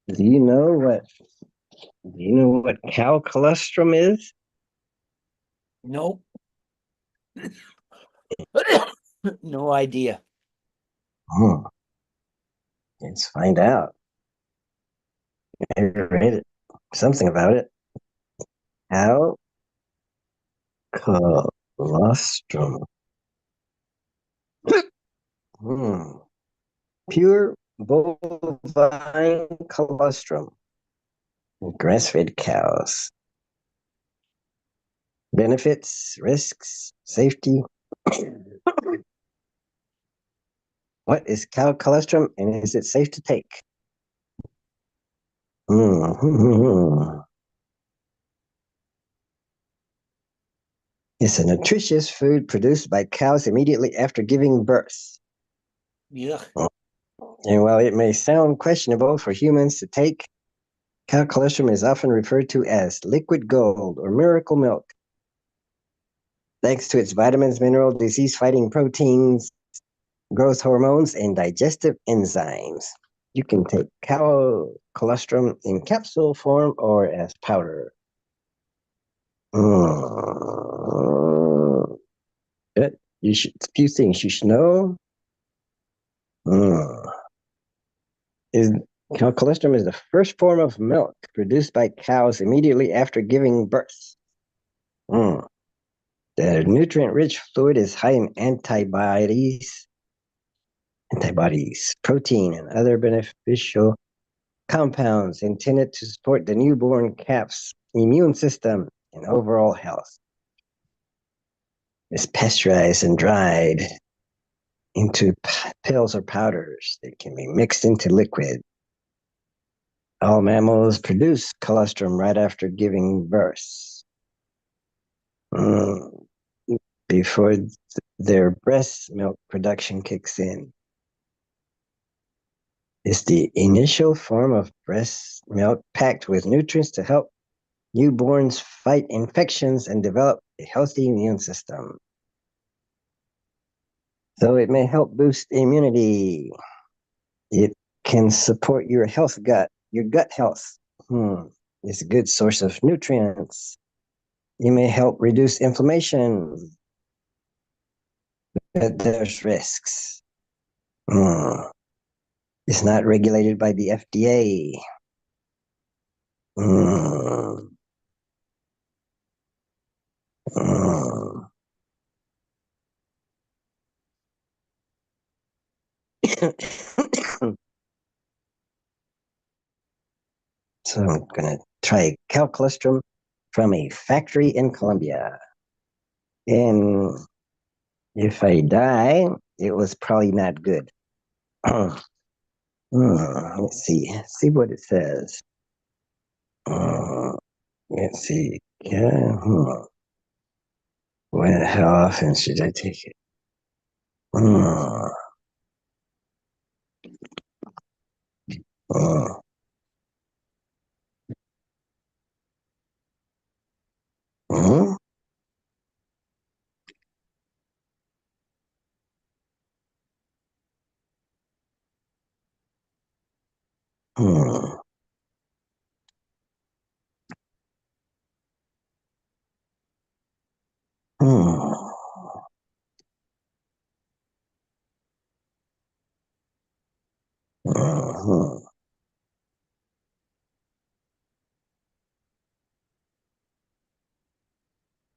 Speaker 1: Do you know what? Do you know what cow colostrum is?
Speaker 3: Nope. No idea.
Speaker 1: Hmm. Let's find out. I read it. Something about it. Cow colostrum. Hmm. Pure bovine colostrum. Grass-fed cows. Benefits, risks, safety. What is cow colostrum and is it safe to take? Hmm. It's a nutritious food produced by cows immediately after giving birth.
Speaker 3: Yuck.
Speaker 1: And while it may sound questionable for humans to take, cow colostrum is often referred to as liquid gold or miracle milk. Thanks to its vitamins, mineral, disease-fighting proteins, growth hormones, and digestive enzymes. You can take cow colostrum in capsule form or as powder. Mm. Good. A few things you should know. Mm. Is Cow colostrum is the first form of milk produced by cows immediately after giving birth. Mm. The nutrient-rich fluid is high in antibodies, protein, and other beneficial compounds intended to support the newborn calf's immune system and overall health. It's pasteurized and dried into pills or powders that can be mixed into liquid. All mammals produce colostrum right after giving birth. Mm, before their breast milk production kicks in. It's the initial form of breast milk packed with nutrients to help newborns fight infections and develop a healthy immune system. So it may help boost immunity. It can support your gut health. It's a good source of nutrients. It may help reduce inflammation, but there's risks. Hmm. It's not regulated by the FDA. Mm, mm. So I'm gonna try cow colostrum from a factory in Colombia. And If I die, it was probably not good. Let's see. See what it says. Let's see. Yeah. How often should I take it? Hmm. Hmm. Hmm. Hmm. Hmm. Hmm.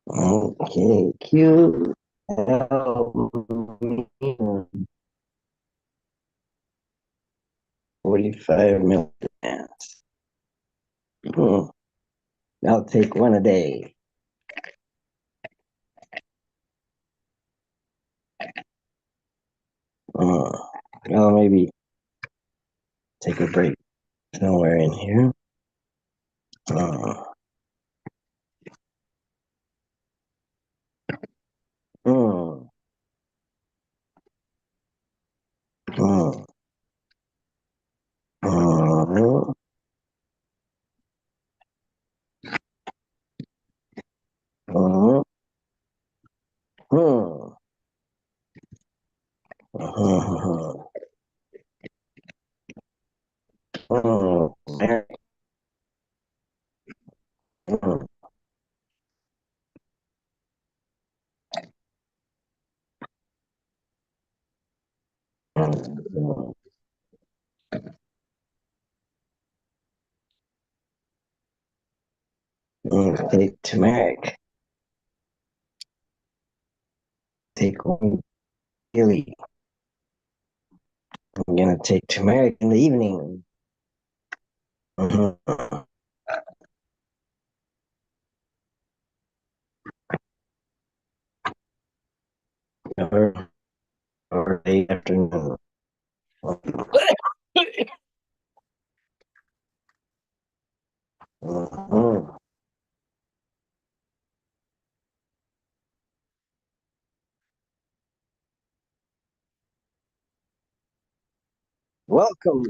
Speaker 1: Okay, Q L 45 milligrams. Hmm. I'll take one a day. Hmm. I'll maybe take a break somewhere in here. Hmm. Hmm. Hmm. Hmm. Hmm. Hmm. Hmm. Hmm. Hmm. Hmm. Take turmeric. Take one daily. I'm gonna take turmeric in the evening. Mhm. Or, or late afternoon. Mhm. Welcome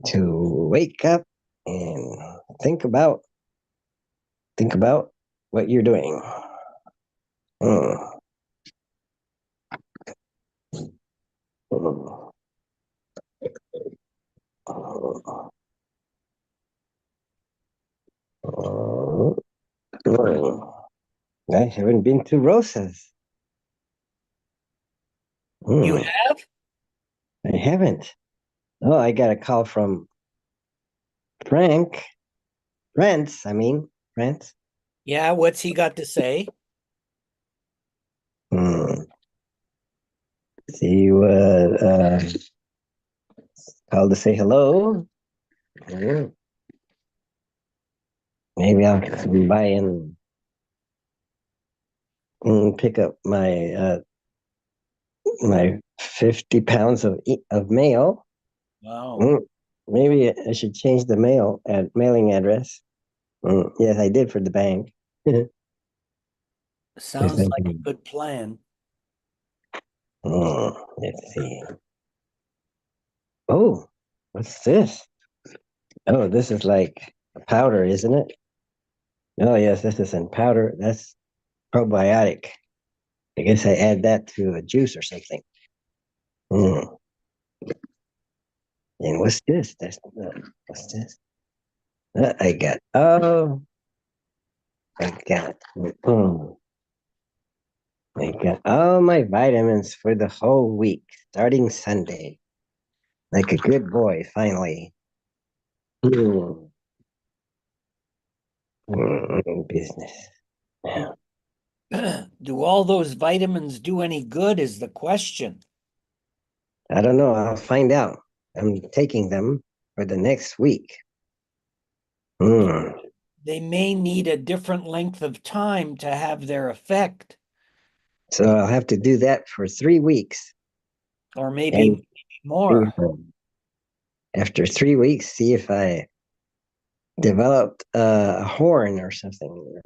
Speaker 1: to wake up and think about what you're doing. Mm. Mm. Mm. Mm. I haven't been to Rosa's.
Speaker 3: You
Speaker 1: Mm.
Speaker 3: have?
Speaker 1: I haven't. Oh, I got a call from Frank. Rents, I mean, rents.
Speaker 3: Yeah, what's he got to say?
Speaker 1: Hmm. See you called to say hello. Hmm. Maybe I'll come by and pick up my 50 pounds of mail.
Speaker 3: Wow.
Speaker 1: Mm. Maybe I should change the mailing address. Yes, I did for the bank. Yes,
Speaker 3: Sounds
Speaker 1: I
Speaker 3: like a
Speaker 1: did.
Speaker 3: good plan.
Speaker 1: Let's see. Oh, what's this? Oh, this is like a powder, isn't it? Oh, yes, this is in powder. That's probiotic. I guess I add that to a juice or something. Mm. And what's this? What's this? I got. Oh, I got. Mm, I got all my vitamins for the whole week, starting Sunday. Like a good boy, finally. Mm, business. Yeah.
Speaker 3: Do all those vitamins do any good is the question.
Speaker 1: I don't know. I'll find out. I'm taking them for the next week. Mm.
Speaker 3: they may need a different length of time to have their effect,
Speaker 1: So I'll have to do that for 3 weeks.
Speaker 3: or
Speaker 1: And
Speaker 3: maybe more.
Speaker 1: after 3 weeks, see if I developed a horn or something,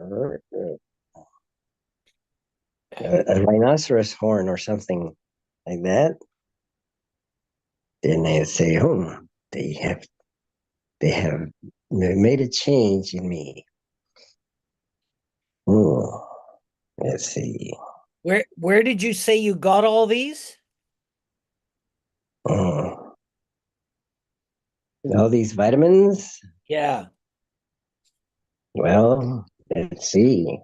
Speaker 1: a rhinoceros horn or something like that. Then they say, "Oh, they have made a change in me." Oh, let's see.
Speaker 3: Where did you say you got all these?
Speaker 1: Oh, all these vitamins.
Speaker 3: Yeah.
Speaker 1: Well, let's see.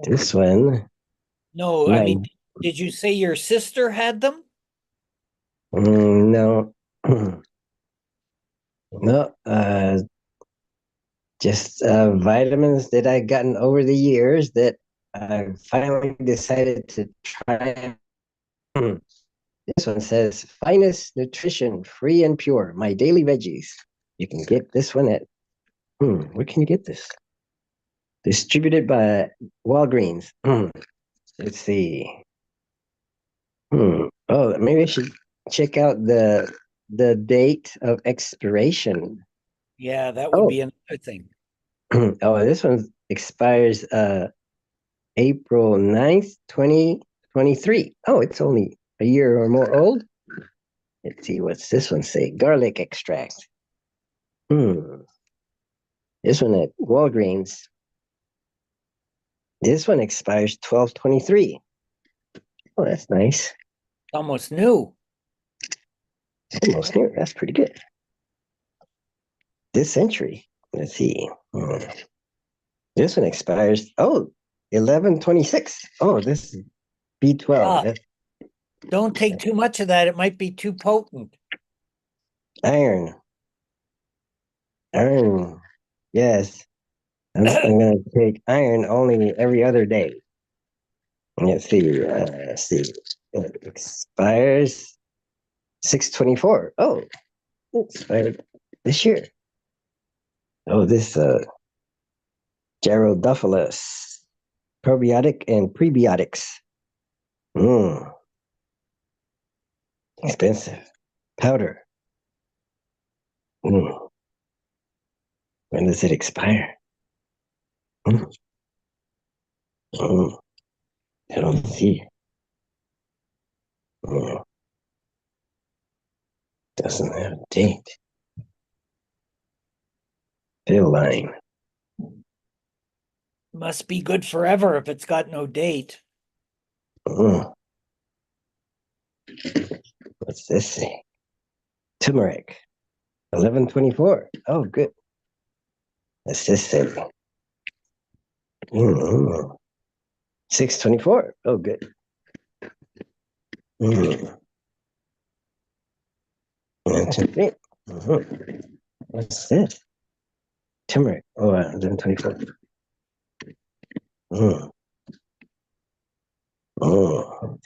Speaker 1: This one,
Speaker 3: No, I
Speaker 1: my
Speaker 3: mean, did you say your sister had them?
Speaker 1: no, no, just vitamins that I gotten over the years that I finally decided to try. This one says finest nutrition, free and pure. My daily veggies. You can get this one at where can you get this? Distributed by Walgreens. Let's see. Oh, maybe I should check out the date of expiration.
Speaker 3: Yeah, that would
Speaker 1: Oh,
Speaker 3: be another thing.
Speaker 1: oh, this one expires April 9th, 2023. Oh, it's only a year or more old. Let's see, what's this one say? Garlic extract. Hmm. This one at Walgreens. This one expires 12/23. Oh, that's nice.
Speaker 3: Almost new.
Speaker 1: Almost near. That's pretty good. This century. Let's see. This one expires. Oh, 11/26. Oh, this is B12.
Speaker 3: Ah, don't take too much of that. It might be too potent.
Speaker 1: Iron. Iron. Yes. I'm going to take iron only every other day. Let's see. Let's see. It expires 6/24. Oh, it expired this year. Oh, this Gyrodophilis, probiotic and prebiotics. Mm, expensive. Powder. Mm. When does it expire? Mm. Mm. I don't see. Mm. Doesn't have a date. Fill line.
Speaker 3: Must be good forever if it's got no date.
Speaker 1: Mm. What's this say? Turmeric. 11/24. Oh, good. What's this say? 6/24. Oh, good. Mm. That's it. What's this? Turmeric. Oh, 11/24. Mm. Mm.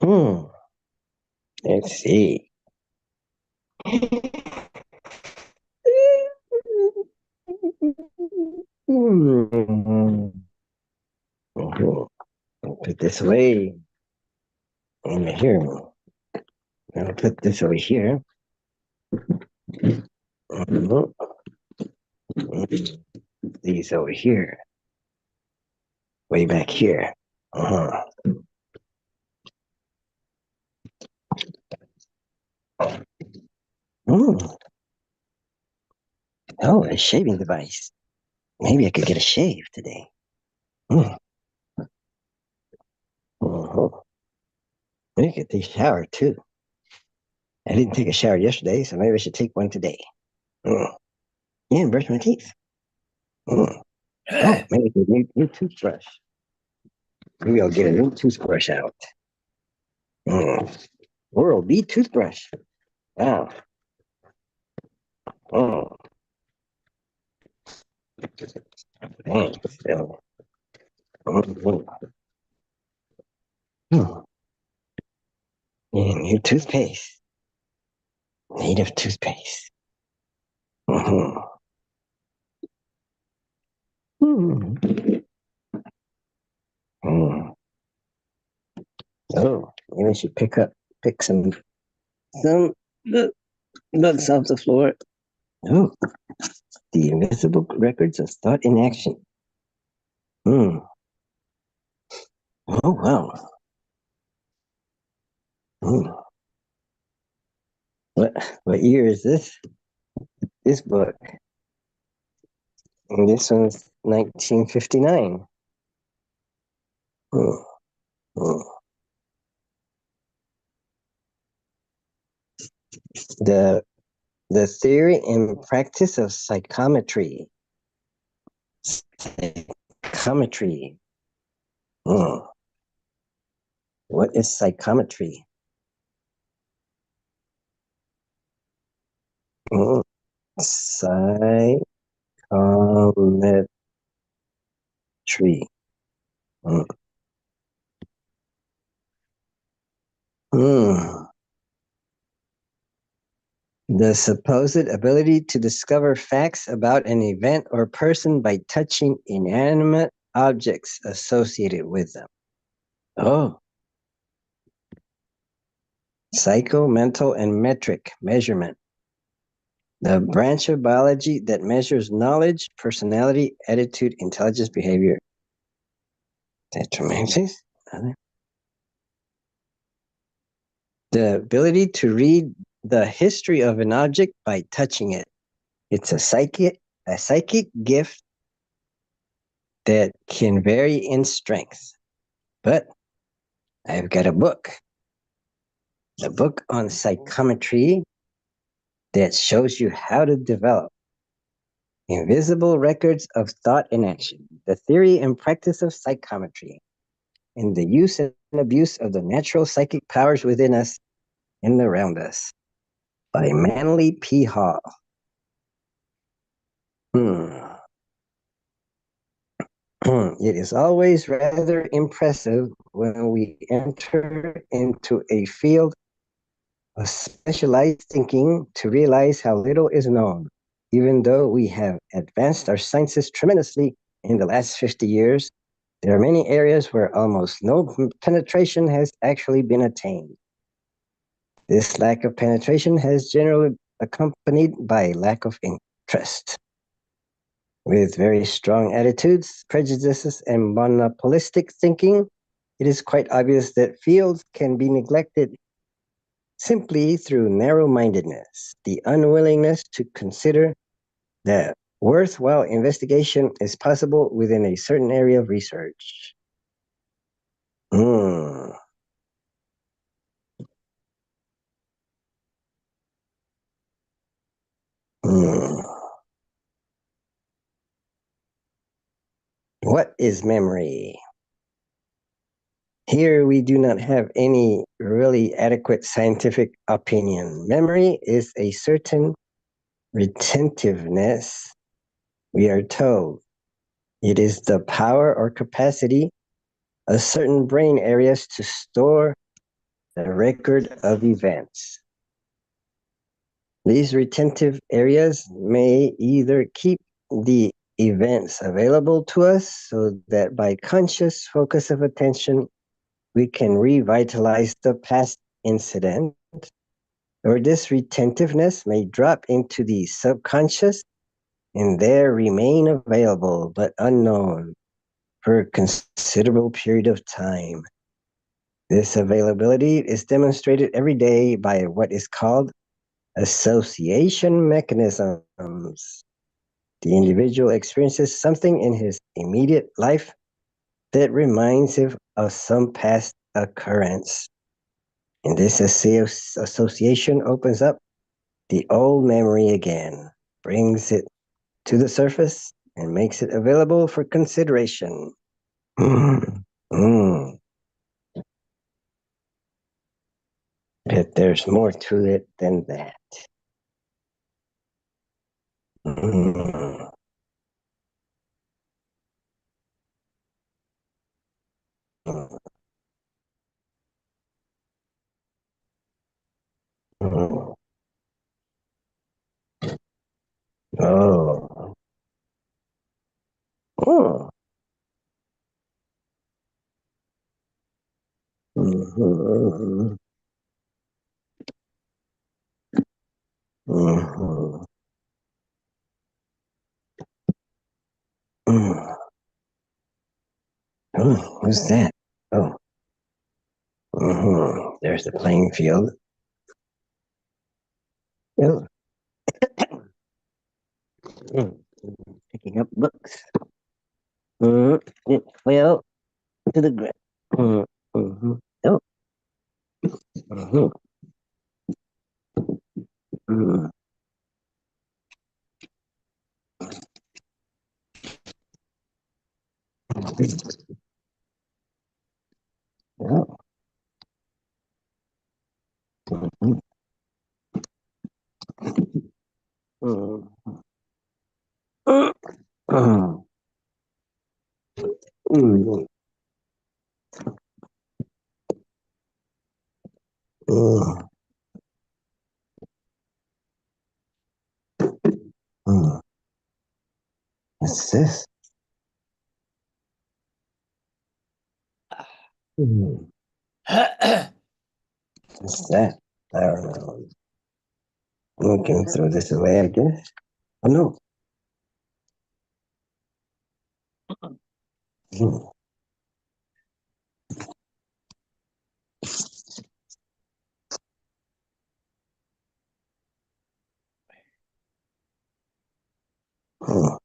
Speaker 1: Mm. Let's see. Mm. Mhm. Put this away over here. I'll put this over here. Mhm. These over here. Way back here. Uh-huh. Mm. Oh, a shaving device. Maybe I could get a shave today. Mm. Mhm. Maybe I could take a shower too. I didn't take a shower yesterday, so maybe I should take one today. Mm. Yeah, and brush my teeth. Mm. Oh, maybe I could new toothbrush. Maybe I'll get a new toothbrush out. Mm. Oral B toothbrush. Wow. Oh, dang. So, mm. Mm. Yeah, new toothpaste. Native toothpaste. Hmm. Hmm. Oh, maybe I should pick some books off the floor. Oh, the invisible records of thought in action. Hmm. Oh wow. Hmm. What year is this? This book. And this one's 1959. Hmm. Hmm. The the theory and practice of psychometry. Psychometry. Hmm. What is psychometry? Hmm. Psychometry. Hmm. Hmm. The supposed ability to discover facts about an event or person by touching inanimate objects associated with them. Oh, psycho, mental, and metric measurement. The branch of biology that measures knowledge, personality, attitude, intelligence, behavior. Determinants. The ability to read the history of an object by touching it. It's a psychic gift that can vary in strength. But I've got a book on psychometry that shows you how to develop invisible records of thought and action, the theory and practice of psychometry, and the use and abuse of the natural psychic powers within us and around us, by Manly P. Hall. Hmm. It is always rather impressive when we enter into a field of specialized thinking to realize how little is known. Even though we have advanced our sciences tremendously in the last 50 years, there are many areas where almost no penetration has actually been attained. This lack of penetration has generally accompanied by lack of interest. With very strong attitudes, prejudices, and monopolistic thinking, it is quite obvious that fields can be neglected simply through narrow mindedness, the unwillingness to consider that worthwhile investigation is possible within a certain area of research. Hmm. Hmm. What is memory? Here we do not have any really adequate scientific opinion. Memory is a certain retentiveness, we are told. It is the power or capacity of certain brain areas to store the record of events. These retentive areas may either keep the events available to us so that by conscious focus of attention, we can revitalize the past incident, or this retentiveness may drop into the subconscious and there remain available but unknown for a considerable period of time. This availability is demonstrated every day by what is called association mechanisms. The individual experiences something in his immediate life that reminds him of some past occurrence. And this association opens up the old memory again, brings it to the surface, and makes it available for consideration. Mm. But there's more to it than that. Mm. Mm. Mhm. Mhm. Mm. Oh, who's that? Oh, there's the playing field. Oh, mm. Picking up books. It fell to the ground. Mm-hmm. Oh, mm-hmm. Mm. Oh, mhm. Mm. Mm. Mm. Mm. Mm. Mm. What's this? Mm. What's that? I don't know. We can throw this away, I guess. Oh, no. Mm. Mm.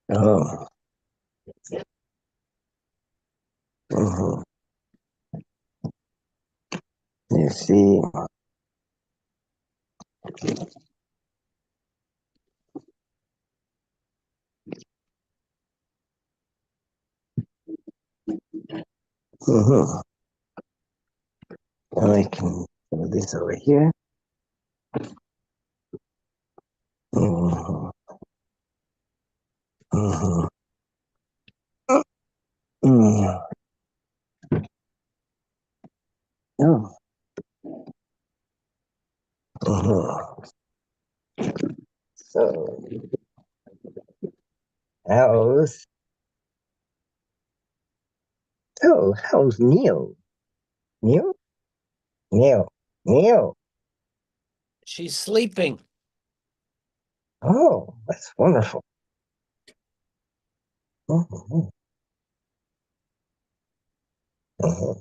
Speaker 1: Oh. Mhm. You see. Mhm. Now I can throw this over here. Mhm. Mhm. Mm. Oh. Mhm. So, how's how's Neil? Neil? Neil? Neil?
Speaker 3: She's sleeping.
Speaker 1: Oh, that's wonderful. Mhm. Mhm.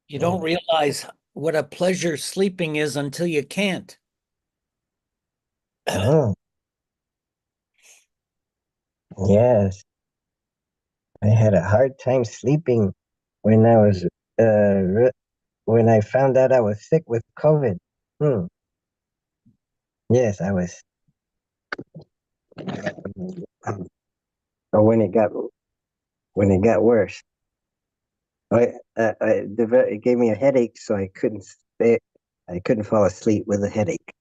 Speaker 3: You don't realize what a pleasure sleeping is until you can't.
Speaker 1: Oh, yes. I had a hard time sleeping when I was when I found out I was sick with COVID. Hmm. Yes, I was. Or when it got worse. It gave me a headache, so I couldn't stay. I couldn't fall asleep with a headache.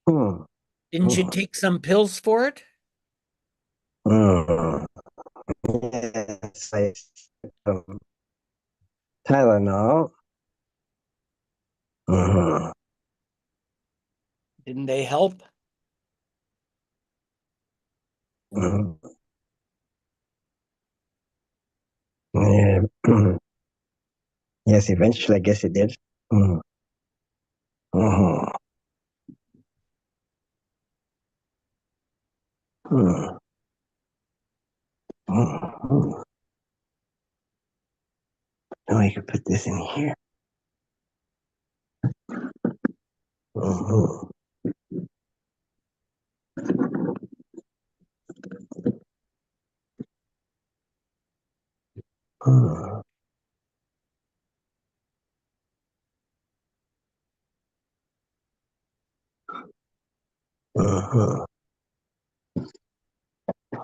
Speaker 1: Hmm.
Speaker 3: Didn't you
Speaker 1: Hmm.
Speaker 3: take some pills for it?
Speaker 1: Hmm. Yes, I took some Tylenol. Hmm.
Speaker 3: Didn't they help?
Speaker 1: Hmm. Yeah. Yes, eventually, I guess it did. Hmm. Hmm. Hmm. Hmm. Oh, I could put this in here. Hmm. Hmm. Hmm.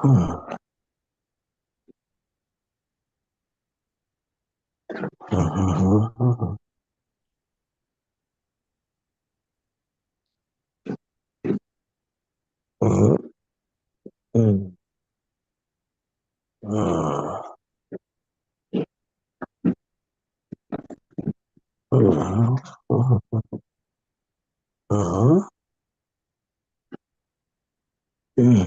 Speaker 1: Hmm. Hmm. Hmm. Hmm. Hmm. Hmm. Hmm.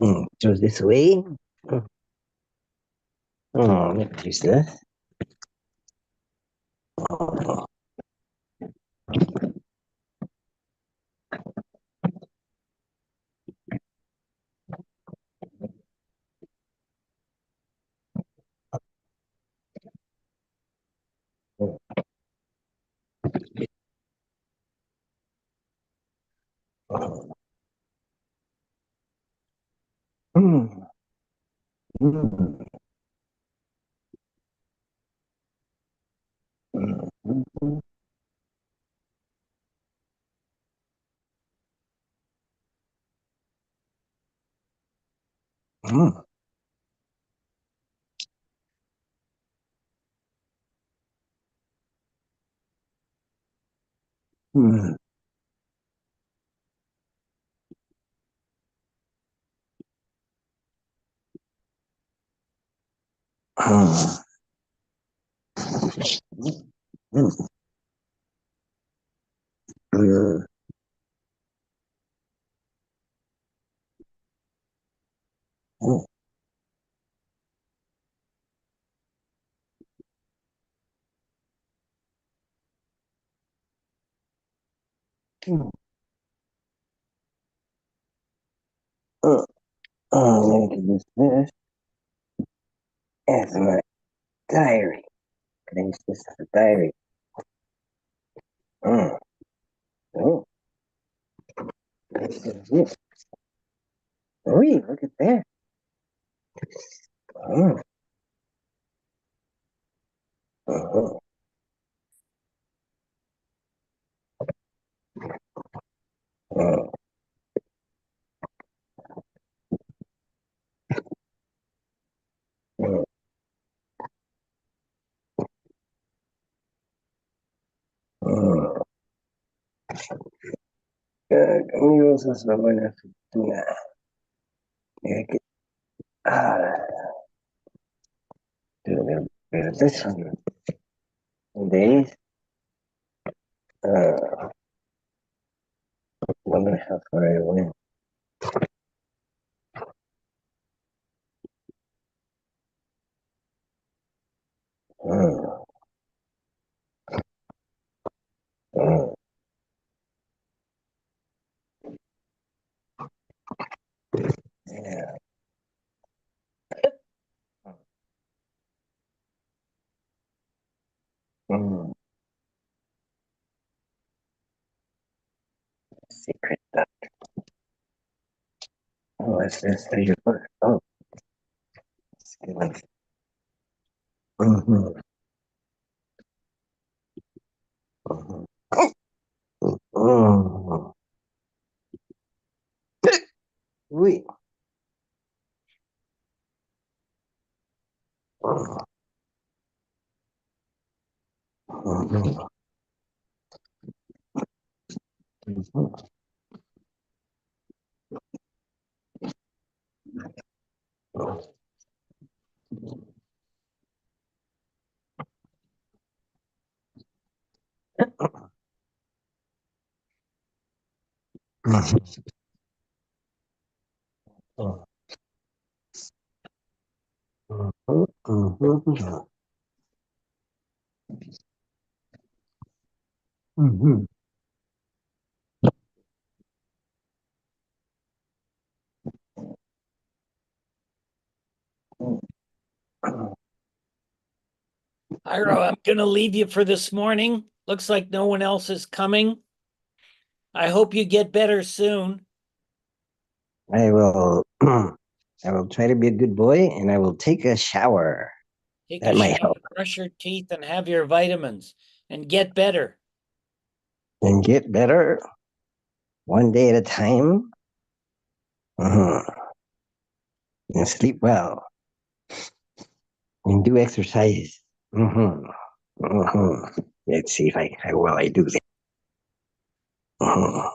Speaker 1: Goes this way. Oh, what is this? Oh, mm, mm, mm, mm, mm, mm, mm, mm, mm, mm, mm. Oh, look at this as my diary. Can I use this as a diary? Mm. Oh, this. Oh, look at that. Oh, oh, oh, oh, oh. Amigos, es una buena fortuna. Mira que, ah, pero this one, days, wonder how far I went. Oh, oh, yeah. Mm, secret stuff. Oh, let's say your book. Oh, it's good one. Mm-hmm, mm-hmm. Mm-hmm. Oui. Mm-hmm. Mm-hmm. Mm-hmm.
Speaker 3: Iro, I'm going to leave you for this morning. Looks like no one else is coming. I hope you get better soon.
Speaker 1: I will I will try to be a good boy and I will take a shower.
Speaker 3: Take
Speaker 1: That
Speaker 3: a
Speaker 1: might
Speaker 3: shower,
Speaker 1: help.
Speaker 3: brush your teeth, and have your vitamins and get better.
Speaker 1: And get better one day at a time. Mhm. And sleep well. And do exercise. Hmm. Hmm. Let's see if how well I do that. Mhm.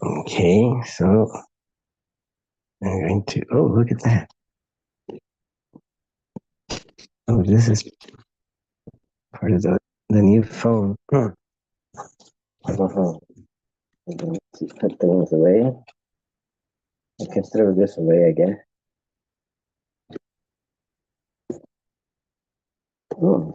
Speaker 1: Okay, so I'm going to. Oh, look at that. Oh, this is part of the new phone. Mhm. Put things away. I can throw this away again. Oh.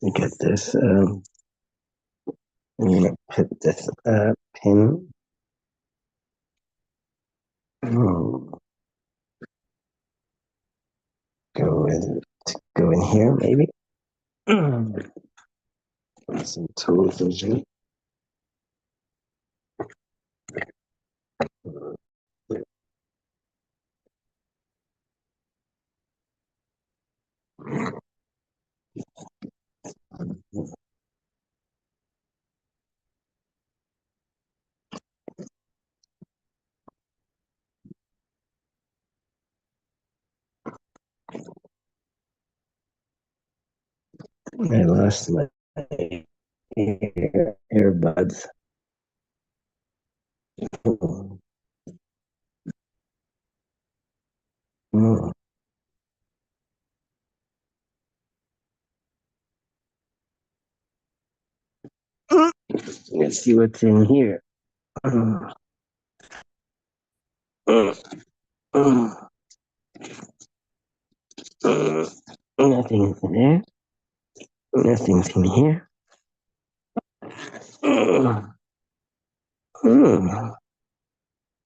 Speaker 1: You get this. I'm gonna put this pin. Go in here maybe. Some tools vision. I lost my earbuds. Let's see what's in here. Nothing's in there. Nothing's in here.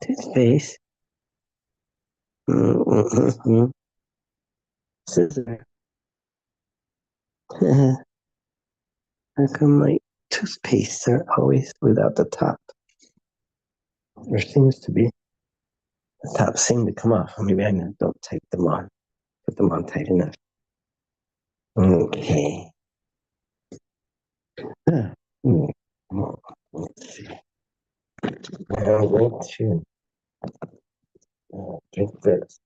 Speaker 1: Toothpaste. Scissor. How come my toothpastes are always without the top? There seems to be. The top seem to come off. Maybe I don't tape them on. Put them on tight enough. Okay. Let's see. Now I'm going to drink this.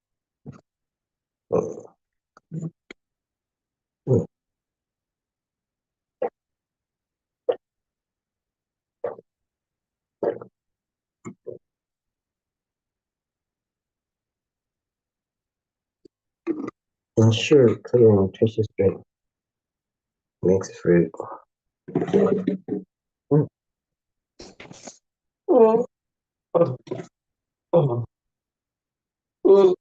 Speaker 1: Ensure clear and nutritious drink. Mixed fruit. Mm. Oh. Oh. Oh. Oh.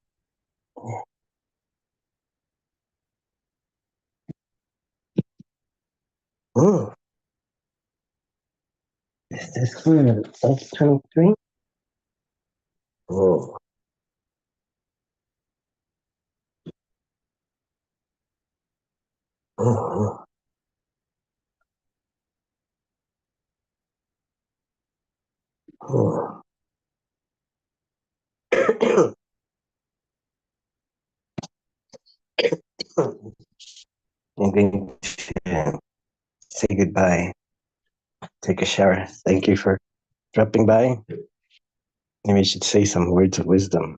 Speaker 1: Oh. Is this one an F-23? Oh. Oh. Oh. I'm going to say goodbye. Take a shower. Thank you for dropping by. Maybe I should say some words of wisdom.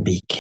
Speaker 1: Be